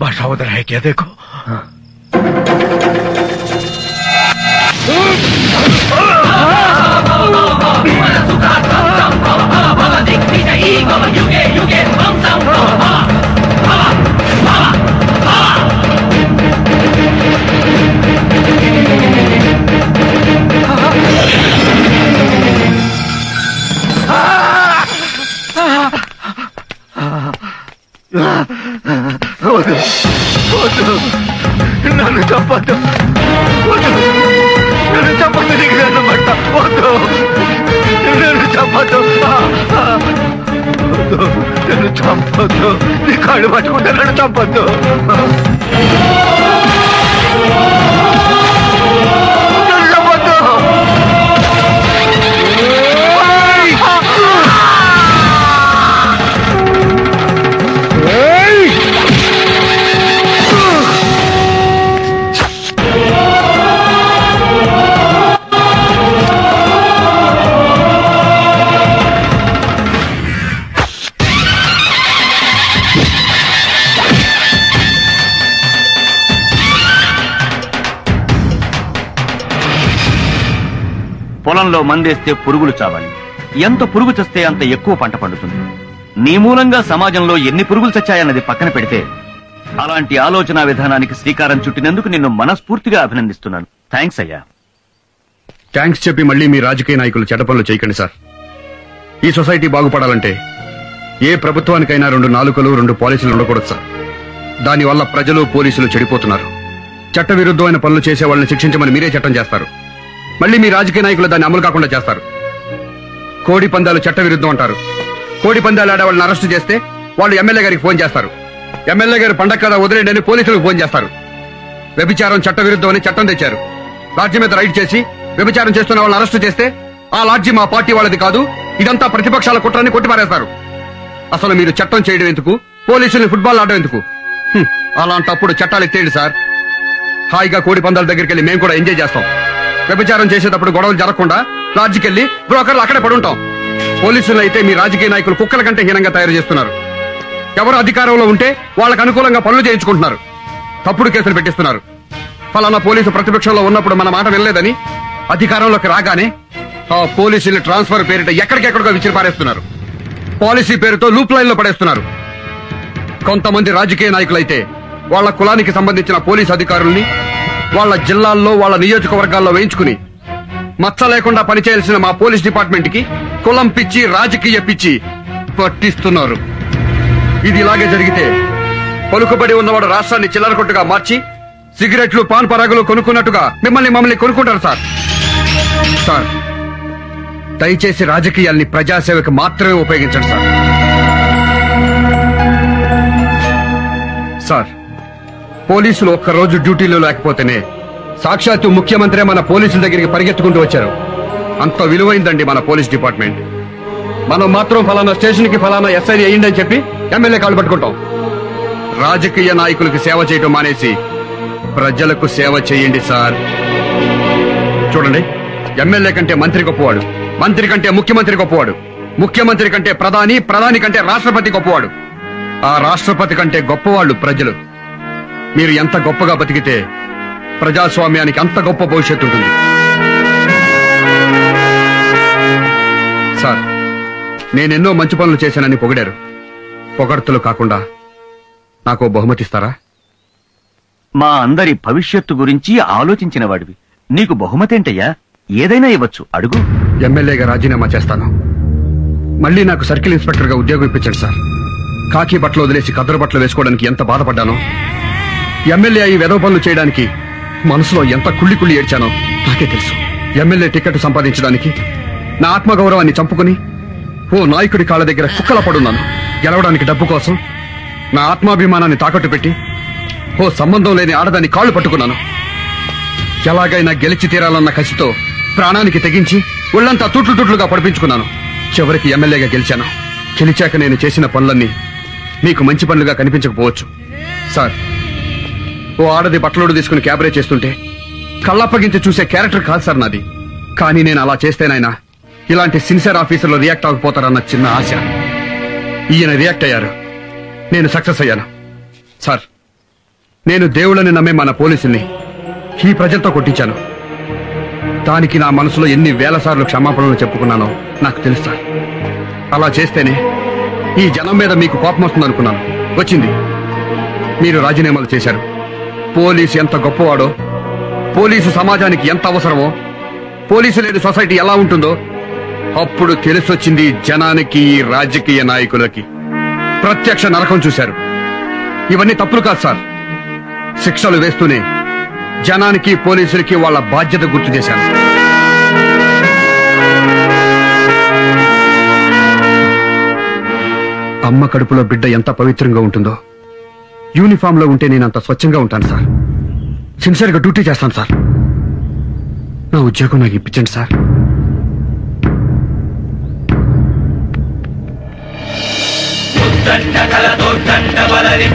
बादशाह उधर है क्या देखो। నన్ను చంపొద్దు, నన్ను చంపొద్దు, నీకు నన్ను పట్ట వద్దు, నన్ను చంపొద్దు, నన్ను చంపొద్దు, నీ కాళ్ళు పట్టుకుంటే నన్ను చంపొద్దు. పొలంలో మందేస్తే పురుగులు చావాలి, ఎంత పురుగు చస్తే అంత ఎక్కువ పంట పండుతుంది. నీ మూలంగా సమాజంలో ఎన్ని పురుగులు చచ్చాయన్నది పక్కన పెడితే అలాంటి ఆలోచన విధానానికి శ్రీకారం చుట్టినందుకు నిన్ను మనస్ఫూర్తిగా అభినందిస్తున్నాను. థ్యాంక్స్ అయ్యా. థ్యాంక్స్ చెప్పి మళ్ళీ మీ రాజకీయ నాయకులు చెడ్డ పనులు చేయకండి సార్. ఈ సొసైటీ బాగుపడాలంటే ఏ ప్రభుత్వానికైనా 2 నాలుకలు 2 పాలసీలు ఉండకూడదు సార్. దానివల్ల ప్రజలు పోలీసులు చెడిపోతున్నారు. చట్ట విరుద్ధమైన పనులు చేసే వాళ్ళని శిక్షించమని మీరే చట్టం చేస్తారు, మళ్ళీ మీ రాజకీయ నాయకులు దాన్ని అమలు కాకుండా చేస్తారు. కోడి పందాలు చట్ట విరుద్ధం అంటారు. కోడి పందాలు ఆడే వాళ్ళని అరెస్టు చేస్తే వాళ్ళు ఎమ్మెల్యే గారికి ఫోన్ చేస్తారు. ఎమ్మెల్యే గారు పండగ కదా వదిలేండి అని పోలీసులకు ఫోన్ చేస్తారు. వ్యభిచారం చట్ట విరుద్ధం అని చట్టం తెచ్చారు. లాడ్జి మీద రైడ్ చేసి వ్యభిచారం చేస్తున్న వాళ్ళని అరెస్టు చేస్తే ఆ లాడ్జి మా పార్టీ వాళ్ళది కాదు, ఇదంతా ప్రతిపక్షాల కుట్రని కొట్టిపారేస్తారు. అసలు మీరు చట్టం చేయడం ఎందుకు, పోలీసుల్ని ఫుట్బాల్ ఆడడం ఎందుకు? అలాంటప్పుడు చట్టాలు ఎత్తేయండి సార్. హాయిగా కోడి పందాల దగ్గరికి వెళ్ళి మేము కూడా ఎంజాయ్ చేస్తాం. వ్యభిచారం చేసేటప్పుడు గొడవలు జరగకుండా లాడ్జికెళ్లి బ్రోకర్లు అక్కడే పడుంటాం. పోలీసులు అయితే మీ రాజకీయ నాయకులు కుక్కల కంటే హీనంగా తయారు చేస్తున్నారు. ఎవరు అధికారంలో ఉంటే వాళ్ళకు అనుకూలంగా పనులు చేయించుకుంటున్నారు, తప్పుడు కేసులు పెట్టిస్తున్నారు. ఫలానా పోలీసు ప్రతిపక్షంలో ఉన్నప్పుడు మన మాట వినలేదని అధికారంలోకి రాగానే ఆ పోలీసులు ట్రాన్స్ఫర్ పేరిట ఎక్కడికెక్కడికో విసిరి పారేస్తున్నారు. పాలసీ పేరుతో లూప్ లైన్ లో పడేస్తున్నారు. కొంతమంది రాజకీయ నాయకులైతే వాళ్ళ కులానికి సంబంధించిన పోలీసు అధికారుల్ని వాళ్ళ జిల్లాల్లో వాళ్ళ నియోజకవర్గాల్లో వేయించుకుని మచ్చ లేకుండా పనిచేయాల్సిన మా పోలీస్ డిపార్ట్మెంట్ కి కులం పిచ్చి రాజకీయ పిచ్చి పట్టిస్తున్నారు. ఇది ఇలాగే జరిగితే పలుకుబడి ఉన్నవాడు రాష్ట్రాన్ని చిల్లర కొట్టుగా మార్చి సిగరెట్లు పాన్ పరాగులు కొనుక్కున్నట్టుగా మమ్మల్ని కొనుక్కుంటారు సార్. సార్ దయచేసి రాజకీయాల్ని ప్రజాసేవకు మాత్రమే ఉపయోగించండి సార్. సార్ పోలీసులు ఒక్కరోజు డ్యూటీలో లేకపోతేనే సాక్షాత్తు ముఖ్యమంత్రి మన పోలీసుల దగ్గరికి పరిగెత్తుకుంటూ వచ్చారు. అంత విలువైందండి మన పోలీస్ డిపార్ట్మెంట్. మనం మాత్రం ఫలానా స్టేషన్ కి ఫలానా ఎస్ఐ అయ్యిందని చెప్పి ఎమ్మెల్యే కాళ్ళు పట్టుకుంటాం. రాజకీయ నాయకులకు సేవ చేయటం మానేసి ప్రజలకు సేవ చేయండి సార్. చూడండి, ఎమ్మెల్యే కంటే మంత్రి గొప్పవాడు, మంత్రి కంటే ముఖ్యమంత్రి గొప్పవాడు, ముఖ్యమంత్రి కంటే ప్రధాని, ప్రధాని కంటే రాష్ట్రపతి గొప్పవాడు, ఆ రాష్ట్రపతి కంటే గొప్పవాళ్ళు ప్రజలు. మీరు ఎంత గొప్పగా బతికితే ప్రజాస్వామ్యానికి అంత గొప్ప భవిష్యత్తు ఉంటుంది. సార్ నేనెన్నో మంచి పనులు చేశానని పొగిడారు. పొగడ్తలు కాకుండా నాకు బహుమతిస్తారా? మా అందరి భవిష్యత్తు గురించి ఆలోచించిన వాడివి, నీకు బహుమతేంటయ్యా? ఏదైనా ఇవ్వచ్చు, అడుగు. ఎమ్మెల్యేగా రాజీనామా చేస్తాను. మళ్ళీ నాకు సర్కిల్ ఇన్స్పెక్టర్ గా ఉద్యోగం ఇప్పించండి సార్. కాకి బట్టలు వదిలేసి కద్దరు బట్టలు వేసుకోవడానికి ఎంత బాధపడ్డానో, ఎమ్మెల్యే అయి వెధవ పనులు చేయడానికి మనసులో ఎంత కుళ్ళి కుళ్ళి ఏడ్చానో నాకే తెలుసు. ఎమ్మెల్యే టికెట్ సంపాదించడానికి నా ఆత్మగౌరవాన్ని చంపుకుని ఓ నాయకుడి కాళ్ళ దగ్గర కుక్కల పడున్నాను. గెలవడానికి డబ్బు కోసం నా ఆత్మాభిమానాన్ని తాకట్టు పెట్టి ఓ సంబంధం లేని ఆడదాన్ని కాళ్లు పట్టుకున్నాను. ఎలాగైనా గెలిచి తీరాలన్న కసితో ప్రాణానికి తెగించి ఒళ్లంతా తుట్లుగా పడిపించుకున్నాను. చివరికి ఎమ్మెల్యేగా గెలిచాను. గెలిచాక నేను చేసిన పనులన్నీ మీకు మంచి పనులుగా కనిపించకపోవచ్చు సార్. ఓ ఆడది బట్టలోడు తీసుకుని క్యాబరే చేస్తుంటే కళ్ళప్పగించి చూసే క్యారెక్టర్ కాదు సార్ నాది. కానీ నేను అలా చేస్తేనైనా ఇలాంటి సిన్సియర్ ఆఫీసర్లు రియాక్ట్ అవ్వకపోతారన్న చిన్న ఆశ. ఈయన రియాక్ట్ అయ్యారు, నేను సక్సెస్ అయ్యాను. సార్ నేను దేవుళ్ళని నమ్మే మన పోలీసుల్ని ఈ ప్రజలతో కొట్టించాను. దానికి నా మనసులో ఎన్ని వేల సార్లు క్షమాపణలు చెప్పుకున్నానో నాకు తెలుసు సార్. అలా చేస్తేనే ఈ జనం మీద మీకు కోపం వస్తుందనుకున్నాను. వచ్చింది. మీరు రాజీనామాలు చేశారు. పోలీసు ఎంత గొప్పవాడో, పోలీసు సమాజానికి ఎంత అవసరమో, పోలీసు లేని సొసైటీ ఎలా ఉంటుందో అప్పుడు తెలిసొచ్చింది జనానికి, ఈ రాజకీయ నాయకులకి. ప్రత్యక్ష నరకం చూశారు. ఇవన్నీ తప్పులు కాదు సార్. శిక్షలు వేస్తూనే జనానికి, పోలీసులకి వాళ్ళ బాధ్యత గుర్తు చేశాను. అమ్మ కడుపులో బిడ్డ ఎంత పవిత్రంగా ఉంటుందో యూనిఫామ్ లో ఉంటే నేను అంత స్వచ్ఛంగా ఉంటాను సార్. సిన్సియర్గా డ్యూటీ చేస్తాను సార్. నా ఉద్యోగం నాకు ఇప్పించండి సార్. దండ కల దండ బలరి